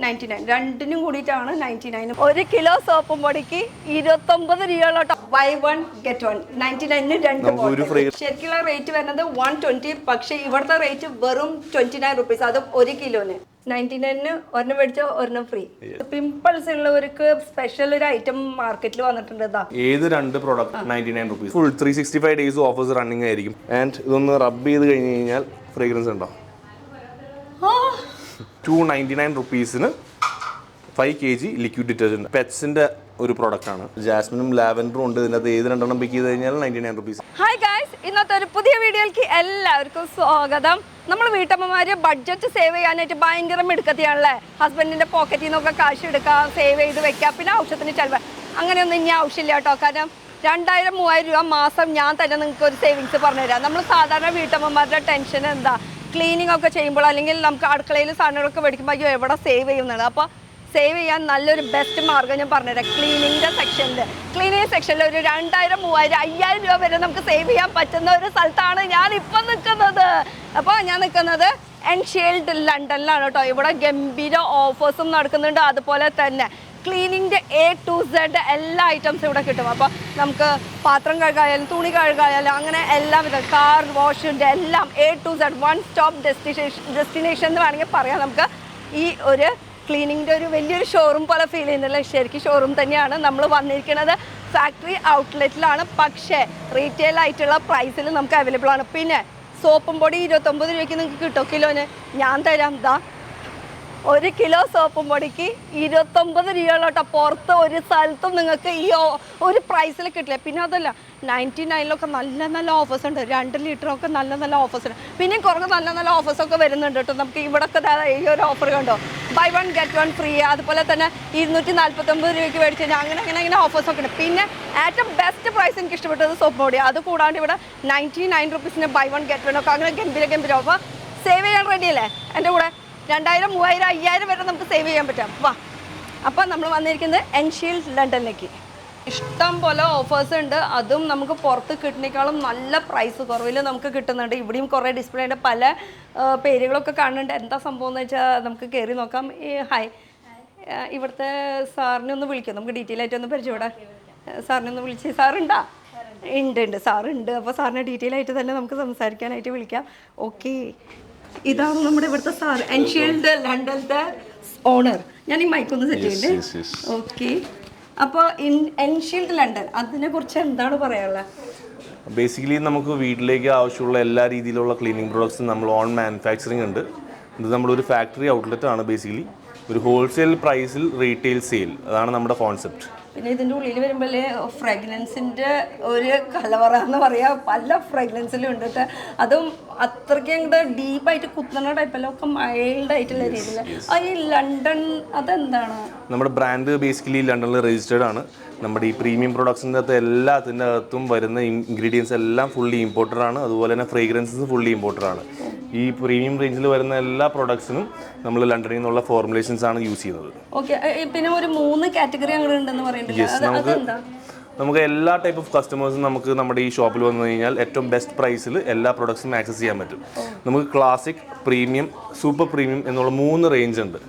99. രണ്ടിനും കൂടിയിട്ടാണ് 99. 1 കിലോ സോപ്പും പൊടിക്ക് 29 രൂപ. By 1 get 1. 99 രണ്ട് ബോട്ടിൽ. ശരിക്കുള്ള റേറ്റ് വരുന്നത് 120. പക്ഷേ ഇവിടുത്തെ റേറ്റ് വെറും 29 റുപ്പീസ്. അത് 1 കിലോന് 99 ഒരെണ്ണം മേടിച്ചോ ഒരെണ്ണം ഫ്രീ. പിമ്പിൾസ് ഉള്ളവർക്ക് സ്പെഷ്യൽ ഒരു ഐറ്റം മാർക്കറ്റിൽ വന്നിട്ടുണ്ട്. ഏത് രണ്ട് product 99 rupees. Full 365 days offers running ആയിരിക്കും. ആൻഡ് ഇതൊന്ന് റബ്ബ് ചെയ്ത് കഴിഞ്ഞ് കഴിഞ്ഞാൽ ഫ്രേഗ്രൻസ് ഉണ്ടോ? 299 റുപ്പീസിന് 5 kg ലിക്വിഡ് ഡിറ്റർജൻറ്റ്. പെറ്റ്സിന്റെ ഒരു പ്രോഡക്റ്റ് ആണ്. ജാസ്മിനും ലാവൻഡറും ഉണ്ട്. ഇതിനകത്ത് ഏത് രണ്ടെണ്ണം പിക്ക് ചെയ്ത് കഴിഞ്ഞാൽ 99 റുപ്പീസ്. ഹായ് ഗായ്സ്, ഇന്നത്തെ ഒരു പുതിയ വീഡിയോയിലേക്ക് എല്ലാവർക്കും സ്വാഗതം. നമ്മൾ വീട്ടമ്മമാര് ബഡ്ജറ്റ് സേവ് ചെയ്യാനായിട്ട് ഭയങ്കര മിടുക്കത്തിയാണല്ലേ. ഹസ്ബൻഡിന്റെ പോക്കറ്റിൽ നിന്നൊക്കെ കാശ് എടുക്കാം, സേവ് ചെയ്ത് വെക്കാം, പിന്നെ ഔഷധത്തിന് ചിലവ്. അങ്ങനെയൊന്നും ഇനി ആവശ്യമില്ല കേട്ടോ. കാരണം 2000-3000 രൂപ മാസം ഞാൻ തന്നെ നിങ്ങൾക്ക് ഒരു സേവിങ്സ് പറഞ്ഞുതരാം. നമ്മൾ സാധാരണ വീട്ടമ്മമാരുടെ ടെൻഷൻ എന്താ, ക്ലീനിങ് ഒക്കെ ചെയ്യുമ്പോൾ അല്ലെങ്കിൽ നമുക്ക് അടുക്കളയിൽ സാധനങ്ങളൊക്കെ മേടിക്കുമ്പോൾ അയ്യോ എവിടെ സേവ് ചെയ്യുന്നത്. അപ്പോൾ സേവ് ചെയ്യാൻ നല്ലൊരു ബെസ്റ്റ് മാർഗ്ഗം ഞാൻ പറഞ്ഞുതരാം. ക്ലീനിങ്ങിൻ്റെ സെക്ഷനിൽ ഒരു 2000, 3000, 5000 രൂപ വരെ നമുക്ക് സേവ് ചെയ്യാൻ പറ്റുന്ന ഒരു സ്ഥലത്താണ് ഞാൻ ഇപ്പം നിൽക്കുന്നത്. അപ്പോൾ ഞാൻ നിൽക്കുന്നത് എൻഷീൽഡ് ലണ്ടനിലാണ് കേട്ടോ. ഇവിടെ ഗംഭീര ഓഫേഴ്സും നടക്കുന്നുണ്ട്. അതുപോലെ തന്നെ ക്ലീനിങ്ങിൻ്റെ A to Z എല്ലാ ഐറ്റംസും ഇവിടെ കിട്ടും. അപ്പോൾ നമുക്ക് പാത്രം കഴുകായാലും തുണി കഴുകായാലും അങ്ങനെ എല്ലാവിധ കാർ വാഷിൻ്റെ എല്ലാം A to Z one stop destination എന്ന് വേണമെങ്കിൽ പറയാം. നമുക്ക് ഈ ഒരു ക്ലീനിങ്ങിൻ്റെ ഒരു വലിയൊരു ഷോറൂം പോലെ ഫീൽ ചെയ്യുന്നില്ല. ശരിക്കും ഷോറൂം തന്നെയാണ്. നമ്മൾ വന്നിരിക്കുന്നത് ഫാക്ടറി ഔട്ട്ലെറ്റിലാണ്. പക്ഷേ റീറ്റെയിൽ ആയിട്ടുള്ള പ്രൈസിൽ നമുക്ക് അവൈലബിൾ ആണ്. പിന്നെ സോപ്പും പൊടി 29 രൂപയ്ക്ക് നിങ്ങൾക്ക് കിട്ടും കിലോന്. ഞാൻ തരാം. 1 കിലോ സോപ്പും പൊടിക്ക് 29 രൂപ. പുറത്ത് ഒരു സ്ഥലത്തും നിങ്ങൾക്ക് ഈ ഒരു പ്രൈസിൽ കിട്ടില്ല. പിന്നെ അതല്ല 99-ലൊക്കെ നല്ല നല്ല ഓഫേഴ്സ് ഉണ്ട്. 2 ലിറ്ററൊക്കെ നല്ല നല്ല ഓഫേഴ്സ് ഉണ്ട്. പിന്നെ കുറേ നല്ല നല്ല ഓഫേഴ്സൊക്കെ വരുന്നുണ്ട് കേട്ടോ. നമുക്ക് ഇവിടെയൊക്കെ ഈ ഒരു ഓഫർ കണ്ടോ, ബൈ 1 ഗെറ്റ് 1 ഫ്രീ. അതുപോലെ തന്നെ 249 രൂപയ്ക്ക് മേടിച്ച് കഴിഞ്ഞാൽ അങ്ങനെ ഓഫേഴ്സൊക്കെ ഉണ്ട്. പിന്നെ ഏറ്റവും ബെസ്റ്റ് പ്രൈസ് എനിക്ക് ഇഷ്ടപ്പെട്ടത് സോപ്പ് പൊടി. അത് കൂടാണ്ട് ഇവിടെ 99 റുപ്പീസിന് ബൈ 1 ഗെറ്റ് 1 ഒക്കെ അങ്ങനെ ഗംഭീര ഓഫർ. സേവ് ചെയ്യാൻ റെഡിയല്ലേ എൻ്റെ കൂടെ? 2000, 3000, 5000 വരെ നമുക്ക് സേവ് ചെയ്യാൻ പറ്റും. വാ. അപ്പം നമ്മൾ വന്നിരിക്കുന്നത് എൻഷീൽഡ് ലണ്ടനിലേക്ക്. ഇഷ്ടം പോലെ ഓഫേഴ്സ് ഉണ്ട്. അതും നമുക്ക് പുറത്ത് കിട്ടുന്നേക്കാളും നല്ല പ്രൈസ് കുറവിൽ നമുക്ക് കിട്ടുന്നുണ്ട്. ഇവിടെയും കുറേ ഡിസ്പ്ലേയുടെ പല പേരുകളൊക്കെ കാണുന്നുണ്ട്. എന്താ സംഭവം എന്ന് വെച്ചാൽ നമുക്ക് കയറി നോക്കാം. ഹായ്, ഇവിടുത്തെ സാറിനെ ഒന്ന് വിളിക്കാം. നമുക്ക് ഡീറ്റെയിൽ ആയിട്ട് ഒന്ന് പരിചയപ്പെടാം. സാറിനെ ഒന്ന് വിളിച്ച്. സാറുണ്ടാ? ഉണ്ട്, സാറുണ്ട്. അപ്പോൾ സാറിനെ ഡീറ്റെയിൽ ആയിട്ട് തന്നെ നമുക്ക് സംസാരിക്കാനായിട്ട് വിളിക്കാം. ഓക്കെ, ഇതാണ് നമ്മുടെ ഇവിടുത്തെ സാർ, എൻഷീൽഡ് ലണ്ടനിലത്തെ ഓണർ. ഞാൻ ഈ മൈക്കൊന്ന് സെറ്റ് ചെയ്യണ്ടേ? ഓക്കെ. അപ്പോൾ എൻഷീൽഡ് ലണ്ടൻ, അതിനെ കുറിച്ച് എന്താണ് പറയാനുള്ളത്? ബേസിക്കലി നമുക്ക് വീട്ടിലേക്ക് ആവശ്യമുള്ള എല്ലാ രീതിയിലുള്ള ക്ലീനിങ് പ്രോഡക്ട്സും നമ്മൾ ഓൺ മാനുഫാക്ചറിങ് ഉണ്ട്. ഇത് നമ്മളൊരു ഫാക്ടറി ഔട്ട്ലെറ്റ് ആണ്. ബേസിക്കലി ഒരു ഹോൾസെയിൽ പ്രൈസിൽ റീറ്റെയിൽ സെയിൽ, അതാണ് നമ്മുടെ കോൺസെപ്റ്റ്. പിന്നെ ഇതിൻ്റെ ഉള്ളിൽ വരുമ്പോൾ ഫ്രാഗ്രൻസിൻ്റെ ഒരു കലവറ എന്ന് പറയാം. പല ഫ്രാഗ്രൻസിലും ഉണ്ട്. അതും അത്രയ്ക്ക് അങ്ങോട്ട് ഡീപ്പായിട്ട് കുത്തുന്ന ടൈപ്പല്ല, ഒക്കെ മൈൽഡ് ആയിട്ടുള്ള രീതിയിൽ. ഈ ലണ്ടൻ അതെന്താണ്? നമ്മുടെ ബ്രാൻഡ് ബേസിക്കലി ലണ്ടനിൽ രജിസ്റ്റേർഡ് ആണ്. നമ്മുടെ ഈ പ്രീമിയം പ്രൊഡക്ട്സിൻ്റെ അകത്ത് എല്ലാത്തിൻ്റെ അകത്തും വരുന്ന ഇൻഗ്രീഡിയൻസ് എല്ലാം ഫുള്ളി ഇമ്പോർട്ടഡ് ആണ്. അതുപോലെ തന്നെ ഫ്രേഗ്രൻസസ് ഫുള്ളി ഇമ്പോർട്ടഡ് ആണ്. ഈ പ്രീമിയം റേഞ്ചിൽ വരുന്ന എല്ലാ പ്രൊഡക്ട്സിനും നമ്മൾ ലണ്ടനിൽ നിന്നുള്ള ഫോർമുലേഷൻസ് ആണ് യൂസ് ചെയ്യുന്നത്. ഓക്കെ. പിന്നെ ഒരു 3 കാറ്റഗറി അങ്ങനെ ഉണ്ടെന്ന് പറയുന്നുണ്ട്. നമുക്ക് എല്ലാ ടൈപ്പ് ഓഫ് കസ്റ്റമേഴ്സും നമുക്ക് നമ്മുടെ ഈ ഷോപ്പിൽ വന്നു കഴിഞ്ഞാൽ ഏറ്റവും ബെസ്റ്റ് പ്രൈസിൽ എല്ലാ പ്രൊഡക്ട്സും ആക്സസ് ചെയ്യാൻ പറ്റും. നമുക്ക് ക്ലാസിക്, പ്രീമിയം, സൂപ്പർ പ്രീമിയം എന്നുള്ള 3 റേഞ്ച് ഉണ്ട്.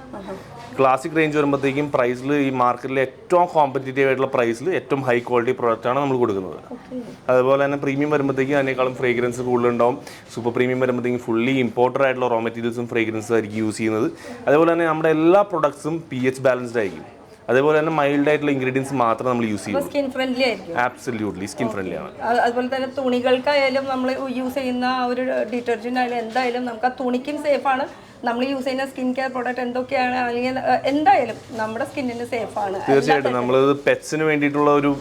ക്ലാസിക് റേഞ്ച് വരുമ്പോഴത്തേക്കും പ്രൈസിൽ ഈ മാർക്കറ്റിലെ ഏറ്റവും കോമ്പറ്റീറ്റീവ് ആയിട്ടുള്ള പ്രൈസിൽ ഏറ്റവും ഹൈ ക്വാളിറ്റി പ്രോഡക്റ്റാണ് നമ്മൾ കൊടുക്കുന്നത്. അതുപോലെ തന്നെ പ്രീമിയം വരുമ്പോഴത്തേക്കും അതിനേക്കാളും ഫ്രേഗ്രൻസ് കൂടുതലുണ്ടാവും. സൂപ്പർ പ്രീമിയം വരുമ്പോഴത്തേക്കും ഫുള്ളി ഇമ്പോർട്ടഡ് ആയിട്ടുള്ള റോ മെറ്റീരിയൽസും ഫ്രേഗ്രൻസും ആയിരിക്കും യൂസ് ചെയ്യുന്നത്. അതുപോലെ തന്നെ നമ്മുടെ എല്ലാ പ്രൊഡക്ട്സും pH ബാലൻസ്ഡ് ആയിരിക്കും. അതേപോലെ തന്നെ മൈൽഡ് ആയിട്ടുള്ള ഇൻഗ്രീഡിയൻസ് മാത്രം നമ്മൾ യൂസ് ചെയ്യും. സ്കിൻ ഫ്രണ്ട്ലി ആയിരിക്കും. ആബ്സല്യൂട്ട്ലി സ്കിൻ ഫ്രണ്ട്ലി ആണ്. അതുപോലെ തന്നെ തുണികൾക്കായാലും നമ്മൾ യൂസ് ചെയ്യുന്ന ഒരു ഡിറ്റർജന്റ് ആയാലും എന്തായാലും നമുക്ക് ആ തുണിക്കും സേഫാണ്. നമ്മൾ യൂസ് ചെയ്യുന്ന സ്കിൻ കെയർ പ്രോഡക്റ്റ് എന്തൊക്കെയാണ് അല്ലെങ്കിൽ എന്തായാലും നമ്മുടെ സ്കിന്നിന് സേഫാണ്. തീർച്ചയായിട്ടും നമ്മൾ പെറ്റ്സിന് വേണ്ടിയിട്ടുള്ള ഒരു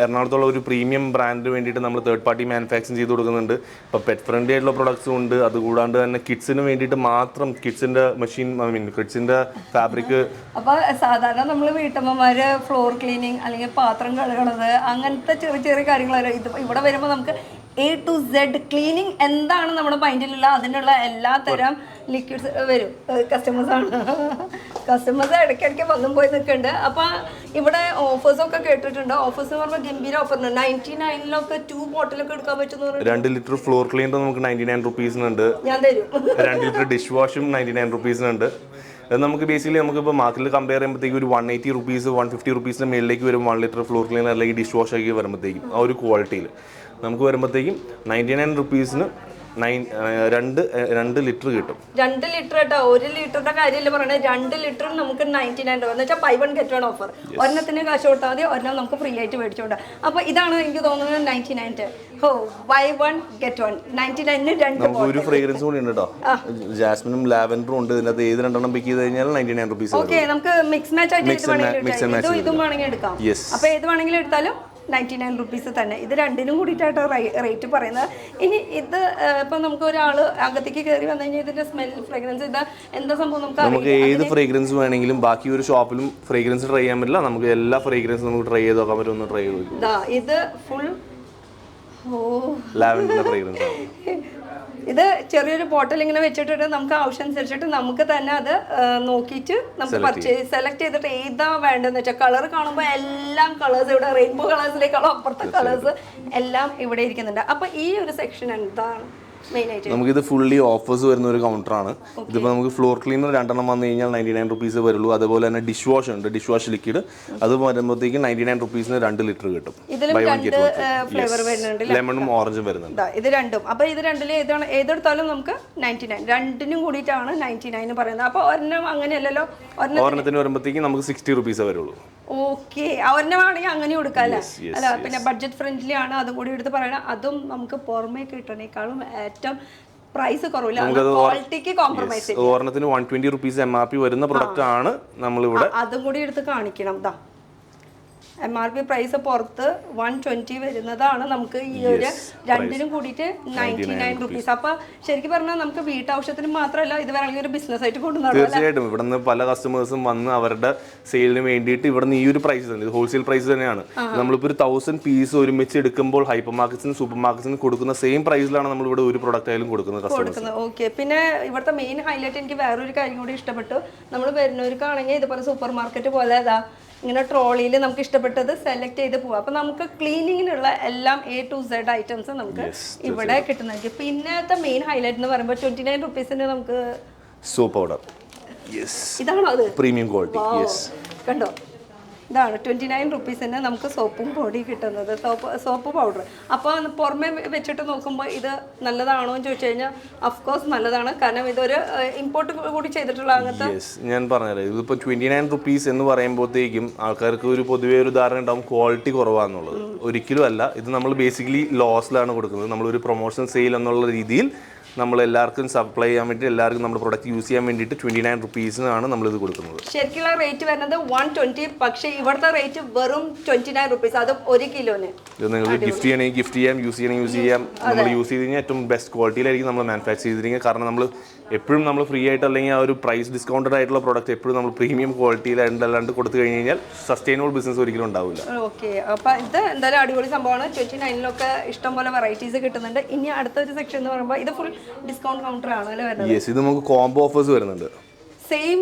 എറണാകുളത്തുള്ള ഒരു പ്രീമിയം ബ്രാൻഡിന് വേണ്ടിയിട്ട് നമ്മൾ തേർഡ് പാർട്ടി മാനുഫാക്ചറിങ് ചെയ്ത് കൊടുക്കുന്നുണ്ട്. ഇപ്പോൾ പെറ്റ് ഫ്രണ്ട്ലി ആയിട്ടുള്ള പ്രൊഡക്ട്സും ഉണ്ട്. അതുകൂടാണ്ട് തന്നെ കിഡ്സിന് വേണ്ടിയിട്ട് മാത്രം കിഡ്സിൻ്റെ മെഷീൻ, കിഡ്സിൻ്റെ ഫാബ്രിക്. അപ്പോൾ സാധാരണ നമ്മൾ വീട്ടമ്മമാര് ഫ്ലോർ ക്ലീനിങ് അല്ലെങ്കിൽ പാത്രം കഴുകണത് അങ്ങനത്തെ ചെറിയ കാര്യങ്ങളല്ല. ഇത് ഇവിടെ വരുമ്പോൾ നമുക്ക് A to Z ക്ലീനിങ് എന്താണ് നമ്മുടെ മൈൻഡിലുള്ള അതിനുള്ള എല്ലാ തരം ലിക്വിഡ്സ് വരും. കസ്റ്റമേഴ്സ് ഇടയ്ക്കിടയ്ക്ക് വന്നും പോയി നിൽക്കുന്നുണ്ട്. അപ്പോൾ ഇവിടെ ഓഫേഴ്സൊക്കെ കേട്ടിട്ടുണ്ട്. ഓഫേഴ്സ് എന്ന് പറഞ്ഞാൽ ഗംഭീര ഓഫറുണ്ട്. 99-ലൊക്കെ 2 ബോട്ടിലൊക്കെ എടുക്കാൻ പറ്റുന്ന 2 ലിറ്റർ ഫ്ലോർ ക്ലീനർ നമുക്ക് 99 റുപ്പീസിനുണ്ട്. ഞാൻ തരും. 2 ലിറ്റർ ഡിഷ് വാഷും 99 റുപ്പീസിനുണ്ട്. അത് നമുക്ക് ബേസിക്കലി നമുക്കിപ്പോൾ മാർക്കറ്റിൽ കമ്പയർ ചെയ്യുമ്പോഴത്തേക്ക് ഒരു 180 റുപ്പീസ് 150 റുപ്പീസിൻ്റെ മേളിലേക്ക് വരും 1 ലിറ്റർ ഫ്ലോർ ക്ലീനർ അല്ലെങ്കിൽ ഡിഷ് വാഷ് ആക്കി വരുമ്പോഴത്തേക്കും ആ ഒരു ക്വാളിറ്റിയിൽ നമുക്ക് വരുമ്പോഴത്തേക്കും 99 റുപ്പീസിന് 2 ലിറ്റർ കിട്ടും. 2 ലിറ്റർ കേട്ടോ, 1 ലിറ്ററിന്റെ കാര്യമല്ല പറയണത്, 2 ലിറ്റർ നമുക്ക് 99 രൂപ എന്ന് വെച്ചാൽ 5 1 get 1 ഓഫർ. ഒരെണ്ണത്തിന് കാശ് കൊടുത്താൽ മതി, ഒരെണ്ണം നമുക്ക് ഫ്രീ ആയിട്ട് മേടിച്ചോണ്ട്. അപ്പൊ ഇതാണ് എനിക്ക് തോന്നുന്നത് 99. ഓ ബൈ 1 get 1 99 2. നമുക്ക് ഒരു ഫ്രേഗ്രൻസ് കൂടി ഉണ്ട് കേട്ടോ, ജാസ്മിനും ലാവൻഡറും ഉണ്ട്. ഇതിനകത്ത് ഏത് രണ്ടെണ്ണം പിക്ക് ചെയ്ത് കഴിഞ്ഞാൽ 99 റുപ്പീസ്. ഓക്കെ, നമുക്ക് മിക്സ് മാച്ച് ആയിട്ട് ഇതും വേണമെങ്കിൽ എടുക്കാം. അപ്പൊ ഏത് വേണമെങ്കിലും എടുത്താലും 99 റുപ്പീസ് തന്നെ. ഇത് രണ്ടിനും കൂടിയിട്ടാണ് റേറ്റ് പറയുന്നത്. ഇനി ഇത് ഇപ്പം നമുക്ക് ഒരാൾ അകത്തേക്ക് കയറി വന്നു കഴിഞ്ഞാൽ ഇതിന്റെ സ്മെൽ ഫ്രേഗ്രൻസ് ഇത് എന്താ സംഭവം നമുക്ക് ഏത് ഫ്രേഗ്രൻസ് വേണമെങ്കിലും ബാക്കി ഒരു ഷോപ്പിലും ഫ്രേഗ്രൻസ് ട്രൈ ചെയ്യാൻ പറ്റില്ല. നമുക്ക് എല്ലാ ഫ്രേഗ്രൻസും നമുക്ക് ട്രൈ ചെയ്ത് നോക്കാൻ പറ്റും. ഒന്ന് ട്രൈ ചെയ്ത് ഇത് ഫുൾ ലാവൻഡറിന്റെ ഫ്രേഗ്രൻസ് ആണ്. ഇത് ചെറിയൊരു ബോട്ടിൽ ഇങ്ങനെ വെച്ചിട്ട് നമുക്ക് ആവശ്യമനുസരിച്ചിട്ട് നമുക്ക് തന്നെ അത് നോക്കിയിട്ട് നമുക്ക് സെലക്ട് ചെയ്തിട്ട് ഏതാ വേണ്ടതെന്ന് വെച്ചാൽ കളർ കാണുമ്പോൾ എല്ലാം കളേഴ്സ് ഇവിടെ റെയിൻബോ കളേഴ്സിലേക്കാളും അപ്പുറത്തെ കളേഴ്സ് എല്ലാം ഇവിടെ ഇരിക്കുന്നുണ്ട്. അപ്പൊ ഈ ഒരു സെക്ഷൻ എന്താണ്? നമുക്കിത് ഫുള്ളി ഓഫേഴ്സ് വരുന്ന ഒരു കൗണ്ടറാണ്. ഇതിപ്പോൾ നമുക്ക് ഫ്ലോർ ക്ലീനർ 2 എണ്ണം വന്നു കഴിഞ്ഞാൽ 99 റുപ്പീസ് വരുള്ളൂ. അതുപോലെ തന്നെ ഡിഷ് വാഷ് ഉണ്ട്, ഡിഷ് വാഷ് ലിക്വിഡ്, അത് വരുമ്പോഴത്തേക്ക് 99 റുപ്പീസിന് 2 ലിറ്റർ കിട്ടും. ലെമണും ഓറഞ്ചും വരുന്നുണ്ട്. ഇത് രണ്ടും. അപ്പൊ ഇത് രണ്ടിലും ഏതെടുത്താലും നമുക്ക് 99, രണ്ടിനും കൂടിയിട്ടാണ് 99 പറയുന്നത്. അപ്പൊ ഒരെണ്ണം അങ്ങനെയല്ലല്ലോ, ഒരെണ്ണത്തിന് വരുമ്പോഴത്തേക്ക് നമുക്ക് 60 റുപ്പീസേ വരുള്ളൂ. ഓക്കെ, ഒരെണ്ണമാണെങ്കിൽ അങ്ങനെ കൊടുക്കാല്ലേ. അല്ല പിന്നെ ബഡ്ജറ്റ് ഫ്രണ്ട്ലി ആണ്, അതും കൂടി എടുത്ത് പറയണം. അതും നമുക്ക് പുറമേ കിട്ടണേക്കാളും ഏറ്റവും പ്രൈസ് കുറവില്ല, ക്വാളിറ്റിക്ക് കോംപ്രമൈസ്. ഒരെണ്ണത്തിന് 120 റുപ്പീസ് MRP വരുന്ന പ്രൊഡക്റ്റ് ആണ് നമ്മളിവിടെ. അതും കൂടി എടുത്ത് കാണിക്കണം. ദാ MRP പ്രൈസ് പുറത്ത് 120 വരുന്നതാണ്, നമുക്ക് ഈ ഒരു രണ്ടിനും കൂടിയിട്ട് 99 റുപ്പീസ്. അപ്പൊ ശരിക്കും പറഞ്ഞാൽ നമുക്ക് വീട്ടാവശ്യത്തിന് മാത്രമല്ല, ഇത് വേണമെങ്കിൽ ഒരു ബിസിനസ് ആയിട്ട് കൊണ്ടുവരണം. തീർച്ചയായിട്ടും ഇവിടെ നിന്ന് പല കസ്റ്റമേഴ്സും വന്ന് അവരുടെ സെയിലിന് വേണ്ടിയിട്ട് ഇവിടെ നിന്ന് ഈ ഒരു പ്രൈസ് തന്നെ, ഇത് ഹോൾസെയിൽ പ്രൈസ് തന്നെയാണ്. നമ്മളിപ്പോൾ ഒരു 1000 പീസ് ഒരുമിച്ച് എടുക്കുമ്പോൾ ഹൈപ്പർ മാർക്കറ്റ്സിനും സൂപ്പർ മാർക്കറ്റ്സിനും കൊടുക്കുന്ന സെയിം പ്രൈസിലാണ് നമ്മൾ ഇവിടെ ഒരു പ്രൊഡക്റ്റ് ആയാലും കൊടുക്കുന്നത്. ഓക്കെ, പിന്നെ ഇവിടുത്തെ മെയിൻ ഹൈലൈറ്റ് എനിക്ക് വേറൊരു കാര്യം കൂടി ഇഷ്ടപ്പെട്ടു. നമ്മൾ വരുന്നവർക്കാണെങ്കിൽ ഇതുപോലെ സൂപ്പർ മാർക്കറ്റ് പോലെ അതാ ഇങ്ങനെ ട്രോളിയിൽ നമുക്ക് ഇഷ്ടപ്പെട്ടത് സെലക്ട് ചെയ്ത് പോവാം. അപ്പൊ നമുക്ക് ക്ലീനിങ്ങിനുള്ള എല്ലാം A to Z ഐറ്റംസ് നമുക്ക് ഇവിടെ കിട്ടുന്നതായിരിക്കും. പിന്നത്തെ മെയിൻ ഹൈലൈറ്റ് എന്ന് പറയുമ്പോൾ 29 റുപ്പീസിന് നമുക്ക് സോപ്പ് പൗഡർ. ഇതാണോ അത്? Premium quality. കണ്ടോ, ഇതാണ് 29 റുപ്പീസിന് നമുക്ക് സോപ്പും പൊടി കിട്ടുന്നത്, സോപ്പ് പൗഡർ. അപ്പോൾ പുറമെ വെച്ചിട്ട് നോക്കുമ്പോൾ ഇത് നല്ലതാണോ എന്ന് ചോദിച്ചു കഴിഞ്ഞാൽ അഫ്കോഴ്സ് നല്ലതാണ്, കാരണം ഇതൊരു ഇമ്പോർട്ട് കൂടി ചെയ്തിട്ടുള്ള അങ്ങനത്തെ. ഞാൻ പറഞ്ഞത് ഇതിപ്പോൾ 29 റുപ്പീസ് എന്ന് പറയുമ്പോഴത്തേക്കും ആൾക്കാർക്ക് ഒരു പൊതുവേ ഒരു ധാരണ ഉണ്ടാവും ക്വാളിറ്റി കുറവാന്നുള്ളത്. ഒരിക്കലും അല്ല, ഇത് നമ്മൾ ബേസിക്കലി ലോസിലാണ് കൊടുക്കുന്നത്. നമ്മളൊരു പ്രൊമോഷൻ സെയിൽ എന്നുള്ള രീതിയിൽ നമ്മൾ എല്ലാവർക്കും സപ്ലൈ ചെയ്യാൻ വേണ്ടി എല്ലാവർക്കും നമ്മുടെ പ്രൊഡക്റ്റ് യൂസ് ചെയ്യാൻ വേണ്ടിയിട്ട് 29 റുപ്പീസിനാണ് നമ്മളിത് കൊടുക്കുന്നത്. ശരിക്കുള്ള റേറ്റ് വരുന്നത് 120, പക്ഷേ ഇവിടുത്തെ റേറ്റ് വെറും 29 റുപ്പീസ്, അതും 1 കിലോന്. ഇത് നിങ്ങൾക്ക് ഗിഫ്റ്റ് ചെയ്യണമെങ്കിൽ ഗിഫ്റ്റ് ചെയ്യാം, യൂസ് ചെയ്യണമെങ്കിൽ യൂസ് ചെയ്യാം. നമ്മൾ യൂസ് ചെയ്ത് കഴിഞ്ഞാൽ ഏറ്റവും ബെസ്റ്റ് ക്വാളിറ്റിയിലായിരിക്കും നമ്മൾ മാനുഫാക്ചർ ചെയ്തിരിക്കുന്നത്. കാരണം നമ്മൾ എപ്പോഴും നമ്മൾ ഫ്രീ ആയിട്ട് അല്ലെങ്കിൽ ആ ഒരു പ്രൈസ് ഡിസ്കൗണ്ടഡ് ആയിട്ടുള്ള പ്രോഡക്റ്റ് എപ്പോഴും നമ്മൾ പ്രീമിയം ക്വാളിറ്റിയിലല്ലാണ്ട് കൊടുത്തു കഴിഞ്ഞ് കഴിഞ്ഞാൽ സസ്റ്റൈനബിൾ ബിസിനസ് ഒരിക്കലും ഉണ്ടാവില്ല. ഓക്കെ, അപ്പോൾ ഇത് എന്തായാലും അടിപൊളി സംഭവമാണ്. 29-ലൊക്കെ ഇഷ്ടംപോലെ വെറൈറ്റീസ് കിട്ടുന്നുണ്ട്. ഇനി അടുത്തൊരു സെക്ഷൻ എന്ന് പറയുമ്പോൾ ഇത് ഫുൾ ഡിസ്കൗണ്ട് കൗണ്ടർ ആണ് അല്ലേ വരുന്നത്? യെസ്, ഇത് നമുക്ക് കോംബോ ഓഫേഴ്സ് വരുന്നുണ്ട്. സെയിം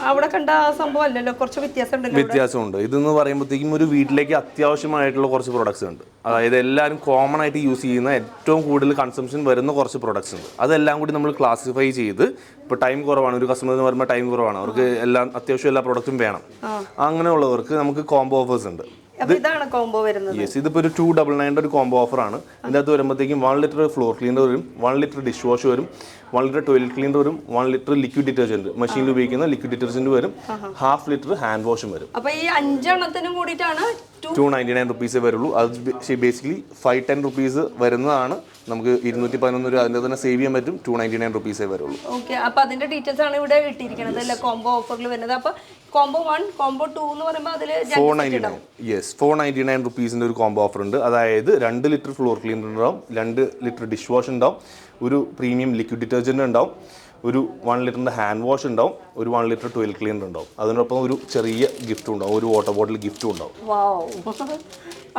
അവിടെ കണ്ട സംഭവം അല്ലല്ലോ, കുറച്ച് വ്യത്യാസമുണ്ട്. ഇതെന്ന് പറയുമ്പോഴത്തേക്കും ഒരു വീട്ടിലേക്ക് അത്യാവശ്യമായിട്ടുള്ള കുറച്ച് പ്രൊഡക്ട്സ് ഉണ്ട്. അതായത് എല്ലാവരും കോമൺ ആയിട്ട് യൂസ് ചെയ്യുന്ന ഏറ്റവും കൂടുതൽ കൺസംഷൻ വരുന്ന കുറച്ച് പ്രൊഡക്ട്സ് ഉണ്ട്. അതെല്ലാം കൂടി നമ്മൾ ക്ലാസിഫൈ ചെയ്ത്, ഇപ്പോൾ ടൈം കുറവാണ്, ഒരു കസ്റ്റമർ എന്ന് പറയുമ്പോൾ ടൈം കുറവാണ്, അവർക്ക് എല്ലാം അത്യാവശ്യം എല്ലാ പ്രൊഡക്റ്റും വേണം, അങ്ങനെയുള്ളവർക്ക് നമുക്ക് കോംബോ ഓഫേഴ്സ് ഉണ്ട്. ഇതാണ് കോംബോ വരുന്നത്. യെസ്, ഇതിപ്പോൾ ഒരു 299 ഒരു കോംബോ ഓഫറാണ്. ഇതിനകത്ത് വരുമ്പോഴത്തേക്കും 1 ലിറ്റർ ഫ്ലോർ ക്ലീനർ വരും, 1 ലിറ്റർ ഡിഷ് വാഷ് വരും, 1 ലിറ്റർ ടോയ്ലറ്റ് ക്ലീനർ വരും, 1 ലിറ്റർ ലിക്വിഡ് ഡിറ്റർജന്റ് മെഷീനിൽ ഉപയോഗിക്കുന്ന ലിക്വിഡ് ഡിറ്റർജന്റ് വരും, 1/2 ലിറ്റർ ഹാൻഡ് വാഷും വരും. അപ്പോൾ ഈ 5 എണ്ണത്തിനും കൂടിയിട്ടാണ് 299 റുപ്പീസേ വരുള്ളൂ. അത് ബേസിക്കലി 510 റുപ്പീസ് വരുന്നതാണ്. നമുക്ക് 211 രൂപ അതിൻ്റെ തന്നെ സേവ് ചെയ്യാൻ പറ്റും. 299 റുപ്പീസേ വരുള്ളൂ. ഓക്കെ, അപ്പോൾ അതിന്റെ ഡീറ്റെയിൽസ് ആണ് ഇവിടെ ഇട്ടിരിക്കുന്നത് അല്ലേ, കോംബോ ഓഫറിൽ വരുന്നത്. അപ്പോൾ കോംബോ 1 കോംബോ 2 എന്ന് പറയുമ്പോൾ അതിൽ 499. യെസ്, 499 റുപ്പീസിൻ്റെ ഒരു കോംബോ ഓഫർ ഉണ്ട്. അതായത് 2 ലിറ്റർ ഫ്ലോർ ക്ലീനർ ഉണ്ടാവും, 2 ലിറ്റർ ഡിഷ് വാഷ് ഉണ്ടാവും, ഒരു പ്രീമിയം ലിക്വിഡ് ഡിറ്റർജന്റ് ഉണ്ടാവും, ഒരു 1 ലിറ്ററിൻ്റെ ഹാൻഡ് വാഷ് ഉണ്ടാവും, ഒരു 1 ലിറ്റർ ടോയ്ലറ്റ് ക്ലീനർ ഉണ്ടാവും. അതിനൊപ്പം ഒരു ചെറിയ ഗിഫ്റ്റും ഉണ്ടാവും, ഒരു വാട്ടർ ബോട്ടിൽ ഗിഫ്റ്റും ഉണ്ടാവും.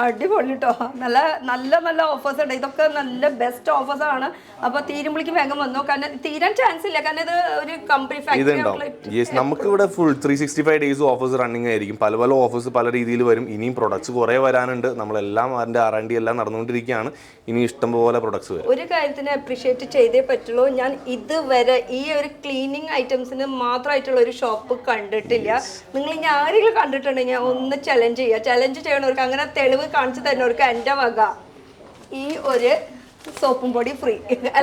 അടിപൊളി കേട്ടോ. നല്ല നല്ല നല്ല ഓഫേഴ്സ് ഉണ്ട്. ഇതൊക്കെ നല്ല ബെസ്റ്റ് ഓഫേഴ്സ് ആണ്. അപ്പൊ തീരുമ്പോഴേക്ക് വേഗം വന്നോ, കാരണം തീരാൻ ചാൻസ് ഇല്ല, കാരണം ഇത് ഒരു കമ്പനി ഫാക്ടറി. നമുക്ക് ഇവിടെ ഫുൾ 365 ഡേയ്സ് ഓഫേഴ്സ് റണ്ണിങ് ആയിരിക്കും. പല പല ഓഫേഴ്സ് പല രീതിയിൽ വരും. ഇനിയും പ്രൊഡക്ട്സ് കുറേ വരാനുണ്ട്. നമ്മളെല്ലാം അതിന്റെ R&D എല്ലാം നടന്നുകൊണ്ടിരിക്കുകയാണ്. ഇനി ഇഷ്ടംപോലെ പ്രൊഡക്ട്സ് വരും. ഒരു കാര്യത്തിന് അപ്രീഷിയേറ്റ് ചെയ്തേ പറ്റുള്ളൂ, ഞാൻ ഇതുവരെ ഈ ഒരു ക്ലീനിങ് ഐറ്റംസിന് മാത്രമായിട്ടുള്ള ഒരു ഷോപ്പ് കണ്ടിട്ടില്ല. നിങ്ങൾ ഇനി ആരെങ്കിലും കണ്ടിട്ടുണ്ടെങ്കിൽ ഒന്ന് ചലഞ്ച് ചെയ്യണവർക്ക്, അങ്ങനെ തെളിവ് കാണിച്ചു തരുന്നവർക്ക് എൻ്റെ വക ഈ ഒരു സോപ്പും പൊടി ഫ്രീ.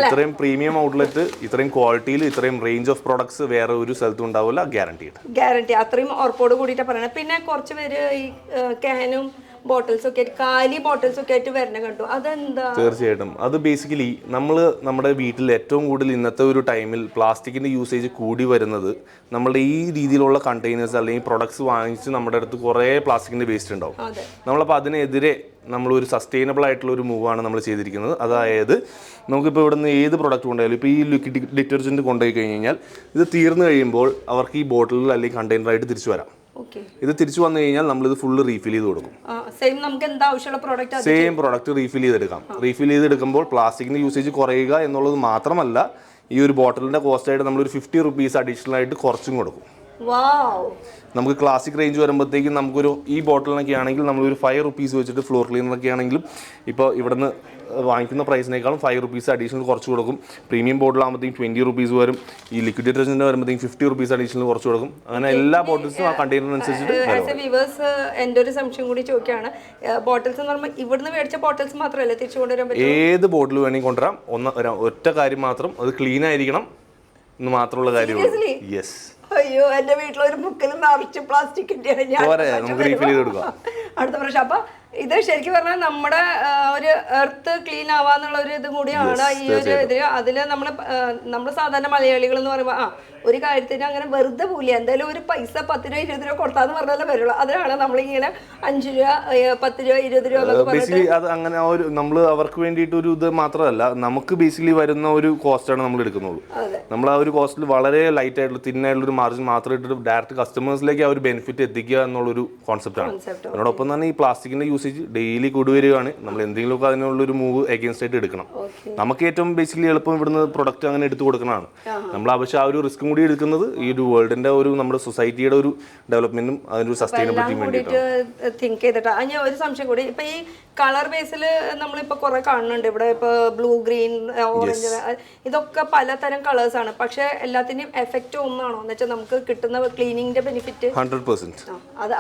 ഇത്രയും പ്രീമിയം ഔട്ട്ലെറ്റ്, ഇത്രയും ക്വാളിറ്റിയിൽ ഇത്രയും റേഞ്ച് ഓഫ് പ്രൊഡക്ട്സ് വേറെ ഒരു സ്ഥലത്തും ഉണ്ടാവില്ല. ഗ്യാരണ്ടി അത്രയും ഉറപ്പോട് കൂടിയിട്ടാണ് പറയുന്നത്. പിന്നെ കുറച്ച് പേര് ഈ ക്യാനും ബോട്ടിൽസ് ഒക്കെ കാലി ബോട്ടിൽസ് ഒക്കെ ആയിട്ട് വരുന്ന കണ്ടു. അതെന്താ? തീർച്ചയായിട്ടും അത് ബേസിക്കലി നമ്മുടെ വീട്ടിൽ ഏറ്റവും കൂടുതൽ ഇന്നത്തെ ഒരു ടൈമിൽ പ്ലാസ്റ്റിക്കിന്റെ യൂസേജ് കൂടി വരുന്നത്, നമ്മളുടെ ഈ രീതിയിലുള്ള കണ്ടെയ്നേഴ്സ് അല്ലെങ്കിൽ പ്രൊഡക്ട്സ് വാങ്ങിച്ച് നമ്മുടെ അടുത്ത് കുറേ പ്ലാസ്റ്റിക്കിന്റെ വേസ്റ്റ് ഉണ്ടാവും. നമ്മളപ്പോൾ അതിനെതിരെ നമ്മളൊരു സസ്റ്റൈനബിൾ ആയിട്ടുള്ള ഒരു മൂവാണ് നമ്മൾ ചെയ്തിരിക്കുന്നത്. അതായത് നമുക്കിപ്പോൾ ഇവിടെ നിന്ന് ഏത് പ്രൊഡക്റ്റ് കൊണ്ടുപോയാലും, ഇപ്പോൾ ഈ ലിക്വിഡ് ഡിറ്റർജൻറ്റ് കൊണ്ടുപോയി കഴിഞ്ഞാൽ ഇത് തീർന്നു കഴിയുമ്പോൾ അവർക്ക് ഈ ബോട്ടിലിൽ അല്ലെങ്കിൽ കണ്ടെയ്നറായിട്ട് തിരിച്ചു വരാം. ഇത് തിരിച്ചു വന്നു കഴിഞ്ഞാൽ നമ്മളിത് ഫുള്ള് റീഫിൽ ചെയ്ത് കൊടുക്കും. സെയിം പ്രോഡക്റ്റ് റീഫിൽ ചെയ്തെടുക്കാം. റീഫിൽ ചെയ്തെടുക്കുമ്പോൾ പ്ലാസ്റ്റിക്കിന്റെ യൂസേജ് കുറയുക എന്നുള്ളത് മാത്രമല്ല, ഈ ഒരു ബോട്ടിലിന്റെ കോസ്റ്റ് ആയിട്ട് നമ്മളൊരു 50 റുപ്പീസ് അഡീഷണൽ ആയിട്ട് കുറച്ചും കൊടുക്കും. നമുക്ക് ക്ലാസിക് റേഞ്ച് വരുമ്പോഴത്തേക്കും നമുക്കൊരു ഈ ബോട്ടിലിനൊക്കെ ആണെങ്കിൽ നമ്മളൊരു 5 റുപ്പീസ് വെച്ചിട്ട് ഫ്ലോർ ക്ലീനറൊക്കെ ആണെങ്കിലും ഇപ്പോൾ ഇവിടുന്ന് വാങ്ങിക്കുന്ന പ്രൈസിനേക്കാളും 5 റുപ്പീസ് അഡീഷണൽ കുറച്ച് കൊടുക്കും. പ്രീമിയം ബോട്ടിലാകുമ്പോഴത്തേക്കും 20 റുപ്പീസ് വരും. ഈ ലിക്വിഡ് ഡിറ്റർജൻറ്റ് വരുമ്പോഴത്തേക്കും 50 റുപ്പീസ് അഡീഷണൽ കുറച്ച് കൊടുക്കും. അങ്ങനെ എല്ലാ ബോട്ടിൽസും ആ കണ്ടെയ്നറിനനുസരിച്ചിട്ട്. എൻ്റെ ഒരു സംശയം കൂടി ചോദിക്കുകയാണ്, ബോട്ടിൽസ് എന്ന് പറയുമ്പോൾ ഇവിടുന്ന് മേടിച്ച ബോട്ടിൽസ് മാത്രമല്ല തിരിച്ചു കൊണ്ടുവരാൻ പറ്റും? ഏത് ബോട്ടിൽ വേണമെങ്കിൽ കൊണ്ടുവരാം. ഒറ്റ കാര്യം മാത്രം, അത് ക്ലീൻ ആയിരിക്കണം എന്ന് മാത്രമുള്ള കാര്യമാണ്. യെസ്. അയ്യോ, എന്റെ വീട്ടിലൊരു മുക്കിലും നിറച്ച് പ്ലാസ്റ്റിക്കിന്റെ അടുത്ത പ്രാവശ്യം. അപ്പൊ ഇത് ശരിക്കും പറഞ്ഞാൽ നമ്മുടെ ഒരു എർത്ത് ക്ലീൻ ആവാന്നുള്ള ഒരു ഇത് കൂടിയാണ് ഈ ഒരു ഇത്. അതില് നമ്മള് സാധാരണ മലയാളികൾ എന്ന് പറയുമ്പോൾ ഒരു കാര്യത്തിന് അങ്ങനെ വെറുതെ പോലില്ല, എന്തായാലും ഒരു പൈസ 10 രൂപ 20 രൂപ കൊടുത്താന്ന് പറഞ്ഞാലേ വരുള്ളൂ. അതിനാണ് നമ്മളിങ്ങനെ 5 രൂപ 10 രൂപ 20 രൂപ ബേസിക്കലി അത് അങ്ങനെ നമ്മൾ അവർക്ക് വേണ്ടിയിട്ട് ഒരു ഇത് മാത്രമല്ല, നമുക്ക് ബേസിക്കലി വരുന്ന ഒരു കോസ്റ്റാണ് നമ്മൾ എടുക്കുന്നുള്ളൂ. നമ്മൾ ആ ഒരു കോസ്റ്റിൽ വളരെ ലൈറ്റ് ആയിട്ടുള്ള തിന്നായിട്ടുള്ള ഒരു മാർജിൻ മാത്രം ഇട്ടിട്ട് ഡയറക്റ്റ് കസ്റ്റമേഴ്സിലേക്ക് ആ ഒരു ബെനിഫിറ്റ് എത്തിക്കുക എന്നുള്ളൊരു കോൺസെപ്റ്റാണ്. അതിനോടൊപ്പം തന്നെ ഈ പ്ലാസ്റ്റിക്കിന്റെ യൂസേജ് ഡെയിലി കൂടുവരികയാണ്. നമ്മൾ എന്തെങ്കിലുമൊക്കെ അതിനുള്ളൊരു മൂവ് അഗേൻസ്റ്റ് ആയിട്ട് എടുക്കണം. നമുക്ക് ഏറ്റവും ബേസിക്കലി എളുപ്പം ഇവിടുന്ന് പ്രൊഡക്റ്റ് അങ്ങനെ എടുത്തു കൊടുക്കണതാണ്. നമ്മൾ ആവശ്യം ആ ഒരു റിസ്ക്കും കൂടി എടുക്കുന്നത് ഈ ഒരു വേൾഡിന്റെ ഒരു നമ്മുടെ സൊസൈറ്റിയുടെ ഒരു ഡെവലപ്മെന്റും അതിനൊരു സസ്റ്റൈനബിലിറ്റിയും വേണ്ടിയിട്ടാണ്. തിങ്ക് ചെയ്തിട്ടാണ്. ഞാൻ ഒരു സംശയം കൂടി, ഇപ്പൊ ഈ കളർ ബേസിൽ നമ്മളിപ്പോൾ കുറെ കാണുന്നുണ്ട് ഇവിടെ, ഇപ്പോൾ ബ്ലൂ, ഗ്രീൻ, ഓറഞ്ച്, ഇതൊക്കെ പലതരം കളേഴ്സ് ആണ്. പക്ഷെ എല്ലാത്തിന്റെയും എഫക്റ്റ് ഒന്നാണോ എന്ന് വെച്ചാൽ നമുക്ക് കിട്ടുന്ന ക്ലീനിങ്ങിന്റെ ബെനിഫിറ്റ് 100%.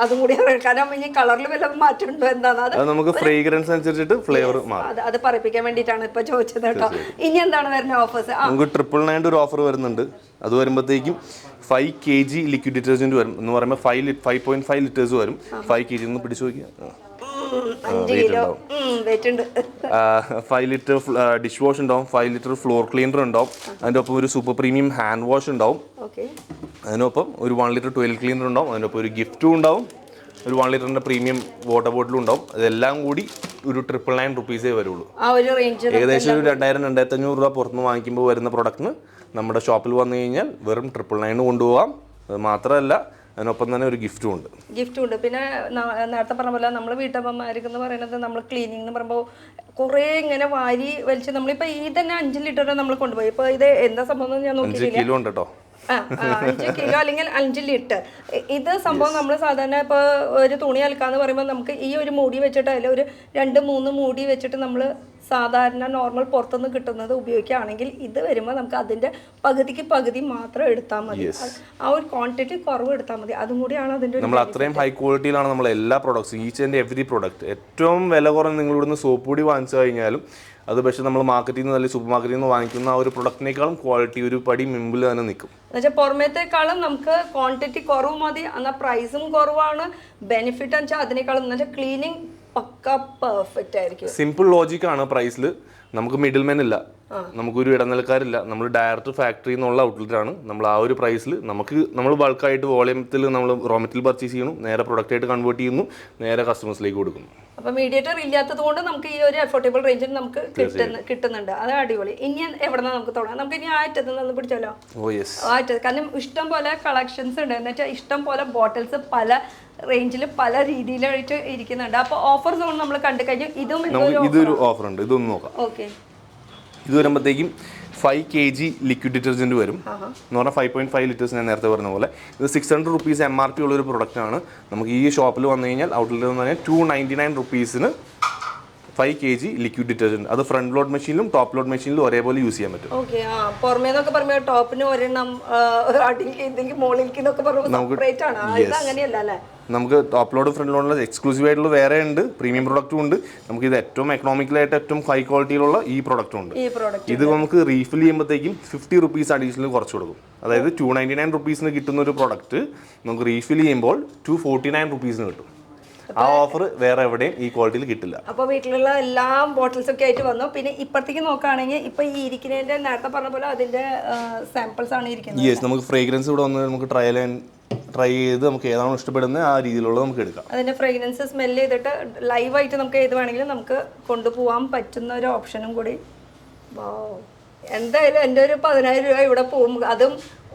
അതും കൂടി കാരണം ഇനി കളറിൽ വല്ല മാറ്റം ഉണ്ടോ എന്താണ് നമുക്ക് ഫ്രേഗ്രൻസ് അനുസരിച്ചിട്ട് ഫ്ലേവർ അത് പറയിപ്പിക്കാൻ വേണ്ടിയിട്ടാണ് ഇപ്പൊ ചോദിച്ചത് കേട്ടോ. ഇനി എന്താണ് വരുന്ന ഓഫേഴ്സ്? നമുക്ക് 999 ഒരു ഓഫർ വരുന്നുണ്ട്. അത് വരുമ്പോഴത്തേക്കും 5 kg ലിക്വിഡ് ഡിറ്റർജന്റ് വരും എന്ന് പറയുമ്പോൾ 5.5 ലിറ്റേഴ്സ് വരും. 5 kg ഒന്ന് പിടിച്ചു നോക്കിയാൽ 5 ലിറ്റർ ഡിഷ് വാഷ് ഉണ്ടാവും, 5 ലിറ്റർ ഫ്ലോർ ക്ലീനർ ഉണ്ടാവും, അതിൻ്റെ ഒപ്പം ഒരു സൂപ്പർ പ്രീമിയം ഹാൻഡ് വാഷ് ഉണ്ടാവും, അതിനൊപ്പം ഒരു 1 ലിറ്റർ ടോയ്ലറ്റ് ക്ലീനർ ഉണ്ടാവും, അതിനൊപ്പം ഒരു ഗിഫ്റ്റും ഉണ്ടാവും, ഒരു 1 ലിറ്ററിന്റെ പ്രീമിയം വാട്ടർ ബോട്ടിലും ഉണ്ടാവും. അതെല്ലാം കൂടി ഒരു 999 റുപ്പീസേ വരുള്ളൂ. ഏകദേശം ഒരു 2000-2500 രൂപ പുറത്തുനിന്ന് വാങ്ങിക്കുമ്പോൾ വരുന്ന പ്രൊഡക്റ്റിന് നമ്മുടെ ഷോപ്പിൽ വന്നു കഴിഞ്ഞാൽ വെറും 999 കൊണ്ടുപോകാം. അത് മാത്രമല്ല അതിനൊപ്പം തന്നെ ഒരു ഗിഫ്റ്റും ഉണ്ട്. പിന്നെ നേരത്തെ പറഞ്ഞ പോലെ നമ്മൾ വീട്ടമ്മമാർക്ക് എന്ന് പറയുന്നത് നമ്മൾ ക്ലീനിങ് എന്ന് പറയുമ്പോൾ കുറേ ഇങ്ങനെ വാരി വലിച്ച് നമ്മളിപ്പോൾ ഈ തന്നെ 5 ലിറ്റർ നമ്മൾ കൊണ്ടുപോയി. ഇപ്പോൾ ഇത് എന്താ സംഭവം ഞാൻ നോക്കിയില്ല. 5 കിലോ ഉണ്ട് കേട്ടോ. 5 കിലോ അല്ലെങ്കിൽ 5 ലിറ്റർ. ഇത് സംഭവം നമ്മൾ സാധാരണ ഇപ്പോൾ ഒരു തുണി അലക്കാന്ന് പറയുമ്പോൾ നമുക്ക് ഈ ഒരു മൂടി വെച്ചിട്ട് അതിൽ ഒരു 2-3 മൂടി വെച്ചിട്ട് നമ്മൾ സാധാരണ നോർമൽ പുറത്തുനിന്ന് കിട്ടുന്നത് ഉപയോഗിക്കുകയാണെങ്കിൽ ഇത് വരുമ്പോൾ നമുക്ക് അതിൻ്റെ പകുതിക്ക് പകുതി മാത്രം എടുത്താൽ മതി. ആ ഒരു ക്വാണ്ടിറ്റി കുറവ് എടുത്താൽ മതി. അതും കൂടിയാണ് അതിൻ്റെ. നമ്മൾ അത്രയും ഹൈ ക്വാളിറ്റിയിലാണ് നമ്മൾ എല്ലാ പ്രോഡക്ട്സും, ഈച്ച് ആൻഡ് എവറി പ്രോഡക്റ്റ്. ഏറ്റവും വില കുറഞ്ഞ് നിങ്ങൾ ഇവിടുന്ന് സോപ്പ് പൊടി വാങ്ങിച്ചു കഴിഞ്ഞാലും അത് പക്ഷേ നമ്മൾ മാർക്കറ്റിൽ നിന്ന് അല്ലെങ്കിൽ സൂപ്പർ മാർക്കറ്റിൽ നിന്ന് വാങ്ങിക്കുന്ന ആ ഒരു പ്രൊഡക്റ്റിനേക്കാളും ക്വാളിറ്റി ഒരു പടി മുമ്പിൽ തന്നെ നിൽക്കും. എന്നുവെച്ചാൽ പുറമേത്തേക്കാളും നമുക്ക് ക്വാണ്ടിറ്റി കുറവ് മതി, എന്നാൽ പ്രൈസും കുറവാണ്. ബെനിഫിറ്റ് എന്ന് വെച്ചാൽ അതിനേക്കാളും എന്ന് വെച്ചാൽ ക്ലീനിങ് പക്ക പെർഫെക്റ്റ് ആയിരിക്കും. സിമ്പിൾ ലോജിക്കാണ് പ്രൈസിൽ. നമുക്ക് മിഡിൽ മെൻ ഇല്ല, നമുക്കൊരു ഇടനിലക്കാരില്ല. നമ്മൾ ഡയറക്റ്റ് ഫാക്ടറിയിൽ നിന്നുള്ള ഔട്ട്ലെറ്റാണ്. നമ്മൾ ആ ഒരു പ്രൈസിൽ നമ്മൾ ബൾക്കായിട്ട് വോളിയത്തിൽ നമ്മൾ റോ മെറ്റീരിയൽ പർച്ചേസ് ചെയ്യുന്നു, നേരെ പ്രൊഡക്റ്റായിട്ട് കൺവേർട്ട് ചെയ്യുന്നു, നേരെ കസ്റ്റമേഴ്സിലേക്ക് കൊടുക്കുന്നു. അപ്പൊ മീഡിയേറ്റർ ഇല്ലാത്തത് കൊണ്ട് നമുക്ക് ഈ ഒരു അഫോർഡബിൾ റേഞ്ചിൽ നമുക്ക് കിട്ടുന്നുണ്ട്. അത് അടിപൊളി. ഇനി എവിടെന്നാ നമുക്ക് തുടങ്ങാം? നമുക്ക് ഇനി ആറ്റത്ത് നിന്ന് പിടിച്ചല്ലോ. ആറ്റത്ത്, കാരണം ഇഷ്ടം പോലെ കളക്ഷൻസ് ഉണ്ട്. എന്ന് വെച്ചാൽ ഇഷ്ടം പോലെ ബോട്ടിൽസ് പല റേഞ്ചിൽ പല രീതിയിലായിട്ട് ഇരിക്കുന്നുണ്ട്. അപ്പൊ ഓഫർ സോൺ നമ്മൾ കണ്ടു കഴിഞ്ഞു. ഇതൊരു ഓഫർ ഉണ്ട്, ഇതൊന്ന് നോക്കാം. ഓക്കെ, ഇത് വരുമ്പോഴത്തേക്കും 5 kg ലിക്വിഡ് ഡിറ്റർജൻറ്റ് വരും എന്ന് പറഞ്ഞാൽ 5.5 ലിറ്റേഴ്സ് ഞാൻ നേരത്തെ പറഞ്ഞ പോലെ. ഇത് 600 rupees MRP ഉള്ളൊരു പ്രൊഡക്റ്റാണ്. നമുക്ക് ഈ ഷോപ്പിൽ വന്നു കഴിഞ്ഞാൽ ഔട്ട്ലെറ്റ് വന്നു കഴിഞ്ഞാൽ 299 rupeesന് 5 kg ലിക്വിഡ് ഡിറ്റർജൻറ്റ്. അത് ഫ്രണ്ട് ലോഡ് മെഷീനിലും ടോപ്പ് ലോഡ് മെഷീനിലും ഒരേപോലെ യൂസ് ചെയ്യാൻ പറ്റും. ഓക്കെ, പുറമേന്നൊക്കെ പറയുമ്പോൾ ടോപ്പിന് ഒരെണ്ണം അടിയിലേക്ക് മുകളിലേക്ക് എന്നൊക്കെ പറയുമ്പോൾ സെപ്പറേറ്റ് ആണ്. ഇത് അങ്ങനെയല്ല അല്ലേ? നമുക്ക് ടോപ്പ് ലോഡ് ഫ്രണ്ട് ലോഡിൽ എക്സ്ക്ലൂസീവ് ആയിട്ടുള്ള വേറെ ഉണ്ട്, പ്രീമിയം പ്രൊഡക്റ്റും ഉണ്ട്. നമുക്ക് ഇത് ഏറ്റവും എക്കണോമിക്കലായിട്ട് ഏറ്റവും ഹൈ ക്വാളിറ്റിയിലുള്ള ഈ പ്രൊഡക്റ്റും ഉണ്ട്. ഇത് നമുക്ക് റീഫിൽ ചെയ്യുമ്പോഴത്തേക്കും 50 rupees അഡീഷണൽ കുറച്ച് കൊടുക്കും. അതായത് 299 rupeesന് കിട്ടുന്ന ഒരു പ്രൊഡക്റ്റ് നമുക്ക് റീഫിൽ ചെയ്യുമ്പോൾ 249 rupeesന് കിട്ടും. ആ ഓഫർ വേറെ എവിടെയും ഈ ക്വാളിറ്റിയിൽ കിട്ടില്ല. അപ്പോൾ വീട്ടിലുള്ള എല്ലാ ബോട്ടിൽസ് ഒക്കെ ആയിട്ട് വന്നു. പിന്നെ ഇപ്പഴത്തേക്ക് നോക്കുകയാണെങ്കിൽ ഇപ്പൊ ഈ ഇരിക്കുന്നതിന്റെ നേരത്തെ പറഞ്ഞ പോലെ അതിന്റെ സാമ്പിൾസ് ആണ് ഇരിക്കുന്നത്. യെസ്, നമുക്ക് ഫ്രേഗ്രൻസ് ഇവിടെ വന്ന് നമുക്ക് ട്രൈ ചെയ്ത് നമുക്ക് ഏതാണോ ഇഷ്ടപ്പെടുന്നത് ആ രീതിയിലുള്ള നമുക്ക് എടുക്കാം. അതിന്റെ ഫ്രേഗ്രൻസ് സ്മെല് ചെയ്തിട്ട് ലൈവായിട്ട് നമുക്ക് ഏത് വേണമെങ്കിലും നമുക്ക് കൊണ്ടുപോകാൻ പറ്റുന്ന ഒരു ഓപ്ഷനും കൂടി. എന്തായാലും എൻ്റെ ഒരു 10,000 രൂപ ഇവിടെ പോകും. അതും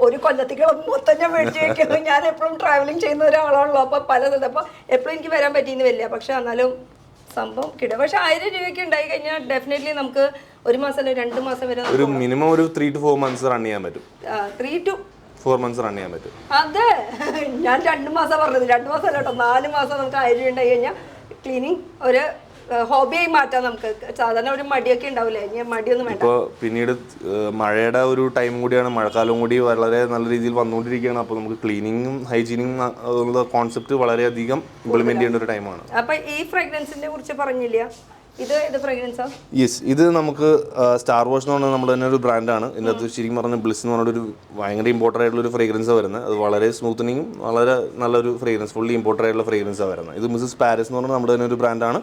ഒരു കൊല്ലത്തേക്ക് മൊത്തം ഞാൻ മേടിച്ച് വെക്കുന്നത്. ഞാൻ എപ്പോഴും ട്രാവലിംഗ് ചെയ്യുന്ന ഒരാളാണല്ലോ. അപ്പോൾ പല സ്ഥലത്ത് അപ്പോൾ എപ്പോഴും എനിക്ക് വരാൻ പറ്റിയെന്ന് വരില്ല. പക്ഷെ എന്നാലും സംഭവം കിട്ടും. പക്ഷെ 1000 രൂപയ്ക്ക് ഉണ്ടായി കഴിഞ്ഞാൽ ഡെഫിനറ്റ്ലി നമുക്ക് 1 മാസം അല്ലെങ്കിൽ 2 മാസം വരെ ഒരു മിനിമം ഒരു 3 to 4 months റൺ ചെയ്യാൻ പറ്റും. 3 to 4 months റൺ ചെയ്യാൻ പറ്റും. അതെ, ഞാൻ 2 മാസം പറഞ്ഞത്. 2 മാസം അല്ല കേട്ടോ, 4 മാസം നമുക്ക് 1000 രൂപ ഉണ്ടായി കഴിഞ്ഞാൽ ക്ലീനിങ് ഒരു ഹോബിയായി മാറ്റാം. നമുക്ക് സാധാരണ ഒരു മടിയൊക്കെ ഉണ്ടാവില്ലേ, ഇനി മടിയൊന്നും വേണ്ട. ഇപ്പോൾ പിന്നീട് മഴയുടെ ഒരു ടൈം കൂടിയാണ്, മഴക്കാലം കൂടി വളരെ നല്ല രീതിയിൽ വന്നുകൊണ്ടിരിക്കുകയാണ്. അപ്പോൾ നമുക്ക് ക്ലീനിങ്ങും ഹൈജീനിങ്ങും കോൺസെപ്റ്റ് വളരെയധികം ഇംപ്ലിമെന്റ് ചെയ്യേണ്ട ഒരു ടൈമാണ്. അപ്പൊ ഈ ഫ്രാഗ്രൻസിനെ കുറിച്ച് പറഞ്ഞില്ല, ഇത് ഫ്രാഗ്രൻസാ? യെസ്, ഇത് നമുക്ക് സ്റ്റാർ വാഷ് എന്ന് പറഞ്ഞാൽ നമ്മുടെ തന്നെ ഒരു ബ്രാൻഡാണ്. ഇതിനകത്ത് ശരിക്കും പറഞ്ഞ ബ്ലിസ് എന്ന് പറഞ്ഞൊരു ഭയങ്കര ഇമ്പോർട്ടൻ്റ് ആയിട്ടുള്ള ഒരു ഫ്രേഗ്രൻസാണ് വരുന്നത്. അത് വളരെ സ്മൂത്തനിങ്ങും വളരെ നല്ലൊരു ഫ്രേഗ്രൻസ്, ഫുള്ളി ഇമ്പോർട്ടൻ്റ് ആയിട്ടുള്ള ഫ്രേഗ്രൻസാണ് വരുന്നത്. ഇത് മിസ്സസ് പാരീസ് എന്ന് പറഞ്ഞാൽ നമ്മുടെ തന്നെ ഒരു ബ്രാൻഡാണ്.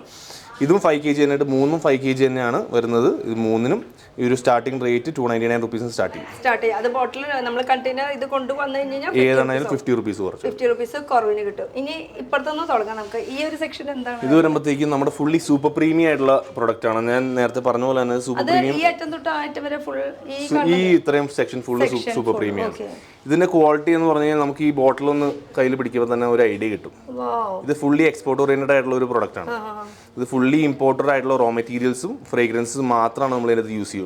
ഇതും 5 kg തന്നെയായിട്ട് 3ഉം 5 kg തന്നെയാണ് വരുന്നത്. ഇത് 3നും ഈ ഒരു സ്റ്റാർട്ടിംഗ് റേറ്റ് 299 rupees സ്റ്റാർട്ട് ചെയ്യും. അത് ബോട്ടിൽ നമ്മൾ കണ്ടെയ്നർ ഇത് കൊണ്ടുവന്നു കഴിഞ്ഞാൽ ഏതാണെങ്കിലും 50 rupees കുറച്ച് 50 rupees കുറവിന് കിട്ടും. ഇനി ഇപ്പുറത്തൊന്ന് തുടങ്ങാം നമുക്ക്. ഈ ഒരു സെക്ഷൻ എന്താണ്? ഇത് വരുമ്പോഴത്തേക്കും നമ്മുടെ ഫുള്ളി സൂപ്പർ പ്രീമിയം ആയിട്ടുള്ള പ്രൊഡക്റ്റ് ആണ്. ഞാൻ നേരത്തെ പറഞ്ഞ പോലെ തന്നെ സൂപ്പർ പ്രീമിയം ഈ അറ്റം തൊട്ട് അറ്റം വരെ ഫുൾ ഈ ഇത്രയും സെക്ഷൻ ഫുള്ള് സൂപ്പർ പ്രീമിയം ആണ്. ഇതിന്റെ ക്വാളിറ്റി എന്ന് പറഞ്ഞു കഴിഞ്ഞാൽ നമുക്ക് ഈ ബോട്ടിൽ ഒന്ന് കയ്യിൽ പിടിക്കുമ്പോൾ തന്നെ ഒരു ഐഡിയ കിട്ടും. ഇത് ഫുള്ളി എക്സ്പോർട്ട് ഓറിയന്റഡ് ആയിട്ടുള്ള ഒരു പ്രൊഡക്റ്റ് ആണ്. ഇത് ഫുള്ളി ഇമ്പോർട്ടഡ് ആയിട്ടുള്ള റോ മെറ്റീരിയൽസും ഫ്രേഗ്രൻസും മാത്രമാണ് നമ്മൾ ഇതിനകത്ത് യൂസ് ചെയ്യുള്ളൂ.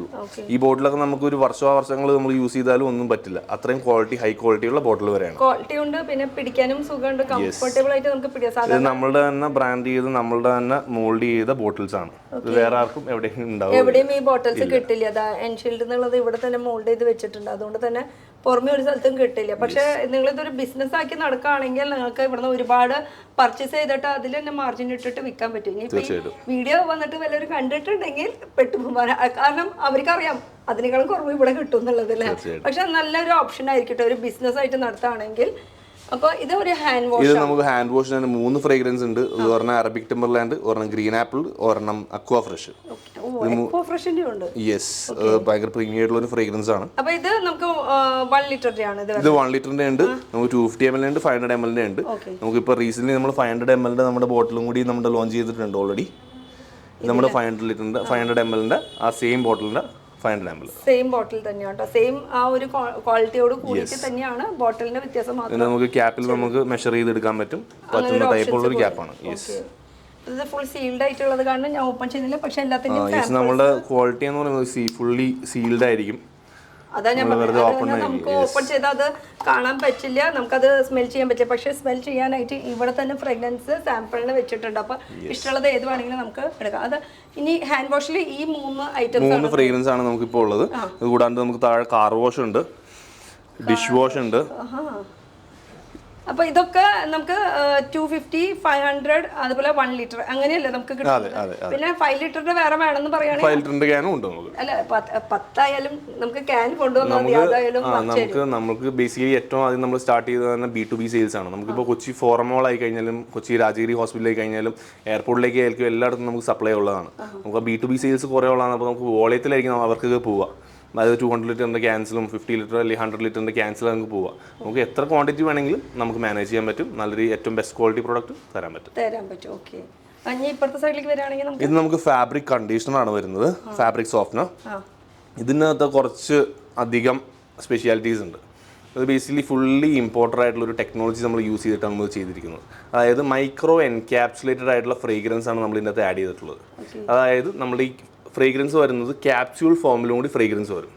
ഈ ബോട്ടിലൊക്കെ നമുക്ക് ഒരു വർഷങ്ങൾ നമ്മൾ യൂസ് ചെയ്താലും ഒന്നും പറ്റില്ല. അത്രയും ക്വാളിറ്റി, ഹൈ ക്വാളിറ്റി ഉള്ള ബോട്ടിൽ വരെയാണ്. ക്വാളിറ്റി ഉണ്ട്, പിന്നെ പിടിക്കാനും സുഖമുണ്ട്, കംഫർട്ടബിൾ ആയിട്ട് നമുക്ക് പിടിക്കാം. ഇത് നമ്മളുടെ തന്നെ ബ്രാൻഡ് ചെയ്ത് നമ്മളുടെ തന്നെ മോൾഡ് ചെയ്ത ബോട്ടിൽസ് ആണ്. ഇത് വേറെ ആർക്കും എവിടെയും ഉണ്ടാവും, എവിടെയും ഈ ബോട്ടിൽസ് കിട്ടില്ല. അതാ എൻഷീൽഡ് എന്നുള്ളത് ഇവിടെ തന്നെ മോൾഡ് ചെയ്ത് വെച്ചിട്ടുണ്ട്. അതുകൊണ്ട് തന്നെ പുറമെ ഒരു സ്ഥലത്തും കിട്ടില്ല. പക്ഷെ നിങ്ങളിതൊരു ബിസിനസ് ആക്കി നടക്കുകയാണെങ്കിൽ നിങ്ങൾക്ക് ഇവിടുന്ന് ഒരുപാട് പർച്ചേസ് ചെയ്തിട്ട് അതിൽ തന്നെ മാർജിൻ ഇട്ടിട്ട് വിൽക്കാൻ പറ്റും. ഇനി വീഡിയോ വന്നിട്ട് വല്ലവരും കണ്ടിട്ടുണ്ടെങ്കിൽ പെട്ടുപോകാൻ, കാരണം അവർക്കറിയാം അതിനേക്കാളും കുറവ് ഇവിടെ കിട്ടും എന്നുള്ളതല്ലേ. പക്ഷെ നല്ലൊരു ഓപ്ഷൻ ആയിരിക്കട്ടെ ഒരു ബിസിനസ് ആയിട്ട് നടത്തുകയാണെങ്കിൽ. അപ്പോൾ ഇത് ഒരു ഹാൻഡ് വാഷ്. ഇത് നമുക്ക് ഹാൻഡ് വാഷ് തന്നെ 3 ഫ്രേഗ്രൻസ് ഉണ്ട്. ഒരെണ്ണം അറബിക് ടിംബർലാൻഡ്, ഒരെണ്ണം ഗ്രീൻ ആപ്പിൾ, ഒരെണ്ണം അക്വാ ഫ്രഷ്. യെസ്, ഭയങ്കര പ്രീമിയം ആയിട്ടുള്ള ഒരു ഫ്രേഗ്രൻസ് ആണ്. അപ്പോൾ ഇത് നമുക്ക് 1 ലിറ്ററിന്റെ ആണ്. ഇത് 1 ലിറ്ററിന്റെ ഉണ്ട്, നമുക്ക് 250 ml ഉണ്ട്, 500 ml ഉണ്ട്. നമുക്കിപ്പോൾ റീസെന്റ് നമ്മൾ 500 ml നമ്മുടെ ബോട്ടിലും കൂടി നമ്മുടെ ലോഞ്ച് ചെയ്തിട്ടുണ്ട് ഓൾറെഡി. നമ്മുടെ 500 ml ആ സെയിം ബോട്ടിലിന്റെ 500 ml സെയിം ബോട്ടിൽ തന്നെയാണ്. സെയിം ആ ഒരു ക്വാളിറ്റിയോട് കൂടിയിട്ട് തന്നെയാണ്. ബോട്ടിലിന്റെ വ്യത്യാസം മാത്രം. നമുക്ക് ക്യാപ്പിൽ നമുക്ക് മെഷർ ചെയ്തെടുക്കാൻ പറ്റുന്ന ടൈപ്പുള്ള ഒരു ക്യാപ്പാണ്. യെസ്, ഇത് ഫുൾ സീൽഡ് ആയിട്ടുള്ളത് കാരണം ഞാൻ ഓപ്പൺ ചെയ്യുന്നില്ല. പക്ഷെ എല്ലാത്തിന്റെയും നമ്മുടെ ക്വാളിറ്റി എന്ന് പറയുന്നത് ഫുള്ളി സീൽഡ് ആയിരിക്കും. അതാ ഞാൻ നമുക്ക് ഓപ്പൺ ചെയ്താൽ അത് കാണാൻ പറ്റില്ല, നമുക്കത് സ്മെൽ ചെയ്യാൻ പറ്റില്ല. പക്ഷെ സ്മെൽ ചെയ്യാനായിട്ട് ഇവിടെ തന്നെ ഫ്രഗ്രൻസ് സാമ്പിളിന് വെച്ചിട്ടുണ്ട്. അപ്പൊ ഇഷ്ടമുള്ളത് ഏത് വേണമെങ്കിലും നമുക്ക് എടുക്കാം. അത് ഇനി ഹാൻഡ് വാഷിൽ ഈ 3 ഫ്രേഗ്രൻസ് ആണ് നമുക്ക് ഇപ്പോൾ ഉള്ളത്. അത് കൂടാണ്ട് നമുക്ക് താഴെ കാർ വാഷ് ഉണ്ട്, ഡിഷ് വാഷ് ഉണ്ട്. അപ്പൊ ഇതൊക്കെ നമുക്ക് 250, 500 അതുപോലെ 1 ലിറ്റർ അങ്ങനെയല്ലേ നമുക്ക് കിട്ടുന്നത്. പിന്നെ 5 ലിറ്ററിന്റെ വേറെ വേണമെന്ന് പറയുകയാണെങ്കിൽ 5 ലിറ്ററിന്റെ ക്യാനും ഉണ്ട് നമുക്ക്. അല്ല 10 നമുക്ക് ക്യാൻ കൊണ്ടുവന്നാൽ നമുക്ക് ബേസിക്കലി ഏറ്റവും ആദ്യം നമ്മൾ സ്റ്റാർട്ട് ചെയ്തത് തന്നെ B2B സെയിൽസ് ആണ്. നമുക്കിപ്പോൾ കൊച്ചി ഫോറം മോൾ ആയി കഴിഞ്ഞാലും കൊച്ചി രാജഗിരി ഹോസ്പിറ്റലിൽ കഴിഞ്ഞാലും എയർപോർട്ടിലേക്ക് ആയിരിക്കും എല്ലായിടത്തും നമുക്ക് സപ്ലൈ ഉള്ളതാണ്. നമുക്ക് B2B സെയിൽസ് കുറേ ഉള്ളതാണ്. അപ്പോൾ നമുക്ക് വോളയത്തിലായിരിക്കും അവർക്ക് പോവാം. അതായത് 200 ലിറ്ററിൻ്റെ ക്യാൻസലും 50 ലിറ്റർ അല്ലെങ്കിൽ 100 ലിറ്ററിൻ്റെ ക്യാൻസൽ നമുക്ക് പോവാം. നമുക്ക് എത്ര ക്വാണ്ടിറ്റി വേണമെങ്കിലും നമുക്ക് മാനേജ് ചെയ്യാൻ പറ്റും. നല്ലൊരു ഏറ്റവും ബെസ്റ്റ് ക്വാളിറ്റി പ്രോഡക്റ്റ് തരാൻ പറ്റും. ഓക്കെ. ഇനി ഇപ്പുറത്തെ സൈഡിലേക്ക് വരികയാണെങ്കിൽ നമുക്ക് ഇത് നമുക്ക് ഫാബ്രിക് കണ്ടീഷണർ ആണ് വരുന്നത്, ഫാബ്രിക് സോഫ്റ്റ്നർ. ഇതിനകത്ത് കുറച്ച് അധികം സ്പെഷ്യാലിറ്റീസ് ഉണ്ട്. അത് ബേസിക്കലി ഫുള്ളി ഇമ്പോർട്ടഡ് ആയിട്ടുള്ള ഒരു ടെക്നോളജി നമ്മൾ യൂസ് ചെയ്തിട്ടാണ് നമ്മൾ ചെയ്തിരിക്കുന്നത്. അതായത് മൈക്രോ എൻക്യാപ്സുലേറ്റഡ് ആയിട്ടുള്ള ഫ്രേഗ്രൻസ് ആണ് നമ്മൾ ഇതിനകത്ത് ആഡ് ചെയ്തിട്ടുള്ളത്. അതായത് നമ്മുടെ ഈ ഫ്രേഗ്രൻസ് വരുന്നത് ക്യാപ്സ്യൂൾ ഫോമിലും കൂടി ഫ്രേഗ്രൻസ് വരും.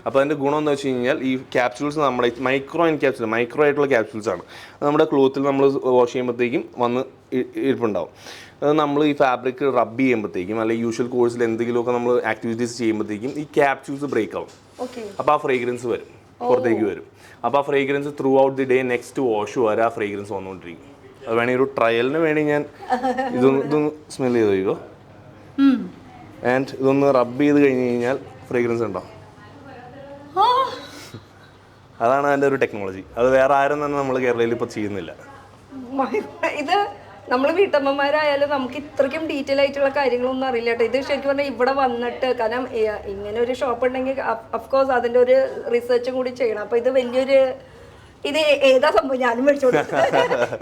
അപ്പോൾ അതിൻ്റെ ഗുണം എന്ന് വെച്ച് കഴിഞ്ഞാൽ ഈ ക്യാപ്സ്യൂൾസ് നമ്മുടെ മൈക്രോ ആയിട്ടുള്ള ക്യാപ്സ്യൂൾസ് ആണ്. നമ്മുടെ ക്ലോത്തിൽ നമ്മൾ വാഷ് ചെയ്യുമ്പോഴത്തേക്കും വന്ന് ഇരിപ്പുണ്ടാവും. അത് നമ്മൾ ഈ ഫാബ്രിക് റബ്ബ് ചെയ്യുമ്പോഴത്തേക്കും അല്ലെങ്കിൽ യൂഷ്വൽ കോഴ്സിൽ എന്തെങ്കിലുമൊക്കെ നമ്മൾ ആക്ടിവിറ്റീസ് ചെയ്യുമ്പോഴത്തേക്കും ഈ ക്യാപ്സ്യൂൾസ് ബ്രേക്ക് ആവും. അപ്പോൾ ആ ഫ്രേഗ്രൻസ് വരും, പുറത്തേക്ക് വരും. അപ്പോൾ ആ fragrance through out the day next wash വരെ ആ ഫ്രേഗ്രൻസ് വന്നുകൊണ്ടിരിക്കും. അത് വേണമെങ്കിൽ ഒരു ട്രയലിന് വേണ്ടി ഞാൻ ഇതൊന്ന് സ്മെൽ ചെയ്ത് കഴിയുമോ? ആൻഡ് ഇതൊന്ന് റബ്ബ് ചെയ്ത് കഴിഞ്ഞ് കഴിഞ്ഞാൽ ഫ്രേഗ്രൻസ് ഉണ്ടോ? അതാണ് അതിൻ്റെ ഒരു ടെക്നോളജി. അത് വേറെ ആരും തന്നെ നമ്മൾ കേരളയിൽ ഇപ്പോൾ ചെയ്യുന്നില്ല. ഇത് നമ്മൾ വീട്ടമ്മമാരായാലും നമുക്ക് ഇത്രയ്ക്കും ഡീറ്റെയിൽ ആയിട്ടുള്ള കാര്യങ്ങളൊന്നും അറിയില്ല കേട്ടോ. ഇത് ശരിക്കും പറഞ്ഞാൽ ഇവിടെ വന്നിട്ട്, കാരണം ഇങ്ങനെ ഒരു ഷോപ്പ് ഉണ്ടെങ്കിൽ അഫ്കോഴ്സ് അതിൻ്റെ ഒരു റിസർച്ചും കൂടി ചെയ്യണം. അപ്പോൾ ഇത് വലിയൊരു ഇത് ഏതാ സംഭവം? ഞാനും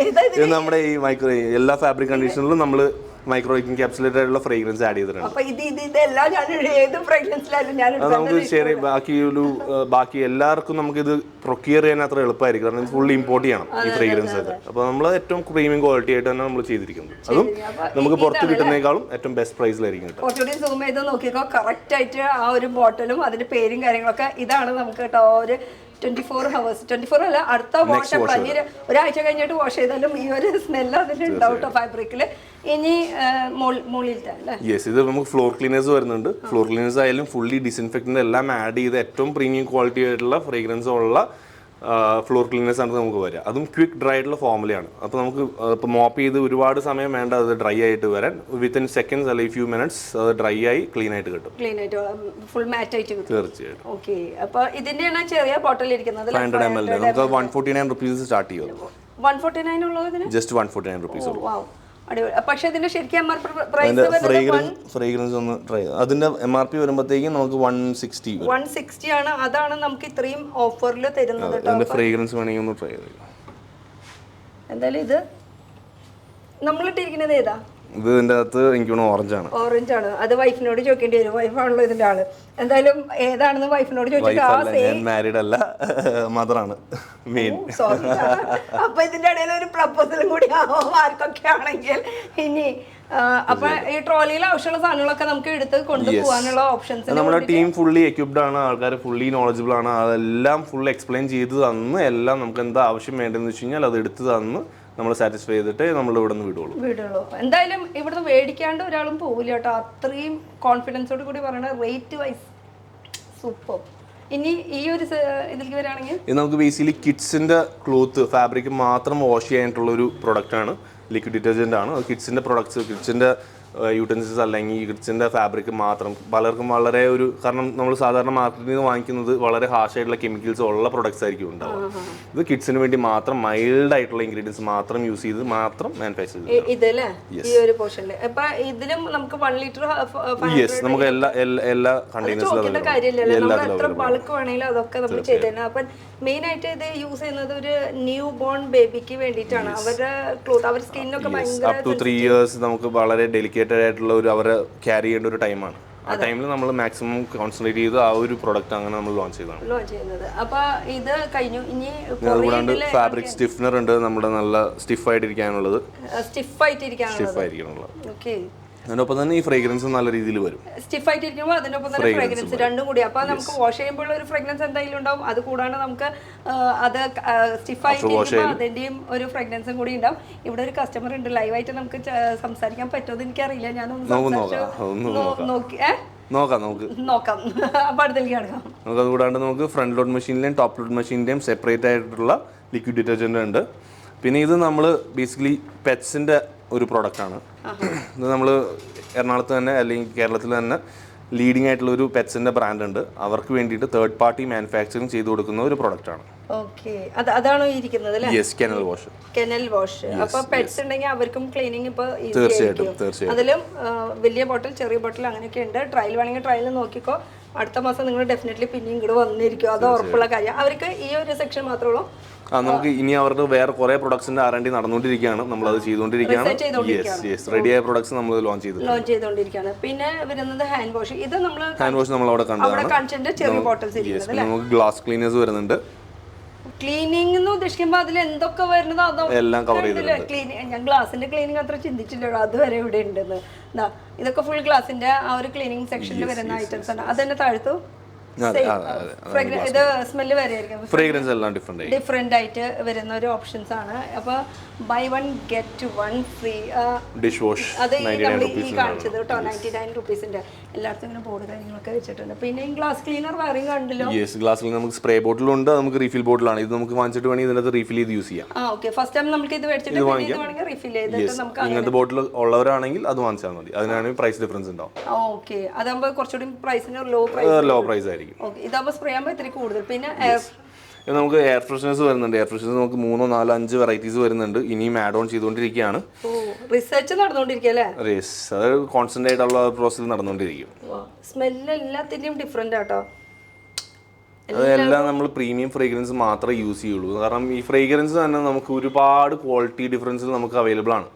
ഇത് നമ്മുടെ ഈ മൈക്രോ എല്ലാ ഫാബ്രിക് കണ്ടീഷനിലും നമ്മൾ മൈക്രോ എൻക്യാപ്സുലേറ്റഡ് ആയിട്ടുള്ള ഫ്രേഗ്രൻസ് ആഡ് ചെയ്തിട്ടുണ്ട്. അപ്പോൾ ഇതെല്ലാം ഞാൻ ഏത് ഫ്രേഗ്രൻസിലായാലും ഞാൻ നമുക്ക് ശരി ബാക്കി എല്ലാവർക്കും നമുക്കിത് പ്രൊക്യൂർ ചെയ്യാൻ അത്ര എളുപ്പമായിരിക്കും. കാരണം ഫുൾ ഇമ്പോർട്ട് ചെയ്യണം ഈ ഫ്രേഗ്രൻസ് ഒക്കെ. അപ്പോൾ നമ്മൾ ഏറ്റവും പ്രീമിയം ക്വാളിറ്റി ആയിട്ട് തന്നെ നമ്മൾ ചെയ്തിരിക്കുന്നത്. അതും നമുക്ക് പുറത്ത് കിട്ടുന്നതിനേക്കാളും ഏറ്റവും ബെസ്റ്റ് പ്രൈസിലായിരിക്കും കേട്ടോ. കുറച്ചുകൂടി സൂം ചെയ്ത് നോക്കിക്കോ, കറക്റ്റ് ആയിട്ട് ആ ഒരു ബോട്ടിലും അതിന്റെ പേരും കാര്യങ്ങളൊക്കെ ഇതാണ് നമുക്ക് കേട്ടോ. ഒരു 24 hours 24 അല്ല, അടുത്ത വാഷ് ഒരാഴ്ച കഴിഞ്ഞിട്ട് വാഷ് ചെയ്താലും ഈ ഒരു സ്മെല്ല് അതിലുണ്ടാവും കേട്ടോ ഫാബ്രിക്കിൽ. ഇനി മുകളിലത്തെ അല്ലേ? യെസ്, ഇത് നമുക്ക് ഫ്ലോർ ക്ലീനേഴ്സ് വരുന്നുണ്ട്. ഫ്ലോർ ക്ലീനേഴ്സ് ആയാലും ഫുള്ളി ഡിസിൻഫെക്റ്റൻ്റ് എല്ലാം ആഡ് ചെയ്ത് ഏറ്റവും പ്രീമിയം ക്വാളിറ്റി ആയിട്ടുള്ള ഫ്രേഗ്രൻസ് ഉള്ള ഫ്ലോർ ക്ലീനേഴ്സ് ആണ് നമുക്ക് വരിക. അതും ക്വിക്ക് ഡ്രൈ ആയിട്ടുള്ള ഫോമിലാണ്. അപ്പോൾ നമുക്ക് ഇപ്പോൾ മോപ്പ് ചെയ്ത് ഒരുപാട് സമയം വേണ്ട അത് ഡ്രൈ ആയിട്ട് വരാൻ. വിത്തിൻ സെക്കൻഡ്സ് അല്ലെങ്കിൽ ഫ്യൂ മിനിറ്റ്സ് അത് ഡ്രൈ ആയി ക്ലീൻ ആയിട്ട് കിട്ടും. ക്ലീൻ ആയിട്ട് ഫുൾ മാറ്റ് ആയിട്ട് കിട്ടും. തീർച്ചയായിട്ടും. ഓക്കെ, അപ്പോൾ ഇതിന്റെയാണ് ചെറിയ ബോട്ടിൽ ഇരിക്കുന്നത് 500 ml. നമുക്ക് 149 rupees സ്റ്റാർട്ട് ചെയ്യും. 149 ഉള്ളത് ജസ്റ്റ് 149 rupees. പക്ഷെ ഇതിന്റെ ശരിക്കും പ്രൈസ് ഫ്രേഗ്രൻസ് ഒന്ന് ട്രൈ അതിന്റെ MRP വരുമ്പോഴത്തേക്കും നമുക്ക് 160 ആണ്. അതാണ് നമുക്ക് ഇത്രയും ഓഫറിൽ തരുന്നത്. അതിന്റെ ഫ്രേഗ്രൻസ് വേണമെങ്കിൽ ഒന്ന് ട്രൈ ചെയ്ത്. എന്തായാലും ഇത് നമ്മളിട്ടിരിക്കുന്നത് ഏതാ? ഇത് ഇതിന്റെ അകത്ത് എനിക്ക് ഓറഞ്ച് ആണ്. ഓറഞ്ച് ആണ്. അത് വൈഫിനോട് ചോദിക്കേണ്ടി വരും. വൈഫാണല്ലോ ഇതിന്റെ ആള്. എന്തായാലും ഏതാണെന്ന് വൈഫിനോട് ചോദിച്ചിട്ട് മാരീഡ് അല്ല, മദറാണ് മെയിൻ. അപ്പൊ ഇതിന്റെ ഇടയിൽ ഒരു പ്രപ്പോസലും കൂടി ആവും ആർക്കൊക്കെ ആണെങ്കിൽ. ഇനി അപ്പൊ ഈ ട്രോളിയിൽ ആവശ്യമുള്ള സാധനങ്ങളൊക്കെ നമുക്ക് എടുത്ത് കൊണ്ടുപോകാനുള്ള ഓപ്ഷൻസ് നമ്മുടെ ടീം ഫുള്ളി എക്യുപ്ഡ് ആണ്. ആൾക്കാർ ഫുള്ളി നോളജബിൾ ആണ്. അതെല്ലാം ഫുൾ എക്സ്പ്ലെയിൻ ചെയ്ത് തന്ന് എല്ലാം നമുക്ക് എന്താ ആവശ്യം വേണ്ടതെന്ന് വെച്ച് കഴിഞ്ഞാൽ അത് എടുത്ത് തന്ന് നമ്മൾ സാറ്റിസ്ഫൈ ചെയ്തിട്ട് നമ്മൾ ഇവിടെ നിന്ന് വിടുള്ളൂ. എന്തായാലും ഇവിടുന്ന് മേടിക്കാണ്ട് ഒരാളും പോവില്ല കേട്ടോ. അത്രയും കോൺഫിഡൻസോട് കൂടി പറയണ റേറ്റ് വൈസ് സൂപ്പർ. ഇനി ഈ ഒരു ഇതിലേക്ക് വരികയാണെങ്കിൽ ഇത് നമുക്ക് ബേസിക്കലി കിഡ്സിന്റെ ക്ലോത്ത് ഫാബ്രിക് മാത്രം വാഷ് ചെയ്യാനായിട്ടുള്ള ഒരു പ്രൊഡക്റ്റ് ആണ്. ലിക്വിഡ് ഡിറ്റർജന്റ് ആണ്. കിഡ്സിന്റെ പ്രൊഡക്ട്സ്, കിഡ്സിന്റെ യൂട്ടൻസിൽസ് അല്ലെങ്കിൽ കിഡ്സിന്റെ ഫാബ്രിക് മാത്രം പലർക്കും വളരെ ഒരു, കാരണം നമ്മൾ സാധാരണ മാർക്കറ്റിൽ നിന്ന് വാങ്ങിക്കുന്നത് വളരെ ഹാഷ് ആയിട്ടുള്ള കെമിക്കൽസ് ഉള്ള പ്രൊഡക്ട്സ് ആയിരിക്കും ഉണ്ടാവുക. ഇത് കിഡ്സിന് വേണ്ടി മാത്രം മൈൽഡ് ആയിട്ടുള്ള ഇൻഗ്രീഡിയൻസ് മാത്രം യൂസ് ചെയ്ത് മാത്രം മാനുഫാക്ചർ ചെയ്യും. ഇതല്ലേ ഈ ഒരു പോർഷനിൽ. അപ്പൊ ഇതിലും നമുക്ക് 1 ലിറ്റർ യെസ്, നമുക്ക് എല്ലാ കണ്ടെയ്നേഴ്സിലും കാര്യമില്ലല്ലോ. എത്ര ബൾക്ക് വേണമെങ്കിലും അതൊക്കെ നമ്മൾ ചെയ്തു തന്നെ. അപ്പൊ മെയിൻ ആയിട്ട് ഇത് യൂസ് ചെയ്യുന്നത് ഒരു ന്യൂ ബോൺ ബേബിക്ക് വേണ്ടിയിട്ടാണ്. അവരുടെ ക്ലോത്ത്, അവരുടെ സ്കിന്നൊക്കെ ഭയങ്കര അപ് ടു 3 years നമുക്ക് വളരെ ഡെലിക്കേറ്റഡ് ആയിട്ടുള്ള ഒരു അവരെ ക്യാരി ചെയ്യേണ്ട ഒരു ടൈമാണ്. ആ ടൈമിൽ നമ്മൾ മാക്സിമം കോൺസെൻട്രേറ്റ് ചെയ്ത് ആ ഒരു പ്രൊഡക്റ്റ് അങ്ങനെ നമ്മൾ ലോഞ്ച് ചെയ്യുന്നത്. അപ്പൊ ഇത് കഴിഞ്ഞു. ഇനി അതുകൂടാണ്ട് ഫാബ്രിക് സ്റ്റിഫ്നർ ഉണ്ട്, നമ്മുടെ നല്ല സ്റ്റിഫ് ആയിട്ടിരിക്കാനുള്ളത്. ഓക്കെ, അതിനൊപ്പം തന്നെ ഈ ഫ്രേഗ്രൻസ് നല്ല രീതിയിൽ വരും. സ്റ്റിഫ് ആയിട്ടിരിക്കുമ്പോൾ അതിനൊപ്പം തന്നെ ഫ്രേഗ്രൻസ് രണ്ടും കൂടി. അപ്പൊ നമുക്ക് വാഷ് ചെയ്യുമ്പോൾ ഒരു ഫ്രേഗ്രൻസ് എന്തായാലും ഉണ്ടാവും. അത് കൂടാണ്ട് നമുക്ക് അത് സ്റ്റിഫ് ആയിട്ടിരിക്കുമ്പോൾ അതിന്റെയും ഒരു ഫ്രേഗ്രൻസും കൂടി ഉണ്ടാവും. ഇവിടെ ഒരു കസ്റ്റമർ ഉണ്ട്, ലൈവായിട്ട് നമുക്ക് സംസാരിക്കാൻ പറ്റുമെന്ന് എനിക്കറിയില്ല. ഞാനൊന്ന് നോക്കാം. അപ്പൊ അടുത്തേക്ക് കിടക്കാം. നമുക്ക് അതുകൂടാണ്ട് നമുക്ക് ഫ്രണ്ട് ലോഡ് മെഷീനിലെയും ടോപ്പ് ലോഡ് മെഷീനിന്റെയും സെപ്പറേറ്റ് ആയിട്ടുള്ള ലിക്വിഡ് ഡിറ്റർജന്റ് ഉണ്ട്. പിന്നെ ഇത് നമ്മൾ ബേസിക്കലി പെറ്റ്സിന്റെ ഒരു പ്രൊഡക്റ്റാണ്. ഇത് നമ്മൾ എറണാകുളത്ത് തന്നെ അല്ലെങ്കിൽ കേരളത്തിൽ തന്നെ ലീഡിംഗ് ആയിട്ടുള്ള ഒരു പെറ്റ്സിന്റെ ബ്രാൻഡ് ഉണ്ട്. അവർക്ക് വേണ്ടിയിട്ട് തേർഡ് പാർട്ടി മാനുഫാക്ചറിങ് ചെയ്ത് കൊടുക്കുന്ന ഒരു പ്രൊഡക്റ്റാണ്. അതാണോ ഇരിക്കുന്നത്? Yes, kennel wash. അപ്പൊ പെറ്റ്സ് ഉണ്ടെങ്കിൽ അവർക്കും ക്ലീനിങ് ഇപ്പൊ തീർച്ചയായിട്ടും. അതിലും വലിയ ബോട്ടിൽ, ചെറിയ ബോട്ടിൽ അങ്ങനെയൊക്കെ ഉണ്ട്. ട്രയൽ വേണമെങ്കിൽ ട്രയൽ നോക്കിക്കോ. അടുത്ത മാസം നിങ്ങൾ ഡെഫിനറ്റ്ലി പിന്നെ ഇങ്ങോട്ട് വന്നിരിക്കും, അത് ഉറപ്പുള്ള കാര്യം. അവർക്ക് ഈ ഒരു സെക്ഷൻ മാത്രമേ ഉള്ളൂ. നമുക്ക് ഇനി അവർക്ക് വേറെ കുറെ പ്രൊഡക്ട്സിന്റെ R&D നടന്നുകൊണ്ടിരിക്കുകയാണ്, നമ്മളത് ചെയ്തുകൊണ്ടിരിക്കുകയാണ്. റെഡി ആയ പ്രൊഡക്ട്സ് നമ്മൾ ലോഞ്ച് ചെയ്തുകൊണ്ടിരിക്കുകയാണ്. പിന്നെ വരുന്നത് ഹാൻഡ് വാഷ്. ഇത് നമ്മൾ അവിടെ കണ്ടതാണ്. ചെറിയ ബോട്ടിൽസ് നമുക്ക് ഗ്ലാസ് ക്ലീനേഴ്സ് വരുന്നുണ്ട്. ക്ലീനിങ് എന്ന് ഉദ്ദേശിക്കുമ്പോൾ അതിൽ എന്തൊക്കെ വരുന്നത് അതോ എല്ലാം കവർ ചെയ്തിട്ടുണ്ട്. ഞാൻ ഗ്ലാസിന്റെ ക്ലീനിങ് അത്ര ചിന്തിച്ചില്ലല്ലോ, അതുവരെ ഇവിടെ ഉണ്ടെന്ന്. ഇതൊക്കെ ഫുൾ ഗ്ലാസിന്റെ ആ ഒരു ക്ലീനിങ് സെക്ഷനിൽ വരുന്ന ഐറ്റംസ് ആണ്. അതെന്നെ താഴ്ത്തു ഇത് സ്മെല്ല് വരെ ഫ്രേഗ്രൻസ് എല്ലാം ഡിഫറെന്റ് ആയിട്ട് വരുന്ന ഒരു ഓപ്ഷൻസ് ആണ്. അപ്പൊ buy 1 get 1 free dish wash. അത് നമ്മൾ ഈ കാണിച്ചത് കേട്ടോ 99 റുപ്പീസിന്റെ. എല്ലായിടത്തും ഇങ്ങനെ ബോർഡ് കാര്യങ്ങളൊക്കെ വെച്ചിട്ടുണ്ട്. പിന്നെ ഗ്ലാസ് ക്ലീനർ വേറെയും കണ്ടല്ലോ. ഗ്ലാസ് ക്ലീനർ നമുക്ക് സ്പ്രേ ബോട്ടിലുണ്ട്, നമുക്ക് റീഫിൽ ബോട്ടിലാണ്. ഇത് നമുക്ക് വാങ്ങിച്ചിട്ട് വേണമെങ്കിൽ ഇതിനകത്ത് റീഫിൽ ചെയ്ത് യൂസ് ചെയ്യാം. ഓക്കെ, ഫസ്റ്റ് ടൈം നമുക്ക് ഇത് മേടിച്ചിട്ട് ഇത് വേണമെങ്കിൽ റീഫിൽ ചെയ്തിട്ട് നമുക്ക് ഇങ്ങനത്തെ ബോട്ടിൽ ഉള്ളവരാണെങ്കിൽ അത് വാങ്ങിച്ചാൽ മതി. അതിനാണെങ്കിൽ പ്രൈസ് ഡിഫറൻസ് ഉണ്ടാവും. ഓക്കെ, അതാകുമ്പോൾ കുറച്ചുകൂടി പ്രൈസിന് ലോ പ്രൈസ് ആയിരിക്കും. ഓക്കെ, ഇതാകുമ്പോൾ സ്പ്രേ ആകുമ്പോൾ ഇത്തിരി കൂടുതൽ. പിന്നെ നമുക്ക് എയർ ഫ്രഷ്നേഴ്സ് വരുന്നുണ്ട്. എയർ ഫ്രഷ്നേഴ്സ് നമുക്ക് 3, 4, 5 വെറൈറ്റീസ് വരുന്നുണ്ട്. ഇനിയും ആഡ് ഓൺ ചെയ്തുകൊണ്ടിരിക്കുകയാണ്. റിസർച്ച് നടന്നുകൊണ്ടിരിക്കുകയല്ലേ? അത് കോൺസ്റ്റന്റ് ആയിട്ടുള്ള പ്രോസസ് നടന്നുകൊണ്ടിരിക്കും. സ്മെല്ല് എല്ലാത്തിന്റെയും ഡിഫറെന്റ് ആട്ടോ. അതെല്ലാം നമ്മൾ പ്രീമിയം ഫ്രേഗ്രൻസ് മാത്രമേ യൂസ് ചെയ്യുള്ളൂ. കാരണം ഈ ഫ്രേഗ്രൻസ് തന്നെ നമുക്ക് ഒരുപാട് ക്വാളിറ്റി ഡിഫറൻസിൽ നമുക്ക് അവൈലബിൾ ആണ്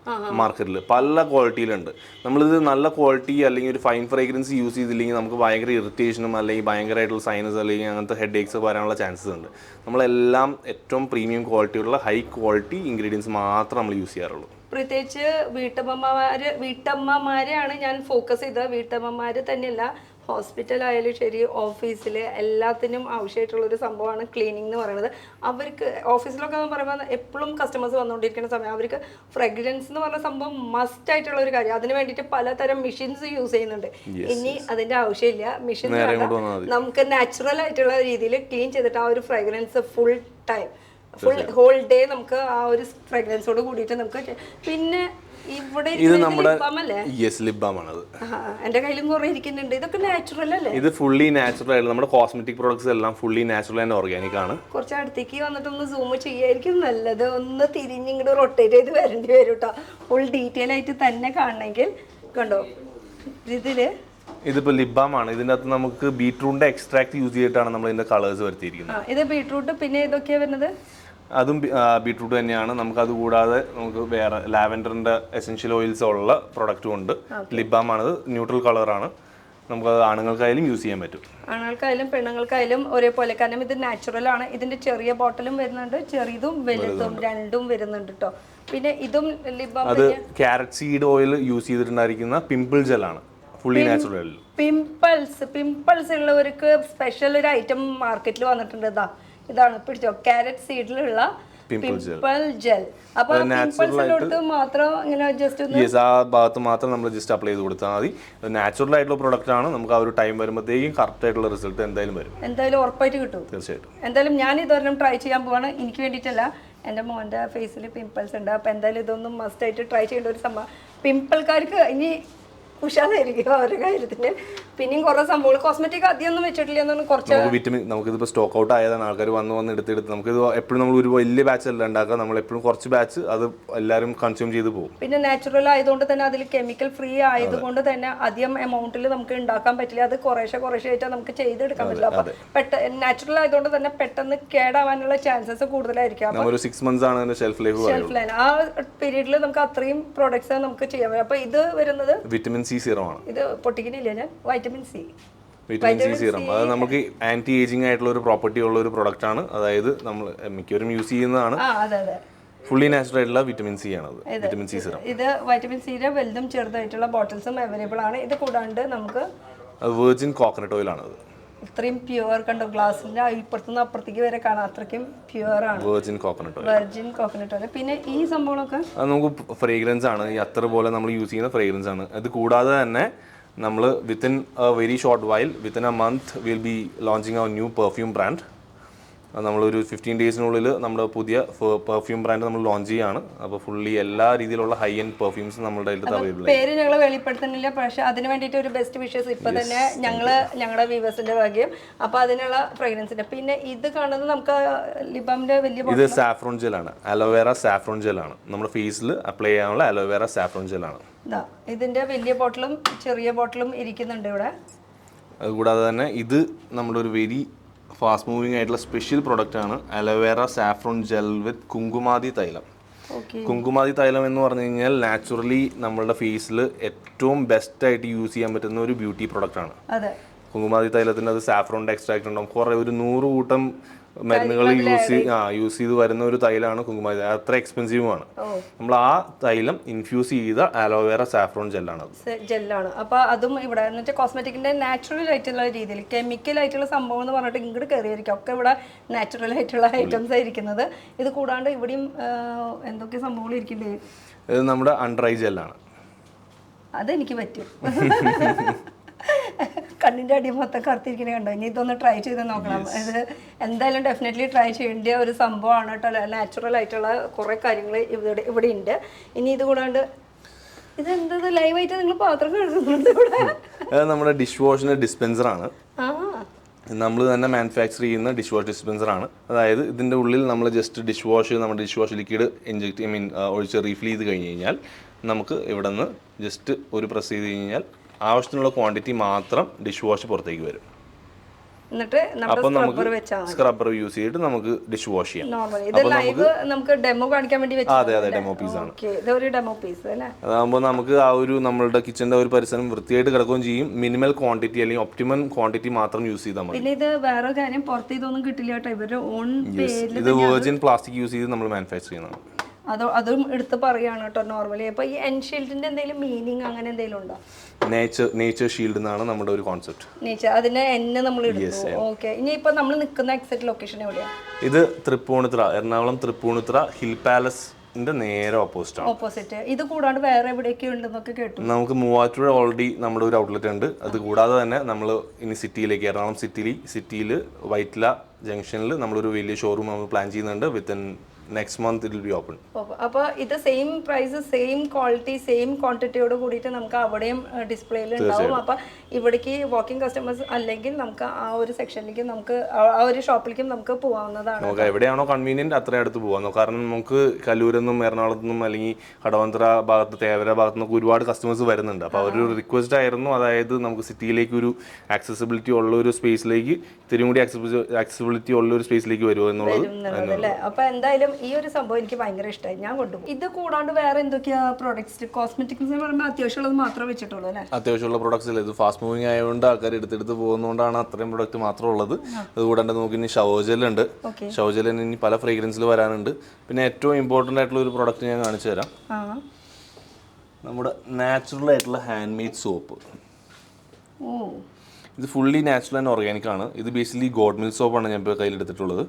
മാർക്കറ്റിൽ. പല ക്വാളിറ്റിയിലുണ്ട്. നമ്മളിത് നല്ല ക്വാളിറ്റി അല്ലെങ്കിൽ ഒരു ഫൈൻ ഫ്രേഗ്രൻസ് യൂസ് ചെയ്തില്ലെങ്കിൽ നമുക്ക് ഭയങ്കര ഇറിറ്റേഷനും അല്ലെങ്കിൽ ഭയങ്കരമായിട്ടുള്ള സൈനസ് അല്ലെങ്കിൽ അങ്ങനത്തെ ഹെഡ് ഏക്സ് വരാനുള്ള ചാൻസസ് ഉണ്ട്. നമ്മളെല്ലാം ഏറ്റവും പ്രീമിയം ക്വാളിറ്റിയുള്ള ഹൈ ക്വാളിറ്റി ഇൻഗ്രീഡിയൻസ് മാത്രം നമ്മൾ യൂസ് ചെയ്യാറുള്ളൂ. പ്രത്യേകിച്ച് വീട്ടമ്മമാരെയാണ് ഞാൻ ഫോക്കസ് ചെയ്തത്. വീട്ടമ്മമാര് തന്നെയല്ല, ഹോസ്പിറ്റലായാലും ശരി, ഓഫീസിൽ എല്ലാത്തിനും ആവശ്യമായിട്ടുള്ള ഒരു സംഭവമാണ് ക്ലീനിങ് എന്ന് പറയുന്നത്. അവർക്ക് ഓഫീസിലൊക്കെ പറയുമ്പോൾ എപ്പോഴും കസ്റ്റമേഴ്സ് വന്നുകൊണ്ടിരിക്കുന്ന സമയം അവർക്ക് ഫ്രഗ്രൻസ് എന്ന് പറഞ്ഞ സംഭവം മസ്റ്റ് ആയിട്ടുള്ള ഒരു കാര്യം. അതിന് വേണ്ടിയിട്ട് പലതരം മെഷീൻസ് യൂസ് ചെയ്യുന്നുണ്ട്. ഇനി അതിന്റെ ആവശ്യമില്ല, മെഷീൻ നമുക്ക് നാച്ചുറൽ ആയിട്ടുള്ള രീതിയിൽ ക്ലീൻ ചെയ്തിട്ട് ആ ഒരു fragrance full time whole day നമുക്ക് ആ ഒരു ഫ്രഗ്രൻസോട് കൂടിയിട്ട് നമുക്ക്. പിന്നെ ഇവിടെ ഇത് നമ്മുടെ ലിപ് ബാം ആണ്. എന്റെ കയ്യിലും കുറെ ഇരിക്കുന്നുണ്ട്. ഇതൊക്കെ നാച്ചുറൽ അല്ലേ? ഇത് ഫുള്ളി നാച്ചുറൽ ആയിട്ട് നമ്മുടെ കോസ്മെറ്റിക് പ്രോഡക്ട്സ് എല്ലാം ഫുള്ളി നാച്ചുറൽ ആൻഡ് ഓർഗാനിക് ആണ്. കുറച്ച് അടുത്തേക്ക് വന്നിട്ട് ഒന്ന് സൂം ചെയ്യായിരിക്കും നല്ലത്. ഒന്ന് തിരിഞ്ഞിങ്ങോട്ട് റൊട്ടേറ്റ് ചെയ്ത് വരേണ്ടി വരും കേട്ടോ, ഫുൾ ഡീറ്റെയിൽ ആയിട്ട് തന്നെ കാണണമെങ്കിൽ. കണ്ടോ, ഇതിപ്പോ ലിപ് ബാം ആണ്. ഇതിന്റെ അകത്ത് നമുക്ക് ബീട്രൂട്ടിന്റെ എക്സ്ട്രാക്ട് യൂസ് ചെയ്തിട്ടാണ് നമ്മൾ ഇതിന്റെ കളേഴ്സ് വരുത്തിയിരിക്കുന്നത്. ഇത് ബീട്രൂട്ട്. പിന്നെ ഇതൊക്കെയാ വരുന്നത്? അതും ബീട്രൂട്ട് തന്നെയാണ്. നമുക്ക് അത് കൂടാതെ നമുക്ക് വേറെ ലാവൻഡറിന്റെ എസെൻഷ്യൽ ഓയിൽസ് ഉള്ള പ്രൊഡക്റ്റും ഉണ്ട്. ലിപ് ബാം ആണത്, ന്യൂട്രൽ കളറാണ്. നമുക്കത് ആണുങ്ങൾക്കായാലും യൂസ് ചെയ്യാൻ പറ്റും. ആണുങ്ങൾക്കായാലും പെണ്ണുങ്ങൾക്കായാലും ഒരേപോലെ. കാരണം ഇത് നാച്ചുറൽ ആണ്. ഇതിന്റെ ചെറിയ ബോട്ടിലും വരുന്നുണ്ട്, ചെറിയതും വലുതും രണ്ടും വരുന്നുണ്ട് കേട്ടോ. പിന്നെ ഇതും ലിപ് ബാം അത് ക്യാരറ്റ് സീഡ് ഓയിൽ യൂസ് ചെയ്തിട്ടുണ്ടായിരിക്കുന്ന പിമ്പിൾ ജെല്ലാണ്, ഫുള്ളി നാച്ചുറൽ. പിമ്പിൾസ് ഉള്ളവർക്ക് സ്പെഷ്യൽ ഒരു ഐറ്റം മാർക്കറ്റിൽ വന്നിട്ടുണ്ട്. ഇതാണ്, പിടിച്ചോ, ക്യാരറ്റ് സീഡിലുള്ള പിമ്പിൾ ജെൽ. അപ്പൊ പിമ്പിൾസിനടുത്ത് മാത്രം ഇങ്ങനെ ജസ്റ്റ് ആ ഭാഗത്ത് മാത്രം നമ്മൾ ജസ്റ്റ് അപ്ലൈ ചെയ്ത് കൊടുത്താൽ മതി. നാച്ചുറൽ ആയിട്ടുള്ള പ്രൊഡക്റ്റ് ആണ്. നമുക്ക് ആ ഒരു ടൈം വരുമ്പോഴത്തേക്കും കറക്റ്റ് ആയിട്ടുള്ള റിസൾട്ട് എന്തായാലും വരും. എന്തായാലും ഉറപ്പായിട്ട് കിട്ടും. തീർച്ചയായിട്ടും. എന്തായാലും ഞാൻ ഇതൊരെണ്ണം ട്രൈ ചെയ്യാൻ പോവാണ്. എനിക്ക് വേണ്ടിയിട്ടല്ല, എൻ്റെ മോൻ്റെ ഫേസിൽ പിമ്പിൾസ് ഉണ്ട്. അപ്പൊ എന്തായാലും ഇതൊന്നും മസ്റ്റ് ആയിട്ട് ട്രൈ ചെയ്യേണ്ട ഒരു സംഭവം. പിമ്പിൾക്കാർക്ക് ഇനി ഉഷാറായിരിക്കും അവരുടെ കാര്യത്തില്. പിന്നെയും കുറെ സംഭവങ്ങൾ കോസ്മെറ്റിക് അധികമൊന്നും വെച്ചിട്ടില്ല. കുറച്ച് വിറ്റമിൻ നമുക്കിതിപ്പോൾ സ്റ്റോക്ക് ഔട്ട് ആയതാണ്. ആൾക്കാർ വന്ന് എടുത്തെടുത്ത് നമുക്കിത് എപ്പോഴും നമ്മൾ ഒരു വലിയ ബാച്ച് അല്ല ഉണ്ടാക്കുക. നമ്മൾ എപ്പോഴും കുറച്ച് ബാച്ച് അത് എല്ലാവരും കൺസ്യൂം ചെയ്ത് പോകും. പിന്നെ നാച്ചുറൽ ആയതുകൊണ്ട് തന്നെ അതിൽ കെമിക്കൽ ഫ്രീ ആയതുകൊണ്ട് തന്നെ അധികം എമൗണ്ടിൽ നമുക്ക് ഉണ്ടാക്കാൻ പറ്റില്ല. അത് കുറേശ്ശെ ആയിട്ട് നമുക്ക് ചെയ്തെടുക്കാൻ പറ്റില്ല. അപ്പൊ നാച്ചുറൽ ആയതുകൊണ്ട് തന്നെ പെട്ടെന്ന് കേടാവാനുള്ള ചാൻസസ് കൂടുതലായിരിക്കും. ഒരു 6 months ആണ് ഷെൽഫ് ലൈൻ. ആ പീരീഡിൽ നമുക്ക് അത്രയും പ്രോഡക്ട്സ് നമുക്ക് ചെയ്യാൻ പറ്റും. അപ്പൊ ഇത് വരുന്നത് വിറ്റമിൻ സി സീറം ആണ്. ഇത് പൊട്ടിക്കുന്നില്ല ഞാൻ, വൈറ്റമിൻ സി സീറം. അത് നമുക്ക് ആന്റി ഏജിങ് ആയിട്ടുള്ള ഒരു പ്രോപ്പർട്ടി ഉള്ള ഒരു പ്രൊഡക്റ്റ് ആണ്. അതായത് നമ്മൾ മിക്കവരും യൂസ് ചെയ്യുന്നതാണ്. ഫുള്ളി നാച്ചുറൽ ആയിട്ടുള്ള വിറ്റമിൻ സി ആണ്. Vitamin C serum. ഇത് വൈറ്റമിൻ സിയുടെ വലുതും ചെറുതായിട്ടുള്ള ബോട്ടിൽസും അവൈലബിൾ ആണ്. ഇത് കൂടാണ്ട് നമുക്ക് വെർജിൻ കോക്കനട്ട് ഓയിൽ ആണ്. ഇത്രയും പ്യുവർ കണ്ടോ, ഗ്ലാസിന്റെ ഇപ്പുറത്തുനിന്ന് അപ്പുറത്തേക്ക് വരെ കാണാം, അത്രയ്ക്കും പ്യുവർ ആണ്. Virgin coconut oil. പിന്നെ ഈ സംഭവങ്ങളൊക്കെ അത് നമുക്ക് ഫ്രേഗ്രൻസ് ആണ്. ഈ അത്തർ പോലെ നമ്മൾ യൂസ് ചെയ്യുന്ന ഫ്രേഗ്രൻസ് ആണ്. അത് കൂടാതെ തന്നെ നമ്മൾ within a very short while, within a month will be launching our new perfume brand. നമ്മളൊരു 15 daysനുള്ളിൽ നമ്മുടെ പുതിയ പെർഫ്യൂം ബ്രാൻഡ് നമ്മൾ ലോഞ്ച് ചെയ്യുകയാണ്. അപ്പോൾ ഫുള്ളി എല്ലാ രീതിയിലുള്ള ഹൈ എൻഡ് പെർഫ്യൂംസ് നമ്മുടെ കയ്യിൽ അവൈലബിൾ. പേര് ഞങ്ങൾ വെളിപ്പെടുത്തുന്നില്ല, പക്ഷെ അതിന് വേണ്ടിയിട്ട് ഒരു ബെസ്റ്റ് വിഷസ് ഇപ്പൊ തന്നെ ഞങ്ങളുടെ വ്യൂവേഴ്സിന്റെ ഭാഗ്യം. അപ്പൊ അതിനുള്ള ഫ്രേഗ്രൻസിന്റെ. പിന്നെ ഇത് കാണുന്നത് നമുക്ക് ലിബാമിന്റെ വലിയ ഇത് സാഫ്രോൺ ജെൽ ആണ്. അലോവേറ സാഫ്രോൺ ജെൽ ആണ്. നമ്മുടെ ഫേസിൽ അപ്ലൈ ചെയ്യാനുള്ള അലോവേറ സാഫ്രോൺ ജെൽ ആണ്. ഇതിന്റെ വലിയ ബോട്ടിലും ചെറിയ ബോട്ടിലും ഇരിക്കുന്നുണ്ട് ഇവിടെ. അതുകൂടാതെ തന്നെ ഇത് നമ്മുടെ ഒരു വെരി ഫാസ്റ്റ് മൂവിങ് ആയിട്ടുള്ള സ്പെഷ്യൽ പ്രൊഡക്റ്റ് ആണ് അലോവേറ സാഫ്രോൺ ജെൽ വിത്ത് കുങ്കുമാതി തൈലം. കുങ്കുമാതി തൈലം എന്ന് പറഞ്ഞു കഴിഞ്ഞാൽ നാച്ചുറലി നമ്മളുടെ ഫേസിൽ ഏറ്റവും ബെസ്റ്റ് ആയിട്ട് യൂസ് ചെയ്യാൻ പറ്റുന്ന ഒരു ബ്യൂട്ടി പ്രൊഡക്റ്റ് ആണ്. കുങ്കുമാതി തൈലത്തിൻ്റെ അത് സാഫ്രോണിൻ്റെ എക്സ്ട്രാക്ട് ഉണ്ടാവും. കുറേ ഒരു 100 കൂട്ടം മരുന്നുകൾ യൂസ് ചെയ്ത് വരുന്ന ഒരു തൈലാണ് കുങ്കുമാതി. അത്ര എക്സ്പെൻസീവുമാണ്. നമ്മൾ ആ തൈലം ഇൻഫ്യൂസ് ചെയ്ത അലോവേറ സാഫ്രോൺ ജെല്ലാണ്. അപ്പോൾ അതും ഇവിടെ കോസ്മെറ്റിക്കിന്റെ നാച്ചുറൽ ആയിട്ടുള്ള രീതിയിൽ കെമിക്കൽ ആയിട്ടുള്ള സംഭവം എന്ന് പറഞ്ഞിട്ട് ഇങ്ങോട്ട് കയറിയിരിക്കും. ഒക്കെ ഇവിടെ നാച്ചുറൽ ആയിട്ടുള്ള ഐറ്റംസ് ആയിരിക്കുന്നത്. ഇത് കൂടാണ്ട് ഇവിടെയും എന്തൊക്കെ സംഭവങ്ങൾ ഇരിക്കണ്ടേ? ഇത് നമ്മുടെ അണ്ടർ ഐ ജെല്ലാണ്. അതെനിക്ക് പറ്റും. കണ്ണിൻ്റെ അടി മൊത്തം കറുത്തിരിക്കണ കണ്ടോ? ഇനി ഇതൊന്ന് ട്രൈ ചെയ്ത് നോക്കണം. ഇത് എന്തായാലും ഡെഫിനറ്റ്ലി ട്രൈ ചെയ്യേണ്ട ഒരു സംഭവമാണ് കേട്ടോ. നാച്ചുറൽ ആയിട്ടുള്ള കുറേ കാര്യങ്ങൾ ഇവിടെ ഉണ്ട്. ഇനി ഇത് കൂടാണ്ട് ഇതെന്തത് ലൈവായിട്ട് നിങ്ങൾ പാത്രം കഴുകുന്നുണ്ട് ഇവിടെ? നമ്മുടെ ഡിഷ് വാഷിൻ്റെ ഡിസ്പെൻസറാണ്. നമ്മൾ തന്നെ മാനുഫാക്ചർ ചെയ്യുന്ന ഡിഷ് വാഷ് ഡിസ്പെൻസറാണ്. അതായത് ഇതിൻ്റെ ഉള്ളിൽ നമ്മൾ ജസ്റ്റ് നമ്മുടെ ഡിഷ് വാഷ് ലിക്വിഡ് ഒഴിച്ച് റീഫിൽ ചെയ്ത് കഴിഞ്ഞ് കഴിഞ്ഞാൽ നമുക്ക് ഇവിടെ നിന്ന് ജസ്റ്റ് ഒരു പ്രസ് ചെയ്ത് കഴിഞ്ഞാൽ ആവശ്യത്തിനുള്ള ക്വാണ്ടിറ്റി മാത്രം ഡിഷ് വാഷ് പുറത്തേക്ക് വരും. അപ്പോൾ നമുക്ക് സ്ക്രബ്ബർ യൂസ് ചെയ്തിട്ട് നമുക്ക് ഡിഷ് വാഷ് ചെയ്യാം. നമുക്ക് ഡെമോ കാണിക്കാൻ വേണ്ടി അതെ ഡെമോ പീസ് ആണ്. അതാകുമ്പോൾ നമുക്ക് ആ ഒരു നമ്മളുടെ കിച്ചന്റെ ഒരു പരിസരം വൃത്തിയായിട്ട് കിടക്കുകയും ചെയ്യും. മിനിമൽ ക്വാണ്ടിറ്റി അല്ലെങ്കിൽ ഒപ്റ്റിമം ക്വാണ്ടിറ്റി മാത്രം യൂസ് ചെയ്താൽ മതി. പിന്നെ ഇത് വേറെ കാര്യം, പുറത്ത് ഇതൊന്നും കിട്ടില്ല കേട്ടോ. ഇവരുടെ ഓൺ പേരിൽ ഇത് വെർജിൻ പ്ലാസ്റ്റിക് യൂസ് ചെയ്ത് നമ്മൾ മാനുഫാക്ചർ ചെയ്യുന്നതാണ്. അതും എടുത്ത് പറയുകയാണ് കേട്ടോ നോർമലി. അപ്പോൾ ഈ എൻഷീൽഡിന്റെ എന്തെങ്കിലും മീനിങ് അങ്ങനെ എന്തെങ്കിലും ഉണ്ടോ? നേച്ചർ ഷീൽഡ് എന്നാണ് നമ്മുടെ ഒരു കോൺസെപ്റ്റ്. നേച്ചർ അതിനെ എന്നെ നമ്മൾ എടുത്തു. ഓക്കെ. ഇനി ഇപ്പൊ നമ്മൾ നിൽക്കുന്ന എക്സാക്ട് ലൊക്കേഷൻ എവിടെയാണ്? ഇത് തൃപ്പൂണിത്തുറ, എറണാകുളം തൃപ്പൂണിത്തുറ ഹിൽ പാലസിന്റെ നേരെ ഓപ്പോസിറ്റ്. ഇത് കൂടാണ്ട് വേറെ എവിടെയൊക്കെ ഉണ്ടെന്നൊക്കെ കേട്ടു. നമുക്ക് മൂവാറ്റുപുഴ ഓൾറെഡി നമ്മുടെ ഒരു ഔട്ട്ലെറ്റ് ഉണ്ട്. അത് കൂടാതെ തന്നെ നമ്മൾ ഇനി സിറ്റിയിലേക്ക്, എറണാകുളം സിറ്റിയിൽ വൈറ്റ്ല ജംഗ്ഷനിൽ നമ്മളൊരു വലിയ ഷോറൂം നമ്മൾ പ്ലാൻ ചെയ്യുന്നുണ്ട്. Within next month it will be open. അപ്പോൾ ഇത് same price, same quality, same ക്വാണ്ടിറ്റിയോട് കൂടിയിട്ട് നമുക്ക് അവിടെയും ഡിസ്പ്ലേയിൽ ഉണ്ടാവും. അപ്പോൾ ഇവിടേക്ക് വാക്കിംഗ് കസ്റ്റമേഴ്സ് അല്ലെങ്കിൽ നമുക്ക് ആ ഒരു സെക്ഷനിലേക്ക് നമുക്ക് ആ ഒരു ഷോപ്പിലേക്കും നമുക്ക് പോകാവുന്നതാണ്. നമുക്ക് എവിടെയാണോ കൺവീനിയൻറ്റ് അത്രയും അടുത്ത് പോകാം. കാരണം നമുക്ക് കല്ലൂരിൽ എറണാകുളത്തു നിന്നും അല്ലെങ്കിൽ കടവന്ത്ര ഭാഗത്ത്, തേവര ഭാഗത്തു നിന്നൊക്കെ ഒരുപാട് കസ്റ്റമേഴ്സ് വരുന്നുണ്ട്. അപ്പോൾ അവരൊരു റിക്വസ്റ്റ് ആയിരുന്നു, അതായത് നമുക്ക് സിറ്റിയിലേക്ക് ഒരു ആക്സസിബിലിറ്റി ഉള്ള ഒരു സ്പേസിലേക്ക്, ഇത്തിരി കൂടി ആക്സസിബിലിറ്റി ഉള്ള ഒരു സ്പേസിലേക്ക് വരുമോ എന്നുള്ളത്. അപ്പോൾ എന്തായാലും ഈ ഒരു സംഭവം എനിക്ക് ഭയങ്കര ഇഷ്ടമായി, ഞാൻ കൊണ്ടുപോകും. ഇത് കൂടാണ്ട് വേറെ എന്തൊക്കെയാ പ്രോഡക്ട്സ്? കോസ്മെറ്റിക്സ് പറയുമ്പോൾ അത്യാവശ്യമുള്ളത് മാത്രമേ വെച്ചിട്ടുള്ളൂ അല്ലേ? അത്യാവശ്യമുള്ള പ്രോഡക്ട്സ് അല്ലേ. ഇത് ഫാസ്റ്റ് മൂവിങ് ആയതുകൊണ്ട് ആൾക്കാർ എടുത്തെടുത്ത് പോകുന്നതുകൊണ്ടാണ് അത്രയും പ്രോഡക്റ്റ് മാത്രം ഉള്ളത്. അതുകൂടാണ്ട് നമുക്ക് ഇനി ഷവോജലുണ്ട്. ഷവോജലിന് ഇനി പല ഫ്രേഗ്രൻസിൽ വരാനുണ്ട്. പിന്നെ ഏറ്റവും ഇമ്പോർട്ടൻ്റ് ആയിട്ടുള്ള ഒരു പ്രോഡക്റ്റ് ഞാൻ കാണിച്ചു തരാം. നമ്മുടെ നാച്ചുറൽ ആയിട്ടുള്ള ഹാൻഡ് മെയ്ഡ് സോപ്പ്. ഇത് ഫുള്ളി നാച്ചുറൽ ആൻഡ് ഓർഗാനിക് ആണ്. ഇത് ബേസിക്കലി ഗോഡ് മിൽക്ക് സോപ്പാണ് ഞാൻ ഇപ്പോൾ കയ്യിലെടുത്തിട്ടുള്ളത്.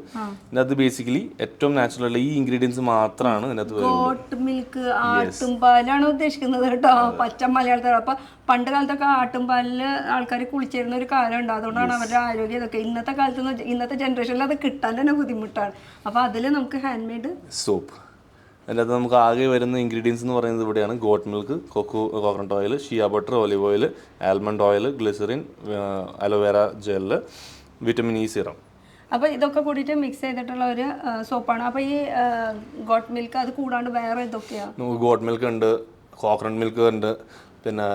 ഇതിനകത്ത് ബേസിക്കലി ഏറ്റവും നാച്ചുറൽ ആയിട്ടുള്ള ഈ ഇൻഗ്രീഡിയൻസ് മാത്രമാണ് ഇതിനകത്ത് വരുന്നത്. ഗോട്ട് മിൽക്ക്, ആട്ടുംപാലാണ് ഉദ്ദേശിക്കുന്നത് കേട്ടോ, പച്ച മലയാളത്തിൽ. അപ്പൊ പണ്ട് കാലത്തൊക്കെ ആട്ടുംപാലില് ആൾക്കാർ കുളിച്ചിരുന്ന ഒരു കാലം ഉണ്ട്. അതുകൊണ്ടാണ് അവരുടെ ആരോഗ്യം ഇതൊക്കെ. ഇന്നത്തെ കാലത്ത്, ഇന്നത്തെ ജനറേഷനിൽ അത് കിട്ടാൻ തന്നെ ബുദ്ധിമുട്ടാണ്. അപ്പൊ അതിൽ നമുക്ക് ഹാൻഡ് മെയ്ഡ് സോപ്പ്. അതിനകത്ത് നമുക്ക് ആകെ വരുന്ന ഇൻഗ്രീഡിയൻസ് എന്ന് പറയുന്നത് ഇവിടെയാണ്. Goat milk, coconut oil, shea butter, olive oil, almond oil, glycerine, aloe vera gel, vitamin E serum. അപ്പോൾ ഇതൊക്കെ കൂടിയിട്ട് മിക്സ് ചെയ്തിട്ടുള്ള ഒരു സോപ്പാണ്. അപ്പോൾ ഈ ഗോട്ട് മിൽക്ക് അത് കൂടാണ്ട് വേറെ ഇതൊക്കെയാണ്? ഗോട്ട് മിൽക്ക് ഉണ്ട്, കോക്കനട്ട് മിൽക്ക് ഉണ്ട്, പിന്നെ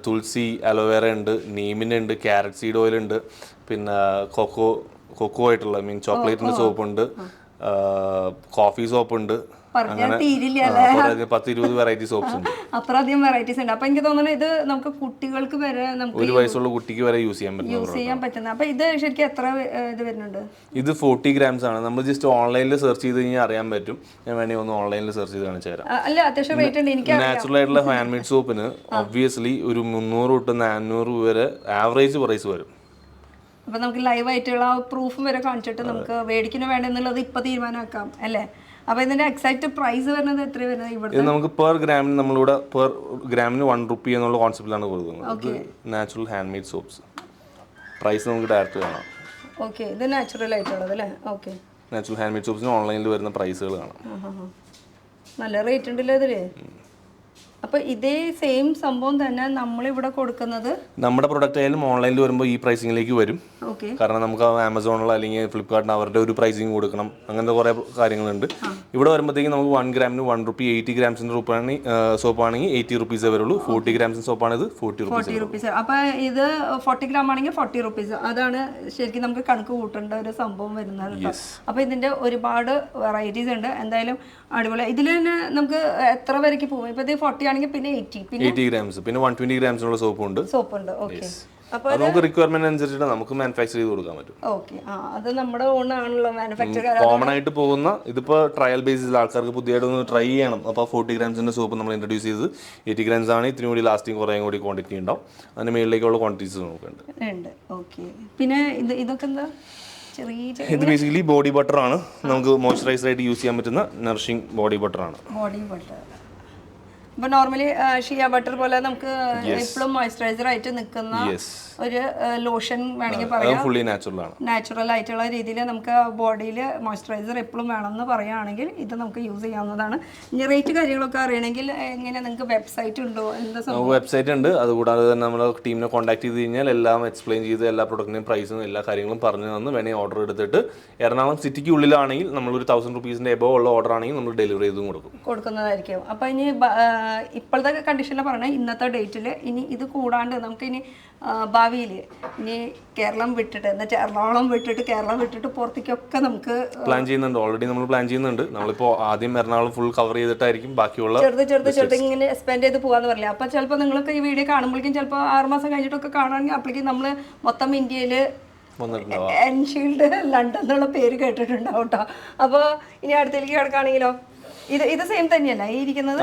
തുളസി, അലോവേറ ഉണ്ട്, നീമിനുണ്ട്, ക്യാരറ്റ് സീഡ് ഓയിൽ ഉണ്ട്, പിന്നെ കൊക്കോ ആയിട്ടുള്ള ചോക്ലേറ്റിൻ്റെ സോപ്പ് ഉണ്ട്, കോഫി സോപ്പ് ഉണ്ട്. പറഞ്ഞാൽ തീരില്ല. 10-20 വെറൈറ്റി സോപ്സ് ഉണ്ട്. അത്രയധികം വെറൈറ്റീസ് ഉണ്ട്. അപ്പൊ എനിക്ക് തോന്നുന്നത് ഇത് നമുക്ക് കുട്ടികൾക്ക് വരെ, നമുക്ക് 1 വയസ്സുള്ള കുട്ടിക്ക് വരെ യൂസ് ചെയ്യാൻ പറ്റുന്ന. അപ്പൊ ഇത് ശരിക്കും എത്ര ഇത് വരുന്നുണ്ട്? ഇത് 40 grams ആണ്. നമ്മൾ ജസ്റ്റ് ഓൺലൈനിൽ സെർച്ച് ചെയ്ത് കഴിഞ്ഞാൽ അറിയാൻ പറ്റും. ഞാൻ വേണമെങ്കിൽ ഒന്ന് ഓൺലൈനിൽ സെർച്ച് ചെയ്ത് കാണിച്ചു തരാം. അല്ല, അത്യാവശ്യം റേറ്റ് ഉണ്ട്. എനിക്ക് നാച്ചുറൽ ആയിട്ടുള്ള ഹാൻഡ് മെയ്ഡ് സോപ്പിന് ഒബ്വിയസ്ലി ഒരു 300 തൊട്ട് 400 വരെ ആവറേജ് പ്രൈസ് വരും. അപ്പൊ നമുക്ക് ലൈവ് ആയിട്ടുള്ള പ്രൂഫും വരെ കാണിച്ചിട്ട് നമുക്ക് മേടിക്കണോ വേണ്ട എന്നുള്ളത് ഇപ്പൊ തീരുമാനമാക്കാം അല്ലേ? അപ്പൊ ഇതിന്റെ എക്സാക്ട് പ്രൈസ് വരുന്നത് എത്ര വരുന്നത്? ഇവിടെ നമുക്ക് പെർ ഗ്രാമിന് നമ്മളിവിടെ പെർ ഗ്രാമിന് 1 rupee എന്നുള്ള കോൺസെപ്റ്റിലാണ് കൊടുക്കുന്നത്. Natural handmade soaps. Price നമുക്ക് ഡയറക്റ്റ് കാണാം. ഓക്കെ, ഇത് നാച്ചുറൽ ആയിട്ടുള്ളത് അല്ലേ? ഓക്കെ, നാച്ചുറൽ ഹാൻഡ് മെയ്ഡ് സോപ്സിന് ഓൺലൈനിൽ വരുന്ന പ്രൈസുകൾ കാണാം. നല്ല റേറ്റ് ഉണ്ടല്ലോ ഇതില്. അപ്പൊ ഇതേ സെയിം സംഭവം തന്നെ നമ്മളിവിടെ കൊടുക്കുന്നത് നമ്മുടെ പ്രൊഡക്റ്റ് ആയാലും ഓൺലൈനിൽ വരുമ്പോൾ ഈ പ്രൈസിങ്ങിലേക്ക് വരും. ഓക്കെ. കാരണം നമുക്ക് ആമസോണിലോ അല്ലെങ്കിൽ ഫ്ലിപ്കാർട്ടിന് അവരുടെ ഒരു പ്രൈസിങ് കൊടുക്കണം, അങ്ങനത്തെ കുറേ കാര്യങ്ങളുണ്ട്. ഇവിടെ വരുമ്പോഴത്തേക്കും നമുക്ക് 1 ഗ്രാമിന് 1 റുപ്പി, 80 ഗ്രാംസിൻ്റെ സോപ്പാണെങ്കിൽ 80 റുപ്പീസേ വരുള്ളൂ. 40 ഗ്രാംസിൻ്റെ സോപ്പാണ് ഇത് 40 റുപ്പീസ്. അപ്പൊ ഇത് 40 ഗ്രാം ആണെങ്കിൽ 40 റുപ്പീസ്. അതാണ് ശരിക്കും നമുക്ക് കണക്ക് കൂട്ടേണ്ട ഒരു സംഭവം വരുന്നത്. അപ്പൊ ഇതിന്റെ ഒരുപാട് വെറൈറ്റീസ് ഉണ്ട്. എന്തായാലും അടിപൊളി. ഇതിൽ തന്നെ നമുക്ക് എത്ര വരയ്ക്ക് പോകും? ഇപ്പൊ ഇത് 40 ആണെങ്കിൽ പിന്നെ 80 ഗ്രാംസ്, പിന്നെ 120 ഗ്രാംസിനുള്ള സോപ്പുണ്ട്. ഓക്കെ. അപ്പൊ നമുക്ക് റിക്വയർമെന്റ് അനുസരിച്ചിട്ട് നമുക്ക് മാനുഫാക്ചർ ചെയ്ത് കൊടുക്കാൻ പറ്റും. ഓക്കെ. അത് നമ്മുടെ ഓൺ ആണല്ലോ മാനുഫാക്ചർ. കോമൺ ആയിട്ട് പോകുന്ന ഇതിപ്പോ ട്രയൽ ബേസിൽ ആൾക്കാർക്ക് പുതിയതായിട്ട് ഒന്ന് ട്രൈ ചെയ്യണം. അപ്പോൾ 40 ഗ്രാംസിന്റെ സോപ്പ് നമ്മൾ ഇൻട്രൊഡ്യൂസ് ചെയ്ത് 80 ഗ്രാംസ് ആണ് ഇത്തിരി കൂടി ലാസ്റ്റിംഗ് കുറേ കൂടി ക്വാണ്ടിറ്റി ഉണ്ടാവും. അതിന് മേളിലേക്കുള്ള ക്വാണ്ടിറ്റീസ് നോക്കുന്നുണ്ട്. ഓക്കെ. പിന്നെ ഇതൊക്കെ എന്താ? ഇത് ബേസിക്കലി ബോഡി ബട്ടർ ആണ്. നമുക്ക് മോയ്സ്ചറൈസർ ആയിട്ട് യൂസ് ചെയ്യാൻ പറ്റുന്ന നറിഷിംഗ് ബോഡി ബട്ടർ ആണ്. ബോഡി ബട്ടർ ഇപ്പൊ നോർമലി ഷിയ ബട്ടർ പോലെ നമുക്ക് എപ്പോഴും മോയ്സ്ചറൈസർ ആയിട്ട് നിൽക്കുന്ന ഒരു ലോഷൻ വേണമെങ്കിൽ പറയാം. ഫുള്ളി നാച്ചുറൽ ആയിട്ടുള്ള രീതിയിൽ നമുക്ക് ബോഡിയിൽ മോയ്സ്ചറൈസർ എപ്പോഴും വേണമെന്ന് പറയുകയാണെങ്കിൽ ഇത് നമുക്ക് യൂസ് ചെയ്യാവുന്നതാണ്. ഇനി റേറ്റ് കാര്യങ്ങളൊക്കെ അറിയണമെങ്കിൽ എങ്ങനെ നിങ്ങൾക്ക് വെബ്സൈറ്റ് ഉണ്ടോ? എന്താ നമുക്ക് വെബ്സൈറ്റ് ഉണ്ട്. അതുകൂടാതെ തന്നെ നമ്മൾ ടീമിനെ കോൺടാക്ട് ചെയ്ത് കഴിഞ്ഞാൽ എല്ലാം എക്സ്പ്ലെയിൻ ചെയ്ത് എല്ലാ പ്രൊഡക്റ്റിൻ്റെയും പ്രൈസും എല്ലാ കാര്യങ്ങളും പറഞ്ഞു തന്ന് വേണമെങ്കിൽ ഓർഡർ എടുത്തിട്ട് എറണാകുളം സിറ്റിക്ക് ഉള്ളിലാണെങ്കിൽ നമ്മളൊരു 1000 റുപ്പീസിൻ്റെ എബോ ഉള്ള ഓർഡർ ആണെങ്കിൽ നമ്മൾ ഡെലിവറി ചെയ്തും കൊടുക്കുന്നതായിരിക്കും. അപ്പോൾ ഇനി ഇപ്പോഴത്തെ കണ്ടീഷനിൽ പറഞ്ഞാൽ ഇന്നത്തെ ഡേറ്റിൽ ഇനി ഇത് കൂടാണ്ട് നമുക്ക് ഇനി ഭാവിയിൽ ഇനി കേരളം വിട്ടിട്ട് എന്നിട്ട് എറണാകുളം വിട്ടിട്ട് കേരളം വിട്ടിട്ട് പുറത്തേക്കൊക്കെ നമുക്ക് പ്ലാൻ ചെയ്യുന്നുണ്ട്. ഓൾറെഡി നമ്മൾ പ്ലാൻ ചെയ്യുന്നുണ്ട്. നമ്മളിപ്പോൾ ആദ്യം എറണാകുളം ഫുൾ കവർ ചെയ്തിട്ടായിരിക്കും ബാക്കിയുള്ള ചെറുത് ഇങ്ങനെ സ്പെൻഡ് ചെയ്ത് പോകാന്ന് പറയില്ല. അപ്പോൾ ചിലപ്പോൾ നിങ്ങൾക്ക് ഈ വീഡിയോ കാണുമ്പോഴേക്കും ചിലപ്പോൾ 6 മാസം കഴിഞ്ഞിട്ടൊക്കെ കാണുകയാണെങ്കിൽ അപ്പോഴേക്കും നമ്മൾ മൊത്തം ഇന്ത്യയിൽ എൻഷീൽഡ് ലണ്ടൻ എന്നുള്ള പേര് കേട്ടിട്ടുണ്ടാവും കേട്ടോ. അപ്പോൾ ഇനി അടുത്തേക്ക് കിടക്കുകയാണെങ്കിലോ ഇത് സെയിം തന്നെയല്ല ഈ ഇരിക്കുന്നത്?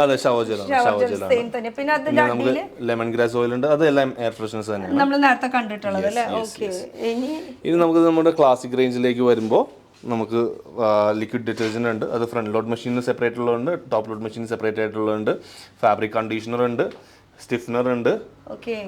സെയിം തന്നെ. പിന്നെ അതിന്റെ അടിയിൽ ലെമൺ ഗ്രാസ് ഓയിൽ ഉണ്ട്. അതെല്ലാം എയർ ഫ്രഷ്നസ് തന്നെയാണ് നമ്മൾ നേരത്തെ കണ്ടിട്ടുള്ളത് അല്ലേ? ഓക്കെ. ഇനി നമുക്ക് നമ്മുടെ ക്ലാസിക് റേഞ്ചിലേക്ക് വരുമ്പോൾ നമുക്ക് ലിക്വിഡ് ഡിറ്റർജന്റ് ഉണ്ട്. അത് ഫ്രണ്ട് ലോഡ് മെഷീന് സെപ്പറേറ്റ് ഉള്ളതുണ്ട്, ടോപ്പ് ലോഡ് മെഷീന് സെപ്പറേറ്റ് ആയിട്ടുള്ളതുണ്ട്. ഫാബ്രിക് കണ്ടീഷണർ ഉണ്ട്, സ്റ്റിഫ്നർ ഉണ്ട്. ഓക്കെ.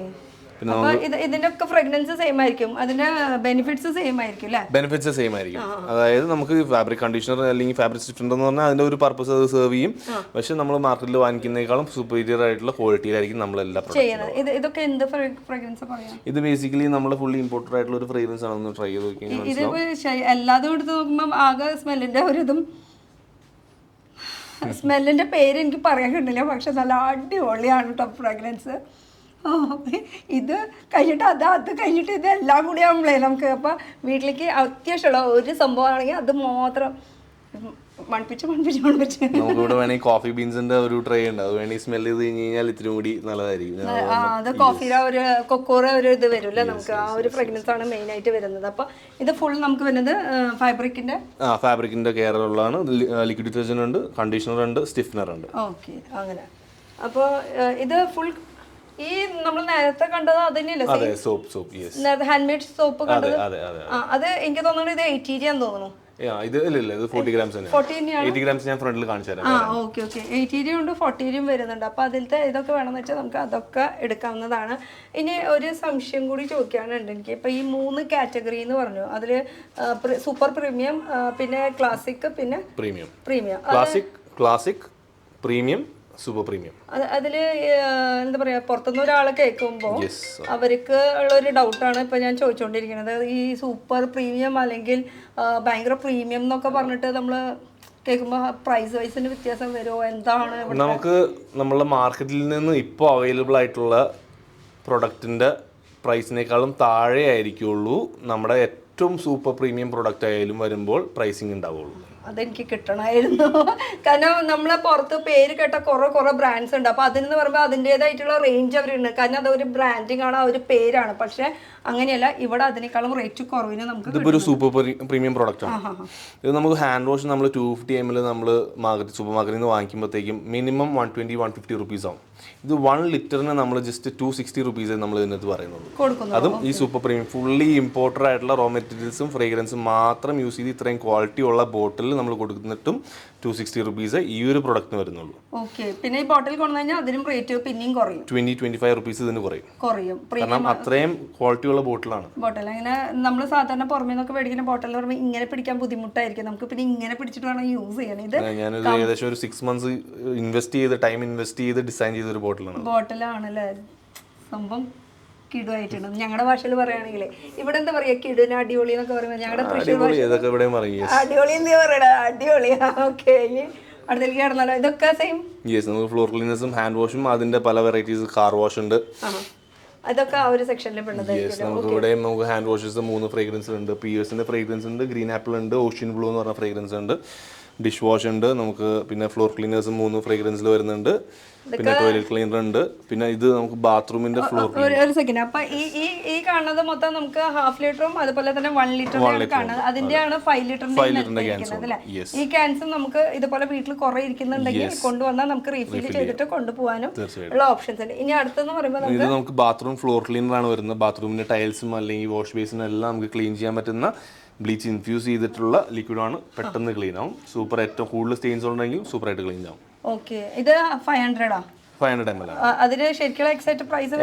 ഇതിന്റെ ഒക്കെ ഫ്രാഗ്രൻസ് സെയിം ആയിരിക്കും, അതിന്റെ ബെനിഫിറ്റ്സ് സെയിം ആയിരിക്കും അല്ലേ? ബെനിഫിറ്റ്സ് സെയിം ആയിരിക്കും. അതായത് നമുക്ക് ഫാബ്രിക് കണ്ടീഷണർ അല്ലെങ്കിൽ ഫാബ്രിക് സ്റ്റിഫ്നർ എന്ന് പറഞ്ഞാൽ അതിന്റെ ഒരു പർപ്പസ് അത് സെർവ് ചെയ്യും. പക്ഷെ നമ്മൾ മാർക്കറ്റിൽ വാങ്ങിക്കുന്നതിനേക്കാളും സുപ്പീരിയർ ആയിട്ടുള്ള ക്വാളിറ്റിയിലായിരിക്കും നമ്മൾ എല്ലാ ചെയ്യുന്നത്. ഇതൊക്കെ എന്ത് ഫ്രാഗ്രൻസ് പറയാം? ഇത് ബേസിക്കലി നമ്മൾ ഫുള്ളി ഇമ്പോർട്ടഡ് ആയിട്ടുള്ള ഒരു ഫ്രാഗ്രൻസ് ആണ്. ഒന്ന് ട്രൈ ചെയ്ത് നോക്കിയാൽ ഇത് എല്ലാതും എടുത്ത് നോക്കുമ്പോൾ ആകെ സ്മെല്ലിന്റെ ഒരു ഇതും സ്മെല്ലിന്റെ പേര് എനിക്ക് പറയാൻ കിട്ടില്ല. പക്ഷെ നല്ല അടിപൊളിയാണ് കേട്ടോ ഫ്രാഗ്രൻസ്. ഇത് കഴിഞ്ഞിട്ട് അത് കഴിഞ്ഞിട്ട് ഇതെല്ലാം കൂടി ആകുമ്പോഴേ നമുക്ക് അപ്പോൾ വീട്ടിലേക്ക് അത്യാവശ്യമുള്ള ഒരു സംഭവമാണെങ്കിൽ അത് മാത്രം മണിപ്പിച്ച് നമുക്കിവിടെ വേണമെങ്കിൽ കോഫി ബീൻസിന്റെ ഒരു ട്രേ ഉണ്ട്. അത് വേണമെങ്കിൽ സ്മെൽ ചെയ്ത് കഴിഞ്ഞ് കഴിഞ്ഞാൽ ഇത്തിരി കൂടി നല്ലതായിരിക്കും. അത് കോഫിയുടെ ഒരു കൊക്കോറ ഒരു ഇത് വരുമല്ലോ നമുക്ക്. ആ ഒരു ഫ്രാഗ്രൻസ് ആണ് മെയിൻ ആയിട്ട് വരുന്നത്. അപ്പോൾ ഇത് ഫുൾ നമുക്ക് വരുന്നത് ഫാബ്രിക്കിന്റെ കെയറുള്ളതാണ്. ലിക്വിഡ് ഡിറ്റർജന്റ് ഉണ്ട്, കണ്ടീഷണർ ഉണ്ട്, സ്റ്റിഫ്നർ ഉണ്ട്. ഓക്കെ. അങ്ങനെ അപ്പോൾ ഇത് ഫുൾ ഈ നമ്മൾ നേരത്തെ കണ്ടത് അത് തന്നെയല്ലേ? ഹാൻഡ് മെയ്ഡ് സോപ്പ് കണ്ടത് അത് എനിക്ക് തോന്നുന്നു ഇത് 80 ആണെന്ന് തോന്നുന്നു. ഇത് 40 ഗ്രാംസ് ആണ്. 80 ഗ്രാംസ് ഞാൻ ഫ്രണ്ടിൽ കാണിച്ചു തരാം. ഓക്കെ. 80 ഉണ്ട്, 40 വരുന്നുണ്ട്. അപ്പോൾ അതിലത്തെ ഇതൊക്കെ വേണമെന്ന് വെച്ചാൽ നമുക്ക് അതൊക്കെ എടുക്കാവുന്നതാണ്. ഇനി ഒരു സംശയം കൂടി ചോദിക്കാനുണ്ട് എനിക്ക്. ഇപ്പോൾ ഈ 3 കാറ്റഗറി എന്ന് പറഞ്ഞു, അതിൽ സൂപ്പർ പ്രീമിയം, പിന്നെ ക്ലാസിക്, പിന്നെ premium. Classic, premium, super premium. അതിൽ എന്താ പറയാ, പുറത്തുനിന്ന് ഒരാളെ കേൾക്കുമ്പോൾ അവർക്ക് ഉള്ളൊരു ഡൗട്ടാണ് ഇപ്പൊ ഞാൻ ചോദിച്ചുകൊണ്ടിരിക്കുന്നത്. ഈ സൂപ്പർ പ്രീമിയം അല്ലെങ്കിൽ ഭയങ്കര പ്രീമിയം എന്നൊക്കെ പറഞ്ഞിട്ട് നമ്മൾ കേൾക്കുമ്പോൾ പ്രൈസ് വൈസിന് വ്യത്യാസം വരുമോ? എന്താണ് നമുക്ക് നമ്മളുടെ മാർക്കറ്റിൽ നിന്ന് ഇപ്പോൾ അവൈലബിൾ ആയിട്ടുള്ള പ്രൊഡക്റ്റിന്റെ പ്രൈസിനേക്കാളും താഴെ ആയിരിക്കുള്ളൂ നമ്മുടെ ഏറ്റവും സൂപ്പർ പ്രീമിയം പ്രൊഡക്റ്റ് ആയാലും വരുമ്പോൾ പ്രൈസിങ് ഉണ്ടാവുള്ളൂ. അതെനിക്ക് കിട്ടണമായിരുന്നു. കാരണം നമ്മളെ പുറത്ത് പേര് കേട്ട കുറെ ബ്രാൻഡ്സ് ഉണ്ട്. അപ്പോൾ അതിനെന്ന് പറയുമ്പോൾ അതിൻ്റെതായിട്ടുള്ള റേഞ്ച് അവരുണ്ട്. കാരണം അതൊരു ബ്രാൻഡിങ് ആണ്, ഒരു പേരാണ്. പക്ഷെ അങ്ങനെയല്ല, ഇവിടെ അതിനേക്കാളും റേറ്റ് കുറവിന് നമുക്ക്. ഇതിപ്പോൾ ഒരു സൂപ്പർ പ്രീമിയം പ്രോഡക്റ്റ് ആണ്. ഇത് നമുക്ക് ഹാൻഡ് വാഷ് നമ്മൾ 250 ml നമ്മൾ സൂപ്പർ മാർക്കറ്റിൽ നിന്ന് വാങ്ങിക്കുമ്പോഴത്തേക്കും മിനിമം 120-150 റുപ്പീസ് ആവും. ഇത് 1 ലിറ്ററിന് നമ്മൾ ജസ്റ്റ് 260 റുപ്പീസ് നമ്മൾ ഇതിനകത്ത് പറയുന്നത്. അതും ഈ സൂപ്പർ പ്രീമിയം ഫുള്ളി ഇമ്പോർട്ടഡ് ആയിട്ടുള്ള റോ മെറ്റീരിയൽസും ഫ്രേഗ്രൻസും മാത്രം യൂസ് ചെയ്ത് ഇത്രയും ക്വാളിറ്റി ഉള്ള ബോട്ടിൽ ബോട്ടിൽ നമ്മൾ കൊടുക്കുന്നിട്ടും 260 റുപ്പീസ് ഈ ഒരു പ്രൊഡക്റ്റിന് വരുന്നുള്ളൂ. ഓക്കെ. പിന്നെ ഈ ബോട്ടിൽ കൊണ്ടു കഴിഞ്ഞാൽ അതിനും റേറ്റ് പിന്നെയും കുറയും, 20-25 റുപ്പീസ് ഇതിന് കുറയും. കാരണം അത്രയും ക്വാളിറ്റിയുള്ള ബോട്ടിലാണ്. ബോട്ടിൽ അങ്ങനെ നമ്മൾ സാധാരണ പുറമേ നിന്നൊക്കെ മേടിക്കുന്ന ബോട്ടിൽ എന്ന് പറയുമ്പോൾ ഇങ്ങനെ പിടിക്കാൻ ബുദ്ധിമുട്ടായിരിക്കും നമുക്ക്, പിന്നെ ഇങ്ങനെ പിടിച്ചിട്ട് വേണം യൂസ് ചെയ്യാൻ. ഇത് ഞാനൊരു ഏകദേശം ഒരു 6 months ടൈം ഇൻവെസ്റ്റ് ചെയ്ത് ഡിസൈൻ ചെയ്ത ഒരു ബോട്ടിലാണല്ലേ. സംഭവം കിടുവായിട്ടുണ്ട്. ഞങ്ങളുടെ ഭാഷയിൽ പറയുകയാണെങ്കിൽ ഇവിടെ എന്താ പറയാ, കിടുവിന് അടിപൊളി എന്നൊക്കെ പറയുമ്പോൾ ഞങ്ങളുടെ അടിപൊളി എന്താ പറയണ, അടിപൊളിയാ. ഓക്കെ, അടുത്തേക്ക് കിടന്നാലോ? ഇതൊക്കെ സെയിം. നമുക്ക് ഫ്ലോർ ക്ലീനേഴ്സും ഹാൻഡ് വാഷും അതിന്റെ പല വെറൈറ്റീസ്, കാർ വാഷ് ഉണ്ട്, അതൊക്കെ ആ ഒരു സെക്ഷനിൽ പെടുന്നതായിരിക്കും. നമുക്ക് ഇവിടെ നമുക്ക് ഹാൻഡ് വാഷസ് 3 ഫ്രേഗ്രൻസ് ഉണ്ട്. പിയേഴ്സിന്റെ ഫ്രേഗ്രൻസ് ഉണ്ട്, ഗ്രീൻ ആപ്പിൾ ഉണ്ട്, ഓഷ്യൻ ബ്ലൂ എന്ന് പറഞ്ഞ ഫ്രേഗ്രൻസ് ഉണ്ട്, ഡിഷ് വാഷ് ഉണ്ട് നമുക്ക്, പിന്നെ ഫ്ലോർ ക്ലീനേഴ്സ് 3 ഫ്രേഗ്രൻസിൽ വരുന്നുണ്ട്, പിന്നെ ടോയ്ലറ്റ് ക്ലീനർ ഉണ്ട്, പിന്നെ ഇത് നമുക്ക് ബാത്റൂമിന്റെ ഫ്ലോർ. ഒരു സെക്കൻഡ്, അപ്പൊ ഈ കാണുന്നത് മൊത്തം നമുക്ക് 1/2 ലിറ്ററും അതുപോലെ തന്നെ 1 ലിറ്ററിന്റെ കാണുന്നത്, അതിന്റെയാണ് 5 ലിറ്ററിന്റെ. ഈ ക്യാൻസും നമുക്ക് ഇതുപോലെ വീട്ടിൽ കുറെ ഇരിക്കുന്നുണ്ടെങ്കിൽ കൊണ്ടുവന്നാൽ നമുക്ക് റീഫിൽ ചെയ്തിട്ട് കൊണ്ടുപോകാനും ഉള്ള ഓപ്ഷൻസ് ഉണ്ട്. ഇനി അടുത്തെന്ന് പറയുമ്പോൾ ഇത് നമുക്ക് ബാത്റൂം ഫ്ലോർ ക്ലീനർ ആണ് വരുന്നത്. ബാത്റൂമിന്റെ ടൈൽസും അല്ലെങ്കിൽ വാഷ് ബേസിനും എല്ലാം നമുക്ക് ക്ലീൻ ചെയ്യാൻ പറ്റുന്ന ബ്ലീച്ച് ഇൻഫ്യൂസ് ചെയ്തിട്ടുള്ള ലിക്വിഡാണ്. പെട്ടെന്ന് ക്ലീൻ ആവും, സൂപ്പർ. ഏറ്റവും കൂടുതൽ സ്റ്റെയിൻസ് ഉണ്ടെങ്കിൽ സൂപ്പറായിട്ട് ക്ലീൻ ആവും. ഓക്കെ, ഇത് 500 ml ആണ്. അതിന് ശരിക്കുള്ള എക്സാക്ട് പ്രൈസ്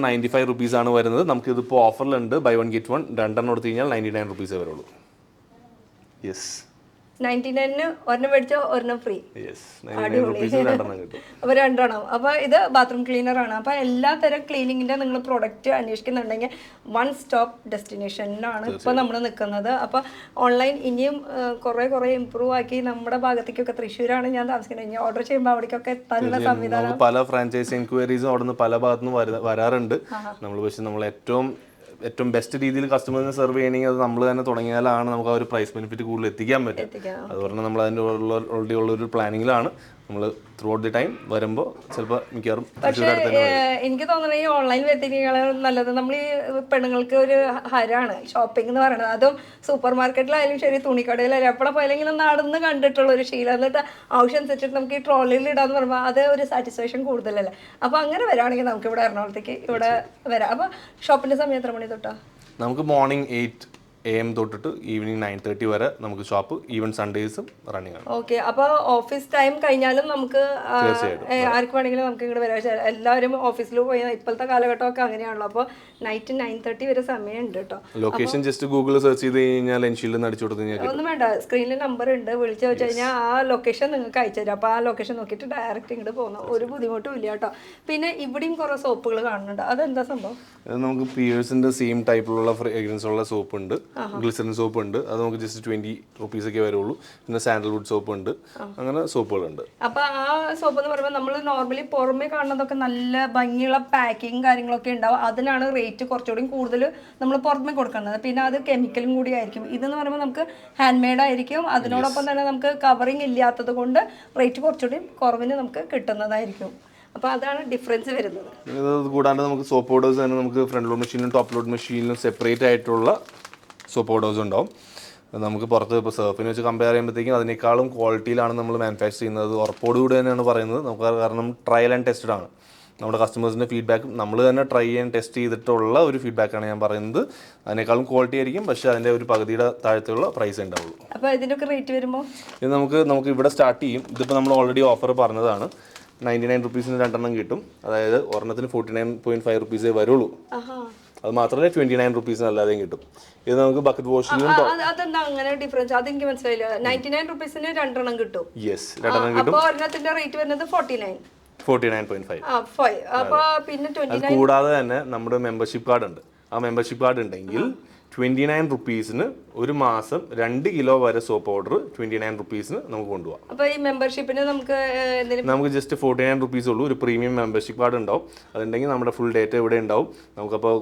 95 റുപ്പീസ് ആണ് വരുന്നത്. നമുക്ക് ഇതിപ്പോൾ ഓഫറിലുണ്ട്, ബൈ 1 get 1 രണ്ടെണ്ണം എടുത്തു കഴിഞ്ഞാൽ 99 റുപ്പീസേ വരുള്ളൂ. യെസ്, 99 ഒരെണ്ണം മേടിച്ചോ ഒരെണ്ണം ഫ്രീ. അപ്പൊ 2 അപ്പൊ ഇത് ബാത്റൂം ക്ലീനർ ആണ്. അപ്പൊ എല്ലാ തരം ക്ലീനിങ്ങിന്റെ നിങ്ങൾ പ്രൊഡക്റ്റ് അന്വേഷിക്കുന്നുണ്ടെങ്കിൽ 1 സ്റ്റോപ്പ് ഡെസ്റ്റിനേഷനിലാണ് ഇപ്പൊ നമ്മൾ നിൽക്കുന്നത്. അപ്പൊ ഓൺലൈൻ ഇനിയും കുറെ ഇമ്പ്രൂവ് ആക്കി നമ്മുടെ ഭാഗത്തേക്കൊക്കെ, തൃശ്ശൂരാണ് ഞാൻ താമസിക്കുന്നത്, ഇനി ഓർഡർ ചെയ്യുമ്പോൾ അവിടേക്കൊക്കെ എത്താനുള്ള സംവിധാനം. പല ഫ്രാഞ്ചൈസി എൻക്വയറീസും അവിടെ നിന്ന് പല ഭാഗത്തുനിന്ന് വരാറുണ്ട്. നമ്മൾ പക്ഷെ നമ്മൾ ഏറ്റവും ബെസ്റ്റ് രീതിയിൽ കസ്റ്റമേഴ്സിനെ സെർവ് ചെയ്യണമെങ്കിൽ അത് നമ്മൾ തന്നെ തുടങ്ങിയാലാണ് നമുക്ക് ആ ഒരു പ്രൈസ് ബെനിഫിറ്റ് കൂടുതൽ എത്തിക്കാൻ പറ്റും. അതുകൊണ്ട് നമ്മൾ അതിൻ്റെ ഓൾറെഡി ഉള്ളൊരു പ്ലാനിങ്ങിലാണ് നമ്മൾ ത്രൂ ഔട്ട് ദി ടൈം വരുമ്പോൾ ചിലപ്പോൾ മിക്കവാറും. പക്ഷേ എനിക്ക് തോന്നുന്നത് ഈ ഓൺലൈൻ വ്യക്തികളാണ് നല്ലത്. നമ്മൾ ഈ പെണ്ണുങ്ങൾക്ക് ഒരു ഹരാണ് ഷോപ്പിംഗ് എന്ന് പറയുന്നത്. അതും സൂപ്പർ മാർക്കറ്റിലായാലും ശരി, തുണിക്കടയിലായാലും എപ്പോഴും പോയാലും നടന്ന് കണ്ടിട്ടുള്ള ഒരു ശീലം. എന്നിട്ട് ആവശ്യം വെച്ചിട്ട് നമുക്ക് ഈ ട്രോളിയിൽ ഇടാന്ന് പറയുമ്പോൾ അത് ഒരു സാറ്റിസ്ഫാക്ഷൻ കൂടുതലല്ലേ. അപ്പോൾ അങ്ങനെ വരാണെങ്കിൽ നമുക്ക് ഇവിടെ എറണാകുളത്തേക്ക് ഇവിടെ വരാം. അപ്പോൾ ഷോപ്പിൻ്റെ സമയം എത്ര മണി തൊട്ടാ? നമുക്ക് മോർണിംഗ് 8 AM തൊട്ടിട്ട് ഈവനിങ് 9:30 വരെ നമുക്ക് ഷോപ്പ് ഈവൻ സൺഡേസും റണ്ണിങ് ആണ്. ഓക്കെ, അപ്പോൾ ഓഫീസ് ടൈം കഴിഞ്ഞാലും നമുക്ക് ആർക്ക് വേണമെങ്കിലും നമുക്ക് ഇങ്ങോട്ട് വരാം. എല്ലാവരും ഓഫീസിൽ പോയി ഇപ്പോഴത്തെ കാലഘട്ടമൊക്കെ അങ്ങനെയാണല്ലോ. അപ്പോൾ നൈറ്റ് 9:30 വരെ സമയമുണ്ട് കേട്ടോ. ലൊക്കേഷൻ ജസ്റ്റ് ഗൂഗിളിൽ സെർച്ച് ചെയ്ത് കഴിഞ്ഞാൽ എൻഷീലിൽ നിന്ന് അടിച്ചു കൊടുത്തു കഴിഞ്ഞാൽ ഒന്നും വേണ്ട, സ്ക്രീനിൽ നമ്പർ ഉണ്ട്, വിളിച്ചു വെച്ച് കഴിഞ്ഞാൽ ആ ലൊക്കേഷൻ നിങ്ങൾക്ക് അയച്ചു തരാം. അപ്പോൾ ആ ലൊക്കേഷൻ നോക്കിയിട്ട് ഡയറക്റ്റ് ഇങ്ങോട്ട് പോകുന്നു, ഒരു ബുദ്ധിമുട്ടും ഇല്ല കേട്ടോ. പിന്നെ ഇവിടെയും കുറേ സോപ്പുകൾ കാണുന്നുണ്ട്, അതെന്താ സംഭവം? നമുക്ക് പിയേഴ്സിന്റെ സെയിം ടൈപ്പിലുള്ള ഫ്രേഗ്രൻസ് ഉള്ള സോപ്പ് ഉണ്ട്, ഗ്ലിസറിൻ സോപ്പ് ഉണ്ട്, അത് നമുക്ക് ജസ്റ്റ് 20 റുപ്പീസ് ഒക്കെ വരുള്ളൂ. പിന്നെ സാൻഡൽവുഡ് സോപ്പ് ഉണ്ട്, അങ്ങനെ സോപ്പുകളുണ്ട്. അപ്പൊ ആ സോപ്പ് എന്ന് പറയുമ്പോൾ നമ്മൾ നോർമലി പുറമേ കാണുന്നതൊക്കെ നല്ല ഭംഗിയുള്ള പാക്കിങ് കാര്യങ്ങളൊക്കെ ഉണ്ടാവും. അതിനാണ് റേറ്റ് കുറച്ചുകൂടി കൂടുതൽ നമ്മൾ പുറമേ കൊടുക്കുന്നത്. പിന്നെ അത് കെമിക്കലും കൂടി ആയിരിക്കും. ഇതെന്ന് പറയുമ്പോൾ നമുക്ക് ഹാൻഡ് മെയ്ഡ് ആയിരിക്കും. അതിനോടൊപ്പം തന്നെ നമുക്ക് കവറിങ് ഇല്ലാത്തത് കൊണ്ട് റേറ്റ് കുറച്ചുകൂടി കുറവിന് നമുക്ക് കിട്ടുന്നതായിരിക്കും. അപ്പോൾ അതാണ് ഡിഫറൻസ് വരുന്നത്. കൂടാണ്ട് നമുക്ക് സോപ്പ് പൗഡേഴ്സ് തന്നെ നമുക്ക് ഫ്രണ്ട് ലോഡ് മെഷീനിലും ടോപ്പ് ലോഡ് മെഷീനിലും സെപ്പറേറ്റ് ആയിട്ടുള്ള സോപ്പ് പൗഡേഴ്സ് ഉണ്ടാവും. നമുക്ക് പുറത്ത് ഇപ്പോൾ സർഫിനെ വെച്ച് കമ്പയർ ചെയ്യുമ്പോഴത്തേക്കും അതിനേക്കാളും ക്വാളിറ്റിയിലാണ് നമ്മൾ മാനുഫാക്ചർ ചെയ്യുന്നത്. ഉറപ്പോടുകൂടി തന്നെയാണ് പറയുന്നത് നമുക്ക്, കാരണം ട്രയൽ ആൻഡ് ടെസ്റ്റഡ് ആണ്. നമ്മുടെ കസ്റ്റമേഴ്സിൻ്റെ ഫീഡ്ബാക്ക് നമ്മൾ തന്നെ ട്രൈ ചെയ്യാൻ ടെസ്റ്റ് ചെയ്തിട്ടുള്ള ഒരു ഫീഡ്ബാക്കാണ് ഞാൻ പറയുന്നത്. അതിനേക്കാളും ക്വാളിറ്റി ആയിരിക്കും, പക്ഷേ അതിൻ്റെ ഒരു പകുതിയുടെ താഴത്തുള്ള പ്രൈസ് ഉണ്ടാവുള്ളൂ. അപ്പോൾ ഇതിൻ്റെയൊക്കെ റേറ്റ് വരുമ്പോൾ ഇത് നമുക്ക് ഇവിടെ സ്റ്റാർട്ട് ചെയ്യും. ഇതിപ്പോൾ നമ്മൾ ഓൾറെഡി ഓഫർ പറഞ്ഞതാണ്, 99 റുപ്പീസിന് 2 എണ്ണം കിട്ടും. അതായത് ഒരെണ്ണത്തിന് 49.5 റുപ്പീസേ വരുള്ളൂ. അത് മാത്രമല്ല 29 റുപ്പീസിന് അല്ലാതെയും കിട്ടും. ഇത് നമുക്ക് ബക്കറ്റ് വാഷിലും. അതെന്താ അങ്ങനെ ഡിഫറൻസ്? അതെനിക്ക് മനസ്സിലായില്ല. 99 റുപ്പീസിന് 2 എണ്ണം കിട്ടും. യെസ്, 2 എണ്ണം കിട്ടും. അപ്പോൾ ഒരെണ്ണത്തിന്റെ റേറ്റ് വരുന്നത് 49.5. അപ്പോൾ പിന്നെ 29. കൂടാതെ തന്നെ നമ്മുടെ മെമ്പർഷിപ്പ് കാർഡ് ഉണ്ട്. ആ മെമ്പർഷിപ്പ് കാർഡ് ഉണ്ടെങ്കിൽ 29 റുപ്പീസിന് ഒരു മാസം 2 കിലോ വരെ സോപ്പ് പൗഡർ 29 റുപ്പീസിന് നമുക്ക് കൊണ്ടുപോകാം. അപ്പോൾ ഈ മെമ്പർഷിപ്പിന് നമുക്ക് ജസ്റ്റ് 49 റുപ്പീസ് ഉള്ളൂ. ഒരു പ്രീമിയം മെമ്പർഷിപ്പ് കാർഡ് ഉണ്ടാവും. അതുണ്ടെങ്കിൽ നമ്മുടെ ഫുൾ ഡേറ്റ ഇവിടെ ഉണ്ടാവും. നമുക്കപ്പോൾ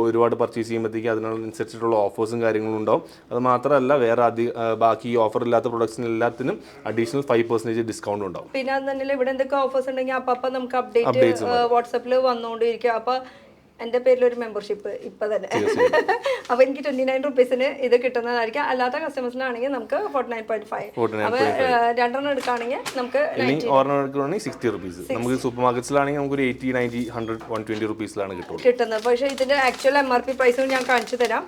ഒരുപാട് പർച്ചേസ് ചെയ്യുമ്പോഴത്തേക്ക് അതിനനുസരിച്ചിട്ടുള്ള ഓഫേഴ്സും കാര്യങ്ങളും ഉണ്ടാവും. അത് മാത്രമല്ല വേറെ ബാക്കി ഓഫർ ഇല്ലാത്ത പ്രൊഡക്ട്സിന് എല്ലാത്തിനും അഡീഷണൽ 5% ഡിസ്കൗണ്ട് ഉണ്ടാവും. പിന്നെ അതന്നെ ഇവിടെ എന്തൊക്കെ ഓഫേഴ്സ് ഉണ്ടെങ്കിൽ അപ്പം നമുക്ക് അപ്ഡേറ്റ് വാട്സാപ്പിൽ വന്നുകൊണ്ടിരിക്കുക. അപ്പോൾ എൻ്റെ പേരിൽ ഒരു മെമ്പർഷിപ്പ് ഇപ്പം തന്നെ. അപ്പോൾ എനിക്ക് 29 റുപ്പീസിന് ഇത് കിട്ടുന്നതായിരിക്കും. അല്ലാത്ത കസ്റ്റമേഴ്സിനാണെങ്കിൽ നമുക്ക് 49.5. അപ്പോൾ 2 എണ്ണം എടുക്കുകയാണെങ്കിൽ നമുക്ക് 60 റുപ്പീസ്. നമുക്ക് സൂപ്പർ മാർക്കറ്റ്സിലാണെങ്കിൽ നമുക്ക് ഒരു 80, 90, 100, 120 റുപ്പീസിലാണ് കിട്ടുന്നത്. പക്ഷേ ഇതിൻ്റെ ആക്ച്വൽ MRP പ്രൈസ് ഞാൻ കാണിച്ചു തരാം.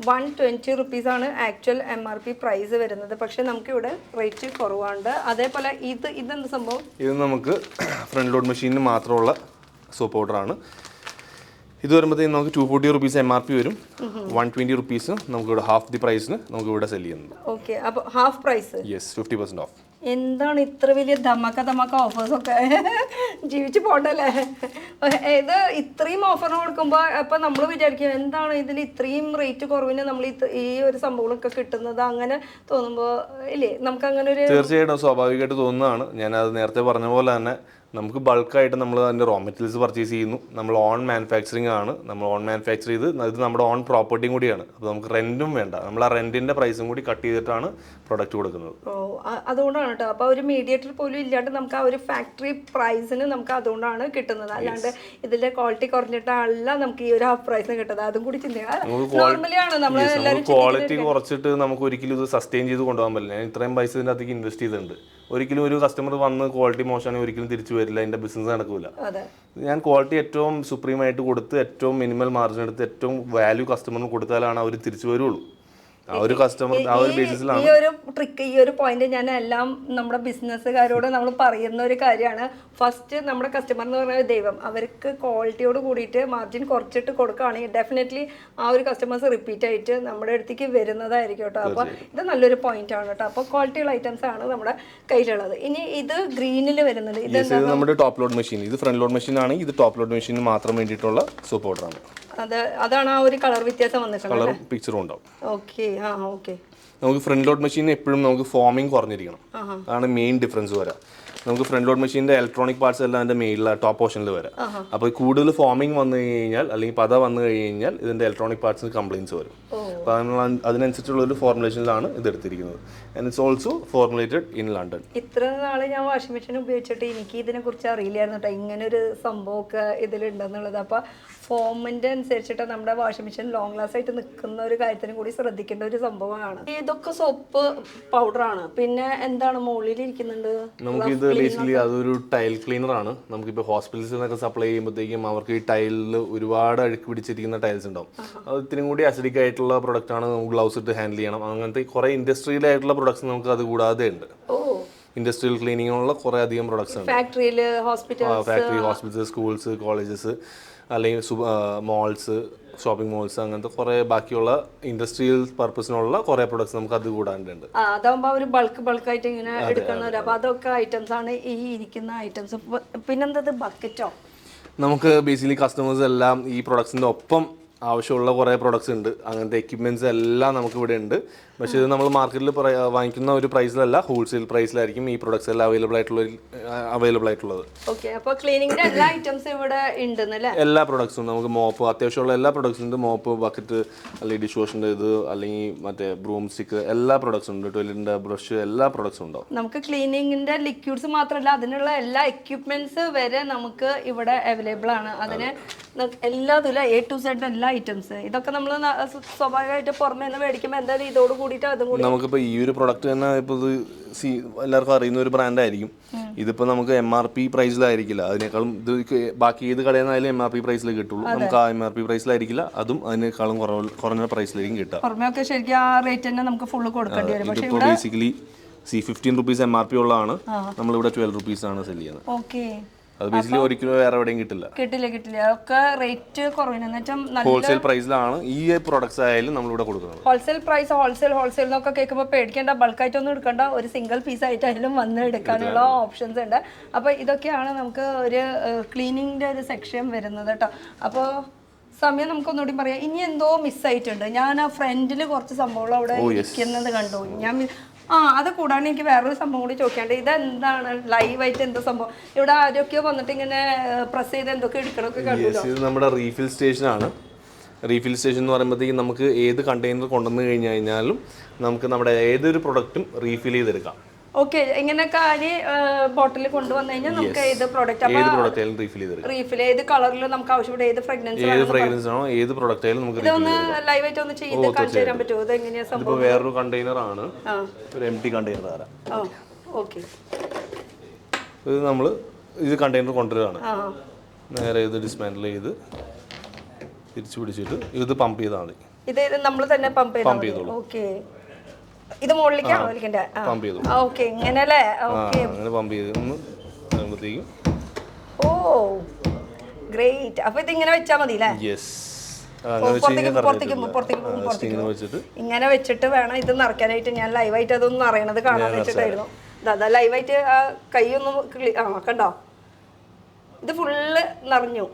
120 റുപ്പീസാണ് ആക്ച്വൽ MRP പ്രൈസ് വരുന്നത്. പക്ഷെ നമുക്കിവിടെ റേറ്റ് കുറവാണ്. അതേപോലെ ഇതെന്ത് സംഭവം? ഇത് നമുക്ക് ഫ്രണ്ട് ലോഡ് മെഷീനിന് മാത്രമുള്ള സോപ്പ് പൗഡറാണ്. ഇത് വരുമ്പോഴത്തേക്കും നമുക്ക് 240 റുപ്പീസ് MRP വരും. 120 റുപ്പീസ് നമുക്കിവിടെ ഹാഫ് ദി പ്രൈസിന് നമുക്കിവിടെ സെല് ചെയ്യുന്നത്. ഓക്കെ, അപ്പോൾ ഹാഫ് പ്രൈസ്? Yes, 50% of. എന്താണ് ഇത്ര വലിയ ധമാക്ക ഓഫേഴ്സൊക്കെ? ജീവിച്ചു പോണ്ടല്ലേ. ഇത് ഇത്രയും ഓഫർ കൊടുക്കുമ്പോൾ അപ്പം നമ്മൾ വിചാരിക്കും എന്താണ് ഇതിൽ ഇത്രയും റേറ്റ് കുറവിന് നമ്മൾ ഈ ഒരു സംഭവങ്ങളൊക്കെ കിട്ടുന്നത്, അങ്ങനെ തോന്നുമ്പോൾ ഇല്ലേ നമുക്ക് അങ്ങനെ ഒരു... തീർച്ചയായിട്ടും സ്വാഭാവികമായിട്ട് തോന്നുന്നതാണ്. ഞാനത് നേരത്തെ പറഞ്ഞ പോലെ തന്നെ നമുക്ക് ബൾക്കായിട്ട് നമ്മൾ അതിൻ്റെ റോ മെറ്റീരിയൽസ് പർച്ചേസ് ചെയ്യുന്നു. നമ്മൾ ഓൺ മാനുഫാക്ചറിങ് ആണ്. നമ്മൾ ഓൺ മാനുഫാക്ചർ ചെയ്ത് ഇത് നമ്മുടെ ഓൺ പ്രോപ്പർട്ടിയും കൂടിയാണ്. അപ്പോൾ നമുക്ക് റെൻറ്റും വേണ്ട. നമ്മൾ ആ റെൻറ്റിൻ്റെ പ്രൈസും കൂടി കട്ട് ചെയ്തിട്ടാണ് പ്രൊഡക്റ്റ് കൊടുക്കുന്നത്. അതുകൊണ്ടാണ് കേട്ടോ. അപ്പോൾ ഒരു മീഡിയേറ്റർ പോലും ഇല്ലാണ്ട് നമുക്ക് ആ ഒരു ഫാക്ടറി പ്രൈസിന് നമുക്ക് അതുകൊണ്ടാണ് കിട്ടുന്നത്. അല്ലാണ്ട് ഇതിൻ്റെ ക്വാളിറ്റി കുറഞ്ഞിട്ടല്ല നമുക്ക് ഈ ഒരു ഹാഫ് പ്രൈസിന് കിട്ടുന്നത്. അതും കൂടി ചിന്തിക്കുക. നോർമലി ആണ് നമ്മൾ എല്ലാവരും ക്വാളിറ്റി കുറച്ചിട്ട് നമുക്ക് ഒരിക്കലും ഇത് സസ്റ്റെയിൻ ചെയ്ത് കൊണ്ടുപോകാൻ പറ്റില്ല. ഞാൻ ഇത്രയും പൈസ ഇതിൻ്റെ അകത്തേക്ക് ഇൻവെസ്റ്റ് ചെയ്തിട്ടുണ്ട്. ഒരിക്കലും ഒരു കസ്റ്റമർ വന്ന് ക്വാളിറ്റി മോശമാണെങ്കിൽ ഒരിക്കലും തിരിച്ചു വരില്ല. അതിൻ്റെ ബിസിനസ് നടക്കില്ല. ഞാൻ ക്വാളിറ്റി ഏറ്റവും സുപ്രീമായിട്ട് കൊടുത്ത് ഏറ്റവും മിനിമൽ മാർജിൻ എടുത്ത് ഏറ്റവും വാല്യൂ കസ്റ്റമറിന് കൊടുത്താലാണ് അവർ തിരിച്ചു വരുള്ളൂ. ആ ഒരു കസ്റ്റമർ ആ ഒരു ബേസിസിലാണ്. ഈ ഒരു ട്രിക്ക്, ഈ ഒരു പോയിന്റ് ഞാൻ എല്ലാം നമ്മുടെ ബിസിനസ്സുകാരോട് നമ്മൾ പറയുന്ന ഒരു കാര്യമാണ്. ഫസ്റ്റ് നമ്മുടെ കസ്റ്റമർ എന്ന് പറയുന്നത് ദൈവം. അവർക്ക് ക്വാളിറ്റിയോട് കൂടിയിട്ട് മാർജിൻ കുറച്ചിട്ട് കൊടുക്കുകയാണെങ്കിൽ ഡെഫിനറ്റ്ലി ആ ഒരു കസ്റ്റമേഴ്സ് റിപ്പീറ്റ് ആയിട്ട് നമ്മുടെ അടുത്തേക്ക് വരുന്നതായിരിക്കും കേട്ടോ. അപ്പോൾ ഇത് നല്ലൊരു പോയിന്റ് ആണ് കേട്ടോ. അപ്പോൾ ക്വാളിറ്റിയുള്ള ഐറ്റംസ് ആണ് നമ്മുടെ കയ്യിലുള്ളത്. ഇനി ഇത് ഗ്രീനിൽ വരുന്നത് ഇത് നമ്മുടെ ടോപ്പ് ലോഡ് മെഷീൻ. ഇത് ഫ്രണ്ട് ലോഡ് മെഷീൻ ആണ്. ഇത് ടോപ്പ് ലോഡ് മെഷീന് മാത്രം വേണ്ടിയിട്ടുള്ള സോപ്പ് പൗഡറാണ്. അതാണ് ആ ഒരു കളർ വ്യത്യാസം വന്നിട്ടുള്ളത്. കളറും പിക്ചറും ഉണ്ടാവും. Okay, okay. നമുക്ക് ഫ്രണ്ട് ലോഡ് മെഷീൻ എപ്പോഴും നമുക്ക് ഫോമിങ് കുറഞ്ഞിരിക്കണം. അതാണ് മെയിൻ ഡിഫറൻസ് വരാം. നമുക്ക് ഫ്രണ്ട് ലോഡ് മെഷീൻ്റെ ഇലക്ട്രോണിക് പാർട്സ് എല്ലാം അതിൻ്റെ മെയിനിൽ ടോപ്പ് പോർഷനിൽ വരാം. അപ്പോൾ കൂടുതൽ ഫോമിങ് വന്നു കഴിഞ്ഞാൽ അല്ലെങ്കിൽ പത വന്നു കഴിഞ്ഞാൽ ഇതിൻ്റെ ഇലക്ട്രോണിക് പാർട്സിന് കംപ്ലയിൻസ് വരും. അപ്പോൾ അതിനനുസരിച്ചുള്ള ഒരു ഫോർമുലേഷനിലാണ് ഇത് എടുത്തിരിക്കുന്നത്. And it's also formulated in London. ഇത്ര നാളെ ഞാൻ വാഷിംഗ് മെഷീൻ ഉപയോഗിച്ചിട്ട് എനിക്ക് ഇതിനെക്കുറിച്ച് അറിയില്ലായിരുന്നു കേട്ടോ, ഇങ്ങനൊരു സംഭവമൊക്കെ ഇതിലുണ്ടെന്നുള്ളത്. അപ്പോൾ ഫോമിൻ്റെ അനുസരിച്ചിട്ട് നമ്മുടെ വാഷിംഗ് മെഷീൻ ലോങ് ലാസ്റ്റ് ആയിട്ട് നിൽക്കുന്ന ഒരു കാര്യത്തിന് കൂടി ശ്രദ്ധിക്കേണ്ട ഒരു സംഭവമാണ്. ഇതൊക്കെ സോപ്പ് പൗഡറാണ്. പിന്നെ എന്താണ് മുകളിൽ ഇരിക്കുന്നുണ്ട്? നമുക്കിത് ബേസിക്കലി അതൊരു ടൈൽ ക്ലീനർ ആണ്. നമുക്കിപ്പോൾ ഹോസ്പിറ്റൽസിൽ നിന്നൊക്കെ സപ്ലൈ ചെയ്യുമ്പോഴത്തേക്കും അവർക്ക് ഈ ടൈലിൽ ഒരുപാട് അഴുക്ക് പിടിച്ചിരിക്കുന്ന ടൈൽസ് ഉണ്ടാവും. അത് ഇത്തിരി കൂടി അസിഡിക് ആയിട്ടുള്ള പ്രൊഡക്റ്റ് ആണ്. നമുക്ക് ഗ്ലൗസ് ഇട്ട് ഹാൻഡിൽ ചെയ്യണം. അങ്ങനത്തെ കുറേ ഇൻഡസ്ട്രിയൽ ആയിട്ടുള്ള പ്രൊഡക്ട്സ് നമുക്ക് അത് കൂടാതെ ഉണ്ട്. ഇൻഡസ്ട്രിയൽ ക്ലീനിങ്ങുള്ള കുറേ അധികം പ്രൊഡക്ട്സ് ഉണ്ട്. ഫാക്ടറി, ഹോസ്പിറ്റൽസ്, സ്കൂൾസ്, കോളേജസ്, അല്ലെങ്കിൽ മോൾസ്, ഷോപ്പിംഗ് മോൾസ്, അങ്ങനത്തെ കുറേ ബാക്കിയുള്ള ഇൻഡസ്ട്രിയൽ പർപ്പസിനുള്ള കുറേ പ്രൊഡക്ട്സ് നമുക്ക് അത് കൂടാണ്ടുണ്ട്. അതാകുമ്പോൾ അവർ ബൾക്കായിട്ട് ഇങ്ങനെ എടുക്കുന്നവർ. അപ്പോൾ അതൊക്കെ ഐറ്റംസ് ആണ് ഈ ഇരിക്കുന്ന ഐറ്റംസ്. പിന്നെന്തത് ബക്കറ്റോ? നമുക്ക് ബേസിക്കലി കസ്റ്റമേഴ്സ് എല്ലാം ഈ പ്രൊഡക്ട്സിൻ്റെ ഒപ്പം ആവശ്യമുള്ള കുറേ പ്രൊഡക്ട്സ് ഉണ്ട്. അങ്ങനത്തെ എക്യുപ്മെൻറ്റ്സ് എല്ലാം നമുക്ക് ഇവിടെ ഉണ്ട്. പക്ഷേ ഇത് നമ്മൾ മാർക്കറ്റിൽ വാങ്ങിക്കുന്ന ഒരു പ്രൈസിലല്ല, ഹോൾസെയിൽ പ്രൈസിലായിരിക്കും ഈ പ്രൊഡക്ട്സ് എല്ലാം അവൈലബിൾ ആയിട്ടുള്ളത്. ഓക്കെ, അപ്പോൾ ക്ലീനിങ്ങിന്റെ എല്ലാ ഐറ്റംസും ഇവിടെ ഉണ്ടെന്നല്ലേ? എല്ലാ പ്രൊഡക്ട്സും നമുക്ക് മോപ്പ്, അത്യാവശ്യമുള്ള എല്ലാ പ്രൊഡക്ട്സും ഉണ്ട്. മോപ്പ്, ബക്കറ്റ്, അല്ലെങ്കിൽ ഡിഷ് വാഷിൻ്റെ ഇത്, അല്ലെങ്കിൽ മറ്റേ ബ്രൂം സ്റ്റിക്ക്, എല്ലാ പ്രൊഡക്ട്സും ഉണ്ട്. ടോയ്ലറ്റിൻ്റെ ബ്രഷ്, എല്ലാ പ്രൊഡക്ട്സും ഉണ്ടാവും. നമുക്ക് ക്ലീനിങ്ങിന്റെ ലിക്വിഡ്സ് മാത്രമല്ല, അതിനുള്ള എല്ലാ എക്യുപ്മെന്റ്സ് വരെ നമുക്ക് ഇവിടെ അവൈലബിൾ ആണ്. അതിന് എല്ലാതും A to Z എല്ലാ ഐറ്റംസ്. ഇതൊക്കെ നമ്മൾ സ്വാഭാവികമായിട്ട് പുറമേ നിന്ന് മേടിക്കുമ്പോൾ എന്തായാലും ഇതോട് കൂടിയിട്ട് അതും കൂടി. നമുക്കിപ്പോൾ ഈ ഒരു പ്രൊഡക്റ്റ് തന്നെ ഇപ്പോൾ ഇത് എല്ലാവർക്കും അറിയുന്ന ഒരു ബ്രാൻഡായിരിക്കും. ഇതിപ്പോൾ നമുക്ക് MRP പ്രൈസിലായിരിക്കില്ല. അതിനേക്കാളും ഇത് ബാക്കി ഏത് കടയിൽ നിന്നായാലും MRP പ്രൈസിൽ കിട്ടുള്ളൂ. നമുക്ക് ആ MRP പ്രൈസിലായിരിക്കില്ല, അതും അതിനേക്കാളും കുറഞ്ഞ പ്രൈസിലായിരിക്കും കിട്ടുക. പുറമേയൊക്കെ ശരിക്കും ആ റേറ്റ് തന്നെ നമുക്ക് ഫുള്ള് കൊടുക്കേണ്ടി വരും. പക്ഷേ ഇപ്പോൾ ബേസിക്കലി 15 റുപ്പീസ് MRP ഉള്ളതാണ്, നമ്മളിവിടെ 12 റുപ്പീസ് ആണ് സെല് ചെയ്യുന്നത്. ഓക്കെ, അത് ബേസിക്കലി ഒരിക്കലും വേറെ എവിടെയും കിട്ടില്ല. ഒക്കെ റേറ്റ് കുറവിന് ഹോൾസെയിൽ പ്രൈസിലാണ് ഈ പ്രൊഡക്ട്സ് ആയാലും നമ്മളിവിടെ കൊടുക്കുന്നത്. ഹോൾസെയിൽ പ്രൈസ്, ഹോൾസെയിൽ എന്നൊക്കെ കേൾക്കുമ്പോൾ പേടിക്കേണ്ട, ബൾക്കായിട്ടൊന്നും എടുക്കേണ്ട, ഒരു സിംഗിൾ പീസ് ആയിട്ടായാലും വന്ന് എടുക്കാനുള്ള ഓപ്ഷൻസ് ഉണ്ട്. അപ്പോൾ ഇതൊക്കെയാണ് നമുക്ക് ഒരു ക്ലീനിങ്ങിൻ്റെ ഒരു സെക്ഷൻ വരുന്നത് കേട്ടോ. അപ്പോൾ സമയം നമുക്കൊന്നുകൂടി പറയാം. ഇനി എന്തോ മിസ്സായിട്ടുണ്ട്. ഞാൻ ആ ഫ്രണ്ടിൽ കുറച്ച് സംഭവങ്ങൾ അവിടെ ഇരിക്കുന്നത് കണ്ടു. അത് കൂടാണ്ട് എനിക്ക് വേറൊരു സംഭവം കൂടി ചോദിക്കാണ്ട്. ഇതെന്താണ് ലൈവായിട്ട് എന്തോ സംഭവം? ഇവിടെ ആരൊക്കെയോ വന്നിട്ട് ഇങ്ങനെ പ്രസ് ചെയ്ത് എന്തൊക്കെ എടുക്കണമൊക്കെ കണ്ടു. ഇത് നമ്മുടെ റീഫിൽ സ്റ്റേഷൻ ആണ്. റീഫിൽ സ്റ്റേഷൻ എന്ന് പറയുമ്പോഴത്തേക്കും നമുക്ക് ഏത് കണ്ടെയ്നർ കൊണ്ടുവന്ന് കഴിഞ്ഞാലും നമുക്ക് നമ്മുടെ ഏതൊരു പ്രൊഡക്റ്റും റീഫിൽ ചെയ്തെടുക്കാം. ഓക്കെ, ഇങ്ങനെയൊക്കെ ആര് ബോട്ടിൽ കൊണ്ടുവന്നു കഴിഞ്ഞാൽ നമുക്ക് ഏത് പ്രോഡക്റ്റ് റീഫിൽ ഏത് കളറിലും നമുക്ക് ആവശ്യപ്പെട്ട ഏത് ഫ്രാഗ്രൻസ് ആണോ ഏത് പ്രോഡക്റ്റ് ആയാലും നമുക്ക് ഇതൊന്ന് ലൈവായിട്ട് ഒന്ന് ചെയ്ത് കാണിച്ചു തരാൻ പറ്റുമോ? ഇത് എങ്ങനെയാ സംഭവം? വേറൊരു കണ്ടെയ്നർ ആണ്, ഒരു എംപ്റ്റി കണ്ടെയ്നർ ആണ്. ഓക്കെ, ഇത് നമ്മൾ ഇത് കണ്ടെയ്നർ കൊണ്ടുവരികയാണ്. നേരെ ഇത് ഡിസ്മാൻഡിൽ ചെയ്ത് തിരിച്ചു പിടിച്ചിട്ട് ഇത് പമ്പ് ചെയ്താൽ മതി. ഇത് നമ്മൾ തന്നെ പമ്പ് ചെയ്തോളൂ. ഓക്കെ, ഇത് മുകളിലേക്കാണോ വലിക്കണ്ടേ? ഓക്കെ, ഇങ്ങനെ അല്ലേ? ഓക്കെ, പമ്പ് ചെയ്ത് ഓ ഗ്രേറ്റ്. അപ്പൊ ഇത് ഇങ്ങനെ വെച്ചാൽ മതി അല്ലേ? ഇങ്ങനെ വെച്ചിട്ട് വേണം ഇത് നിറയ്ക്കാനായിട്ട്. ഞാൻ ലൈവായിട്ട് അതൊന്നും അറിയണത് കാണാൻ വെച്ചിട്ടായിരുന്നു. അതാ ലൈവായിട്ട് ആ കൈയൊന്നും കണ്ടോ, ഇത് ഫുള്ള് നിറഞ്ഞു.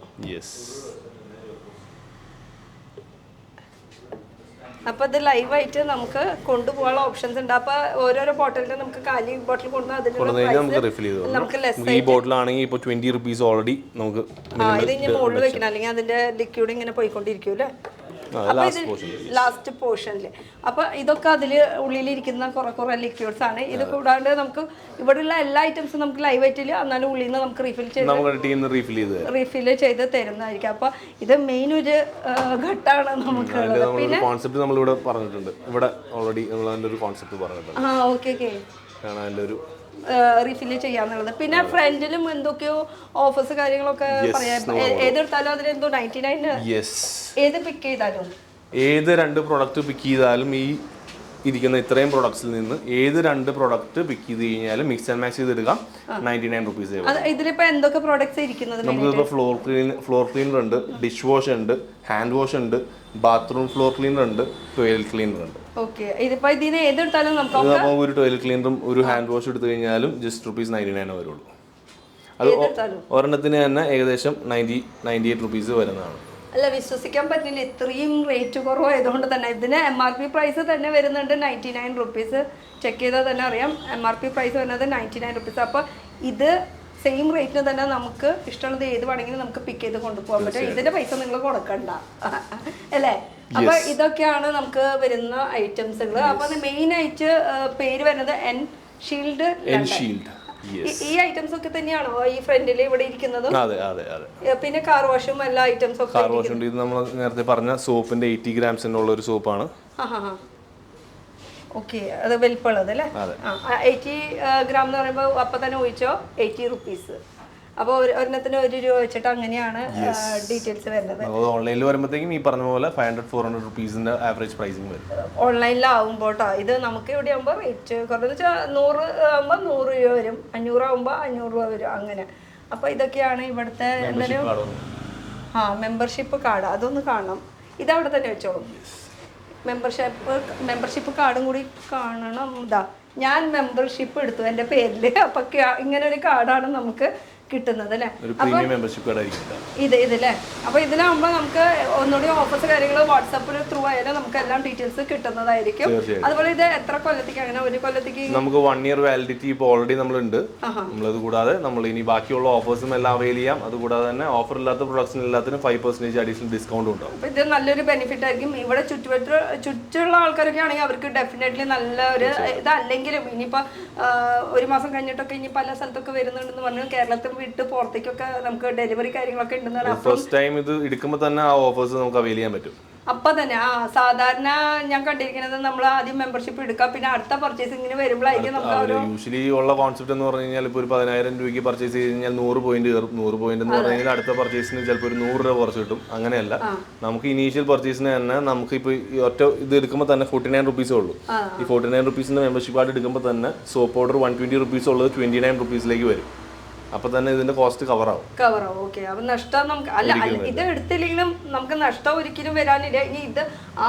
അപ്പൊ ഇത് ലൈവായിട്ട് നമുക്ക് കൊണ്ടുപോകാനുള്ള ഓപ്ഷൻസ് ഉണ്ട്. അപ്പൊ ഓരോരോ ബോട്ടിലിന് നമുക്ക് കാലി ബോട്ടിൽ കൊണ്ടുവന്ന് നമുക്ക് ലെസ്. ഈ ബോട്ടിലാണെങ്കിൽ ഇപ്പോൾ 20 rupees ഓൾറെഡി നമുക്ക്. ഇത് ഇനി മുകളിൽ വെക്കണം, അല്ലെങ്കിൽ അതിന്റെ ലിക്വിഡ് ഇങ്ങനെ പോയിക്കൊണ്ടിരിക്കും അല്ലേ? ലാസ്റ്റ് പോർഷനിൽ. അപ്പൊ ഇതൊക്കെ അതിൽ ഉള്ളിലിരിക്കുന്ന കുറെ ലിക്വിഡ്സ് ആണ്. ഇത് കൂടാണ്ട് നമുക്ക് ഇവിടെയുള്ള എല്ലാ ഐറ്റംസും നമുക്ക് ലൈവ് ആയിട്ടില്ല, എന്നാലും ഉള്ളിൽ നിന്ന് നമുക്ക് റീഫിൽ ചെയ്ത് തരുന്നതായിരിക്കും. അപ്പൊ ഇത് മെയിൻ ഒരു ഘട്ടമാണ് നമുക്ക്. പിന്നെ കോൺസെപ്റ്റ് നമ്മളിവിടെ പറഞ്ഞിട്ടുണ്ട്, ഇവിടെ ഓൾറെഡി ഒരു കോൺസെപ്റ്റ് പറഞ്ഞിട്ടുണ്ട്. ഓക്കെ ഓക്കെ, റീഫിൽ ചെയ്യാന്നുള്ളത്. പിന്നെ ഫ്രണ്ടിലും എന്തൊക്കെയോ ഓഫേഴ്സ് കാര്യങ്ങളൊക്കെ പറയാം. ഏതെടുത്താലും അതിലെന്തോ 99. ഏത് പിക്ക് ചെയ്താലും, ഏത് 2 പ്രൊഡക്റ്റ് പിക്ക് ചെയ്താലും ഈ ഇരിക്കുന്ന ഇത്രയും പ്രൊഡക്ട്സിൽ നിന്ന് ഏത് 2 പ്രൊഡക്റ്റ് പിക്ക് ചെയ്ത് കഴിഞ്ഞാലും മിക്സ് ആൻഡ് മാച്ച് ചെയ്തെടുക്കാം. 99 rupees. ഇതിലിപ്പോ എന്തൊക്കെ പ്രോഡക്ട്സ് ഇരിക്കുന്നത്? നമുക്കിപ്പോ ഫ്ലോർ ക്ലീനർ ഉണ്ട്, ഡിഷ് വാഷ് ഉണ്ട്, ഹാൻഡ് വാഷ് ഉണ്ട്, ബാത്റൂം ഫ്ലോർ ക്ലീനർ ഉണ്ട്, ടോയ്ലറ്റ് ക്ലീനർ ഉണ്ട്. ഓക്കെ, ഇതിപ്പോ ഇതിന് ഏതെടുത്താലും നമുക്ക് ഒരു ടോയ്ലറ്റ് ക്ലീനറും ഒരു ഹാൻഡ് വാഷ് എടുത്തു കഴിഞ്ഞാലും ജസ്റ്റ് ₹99 വരുള്ളൂ. അത് ഒരെണ്ണത്തിന് തന്നെ ഏകദേശം 98 rupees വരുന്നതാണ്. അല്ല, വിശ്വസിക്കാൻ പറ്റില്ല, ഇത്രയും റേറ്റ് കുറവായതുകൊണ്ട് തന്നെ. ഇതിന് MRP പ്രൈസ് തന്നെ വരുന്നുണ്ട് 99 rupees. ചെക്ക് ചെയ്താൽ തന്നെ അറിയാം, MRP പ്രൈസ് വരുന്നത് 99 rupees. അപ്പോൾ ഇത് സെയിം റേറ്റിന് തന്നെ നമുക്ക് ഇഷ്ടമുള്ളത് ഏത് വേണമെങ്കിലും നമുക്ക് പിക്ക് ചെയ്ത് കൊണ്ടുപോകാൻ പറ്റും. ഇതിന്റെ പൈസ നിങ്ങൾ കൊടുക്കണ്ട അല്ലേ? അപ്പൊ ഇതൊക്കെയാണ് നമുക്ക് വരുന്ന ഐറ്റംസുകൾ. അപ്പൊ മെയിൻ ആയിട്ട് പേര് വരുന്നത് എൻഷീൽഡ്. ഈ ഐറ്റംസ് ഒക്കെ തന്നെയാണോ ഈ ഫ്രണ്ടിൽ ഇവിടെ ഇരിക്കുന്നത്? പിന്നെ കാർ വാഷും എല്ലാ ഐറ്റംസും ഒക്കെ. കാർ വാഷ് ഉണ്ട്. ഇത് നമ്മൾ നേരത്തെ പറഞ്ഞ സോപ്പിന്റെ 80 grams ഉള്ള ഒരു സോപ്പാണ്. ഓക്കെ, അത് വലിപ്പമുള്ളത് അല്ലേ? 80 gram എന്ന് പറയുമ്പോൾ അപ്പൊ തന്നെ ഒഴിച്ചോ 80 rupees. അപ്പോൾ ഒരെണ്ണത്തിന് ₹1 വെച്ചിട്ട് അങ്ങനെയാണ് ഡീറ്റെയിൽസ് വരുന്നത്. ഓൺലൈനിൽ വരുമ്പോഴത്തേക്കും ഈ പറഞ്ഞ പോലെ 500-400 rupeesന്റെ ആവറേജ് പ്രൈസിങ് വരും. ഓൺലൈനിലാവുമ്പോൾ ഇത് നമുക്ക് ഇവിടെ ആകുമ്പോൾ റേറ്റ് കുറഞ്ഞെന്ന് വെച്ചാൽ 100 ആകുമ്പോൾ ₹100 വരും, 500 ആകുമ്പോൾ ₹500 വരും, അങ്ങനെ. അപ്പോൾ ഇതൊക്കെയാണ് ഇവിടുത്തെ എന്തായാലും മെമ്പർഷിപ്പ് കാർഡ്. അതൊന്ന് കാണണം. ഇതവിടെ തന്നെ വെച്ചോളും. മെമ്പർഷിപ്പ് കാർഡും കൂടി കാണണം. ഇതാ ഞാൻ മെമ്പർഷിപ്പ് എടുത്തു എൻ്റെ പേരിൽ. അപ്പം ഇങ്ങനെ ഒരു കാർഡാണ് നമുക്ക് കിട്ടുന്നത് അല്ലേ? ഇതല്ലേ? അപ്പൊ ഇതിലാകുമ്പോൾ നമുക്ക് ഒന്നുകൂടി ഓഫേഴ്സ് കാര്യങ്ങൾ വാട്സാപ്പിൽ ത്രൂ ആയാലും നമുക്ക് എല്ലാം ഡീറ്റെയിൽസ് കിട്ടുന്നതായിരിക്കും. അതുപോലെ ഇത് എത്ര കൊല്ലത്തേക്ക്? അങ്ങനെ ഒരു കൊല്ലത്തേക്ക് നമുക്ക് 1 year വാലിഡിറ്റി ഇപ്പോൾ ഓൾറെഡി നമ്മളുണ്ട്. നമ്മളത് കൂടാതെ നമ്മൾ ഇനി ബാക്കിയുള്ള ഓഫേഴ്സും എല്ലാം അവൈൽ ചെയ്യാം. അതുകൂടാതെ തന്നെ ഓഫർ ഇല്ലാത്ത പ്രൊഡക്ട്സിന് എല്ലാത്തിനും 5% അഡീഷണൽ ഡിസ്കൗണ്ട് ഉണ്ടാവും. അപ്പൊ ഇത് നല്ലൊരു ബെനിഫിറ്റ് ആയിരിക്കും. ഇവിടെ ചുറ്റുള്ള ആൾക്കാരൊക്കെ ആണെങ്കിൽ അവർക്ക് ഡെഫിനറ്റ്ലി നല്ലൊരു ഇതല്ലെങ്കിലും ഇനിയിപ്പോൾ ഒരു മാസം കഴിഞ്ഞിട്ടൊക്കെ ഇനി പല സ്ഥലത്തൊക്കെ വരുന്നുണ്ടെന്ന് പറഞ്ഞു. കേരളത്തിൽ വിട്ട് പുറത്തേക്കൊക്കെ നമുക്ക് ഡെലിവറി കാര്യങ്ങളൊക്കെ ഉണ്ടെന്ന്. ഫസ്റ്റ് ടൈം ഇത് എടുക്കുമ്പോൾ തന്നെ ആ ഓഫേഴ്സ് നമുക്ക് അവൈൽ ചെയ്യാൻ പറ്റും. അപ്പൊ തന്നെ സാധാരണ ഞാൻ കണ്ടിരിക്കുന്നത് നമ്മൾ ആദ്യം മെമ്പർഷിപ്പ് എടുക്കുക, പിന്നെ അടുത്ത പർച്ചേസിങ്ങിന് വരുമ്പോഴായിരിക്കും നമുക്ക് യൂഷ്വലി ഉള്ള കോൺസെപ്റ്റ് എന്ന് പറഞ്ഞു കഴിഞ്ഞാൽ ഇപ്പോൾ ഒരു 10,000 രൂപയ്ക്ക് പർച്ചേസ് ചെയ്ത് കഴിഞ്ഞാൽ 100 പോയിന്റ് കയറും. 100 പോയിന്റ് എന്ന് പറഞ്ഞു കഴിഞ്ഞാൽ അടുത്ത പർച്ചേസിന് ചിലപ്പോൾ ഒരു ₹100 കുറച്ച് കിട്ടും. അങ്ങനെയല്ല, നമുക്ക് ഇനീഷ്യൽ പർച്ചേസിന് തന്നെ നമുക്ക് ഇപ്പോൾ ഒറ്റ ഇത് എടുക്കുമ്പോൾ തന്നെ 49 rupees ഉള്ളൂ. ഈ 49 rupeesന്റെ മെമ്പർഷിപ്പ് കാർഡ് എടുക്കുമ്പോൾ തന്നെ സോപ്പ് പൗഡർ 120 rupees ഉള്ളത് 29 rupeesലേക്ക് വരും. അപ്പൊ തന്നെ ഇതിന്റെ കോസ്റ്റ് കവറാവും. ഓക്കെ. അപ്പൊ നഷ്ടം നമുക്ക് അല്ല, ഇത് എടുത്തില്ലെങ്കിലും നമുക്ക് നഷ്ടം ഒരിക്കലും വരാനില്ല. ഇനി ഇത്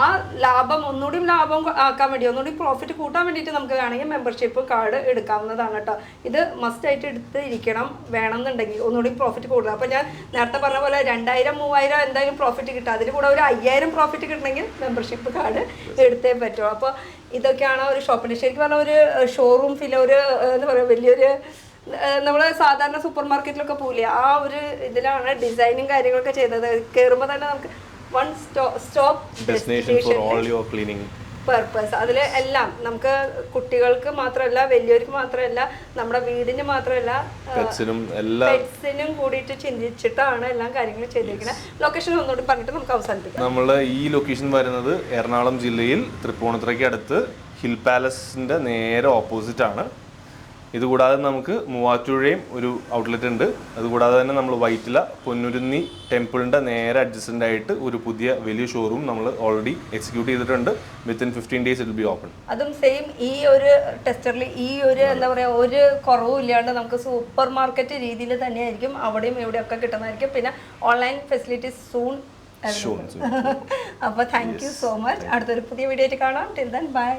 ആ ലാഭം ഒന്നുകൂടി ലാഭം ആക്കാൻ വേണ്ടി, ഒന്നുകൂടി പ്രോഫിറ്റ് കൂട്ടാൻ വേണ്ടിയിട്ട് നമുക്ക് വേണമെങ്കിൽ മെമ്പർഷിപ്പ് കാർഡ് എടുക്കാവുന്നതാണ് കേട്ടോ. ഇത് മസ്റ്റ് ആയിട്ട് എടുത്തിരിക്കണം വേണമെന്നുണ്ടെങ്കിൽ ഒന്നുകൂടി പ്രോഫിറ്റ് കൂടുതൽ. അപ്പൊ ഞാൻ നേരത്തെ പറഞ്ഞ പോലെ 2000-3000 എന്തായാലും പ്രോഫിറ്റ് കിട്ടും. അതിൽ കൂടെ ഒരു 5000 പ്രോഫിറ്റ് കിട്ടണമെങ്കിൽ മെമ്പർഷിപ്പ് കാർഡ് എടുത്തേ പറ്റുള്ളൂ. അപ്പോൾ ഇതൊക്കെയാണ് ഒരു ഷോപ്പിന്റെ ശരിക്കും പറഞ്ഞാൽ ഒരു ഷോറൂം ഫിൽ, ഒരു എന്താ പറയുക വലിയൊരു നമ്മള് സാധാരണ സൂപ്പർ മാർക്കറ്റിലൊക്കെ പോകില്ലേ, ആ ഒരു ഇതിലാണ് ഡിസൈനും കാര്യങ്ങളൊക്കെ ചെയ്തത്. കയറുമ്പോൾ തന്നെ നമുക്ക് one stop destination for all your cleaning purpose. അതിൽ എല്ലാം നമുക്ക് കുട്ടികൾക്ക് മാത്രമല്ല, വലിയവർക്ക് മാത്രമല്ല, നമ്മുടെ വീടിന് മാത്രമല്ല, പെറ്റ്സിനും കൂടിയിട്ട് ചിന്തിച്ചിട്ടാണ് എല്ലാ കാര്യങ്ങളും ചെയ്തിരിക്കുന്നത്. ലൊക്കേഷൻ ഒന്നുകൂടി പറഞ്ഞിട്ട് നമുക്ക് അവസാനിപ്പിക്കാം. നമ്മള് ഈ ലൊക്കേഷൻ വരുന്നത് എറണാകുളം ജില്ലയിൽ തൃപ്പൂണിത്തുറയ്ക്ക് അടുത്ത് ഹിൽ പാലസിന്റെ നേരെ ഓപ്പോസിറ്റ് ആണ്. ഇതുകൂടാതെ നമുക്ക് മൂവാറ്റുപുഴയും ഒരു ഔട്ട്ലെറ്റ് ഉണ്ട്. അതുകൂടാതെ തന്നെ നമ്മൾ വൈറ്റില പൊന്നുരുന്നി ടെമ്പിളിൻ്റെ നേരെ അഡ്ജസ്റ്റൻ്റ് ആയിട്ട് ഒരു പുതിയ വലിയ ഷോറൂം നമ്മൾ ഓൾറെഡി എക്സിക്യൂട്ട് ചെയ്തിട്ടുണ്ട്. Within 15 days it will be open. അതും സെയിം ഈ ഒരു ടെസ്റ്ററിൽ ഈ ഒരു എന്താ പറയുക ഒരു കുറവും ഇല്ലാണ്ട് നമുക്ക് സൂപ്പർ മാർക്കറ്റ് രീതിയിൽ തന്നെയായിരിക്കും അവിടെയും ഇവിടെയൊക്കെ കിട്ടുന്നതായിരിക്കും. പിന്നെ ഓൺലൈൻ ഫെസിലിറ്റീസ് സൂൺ. അപ്പോൾ താങ്ക് യു സോ മച്ച്. അടുത്തൊരു പുതിയ വീഡിയോ ആയിട്ട് കാണാം. Till then bye.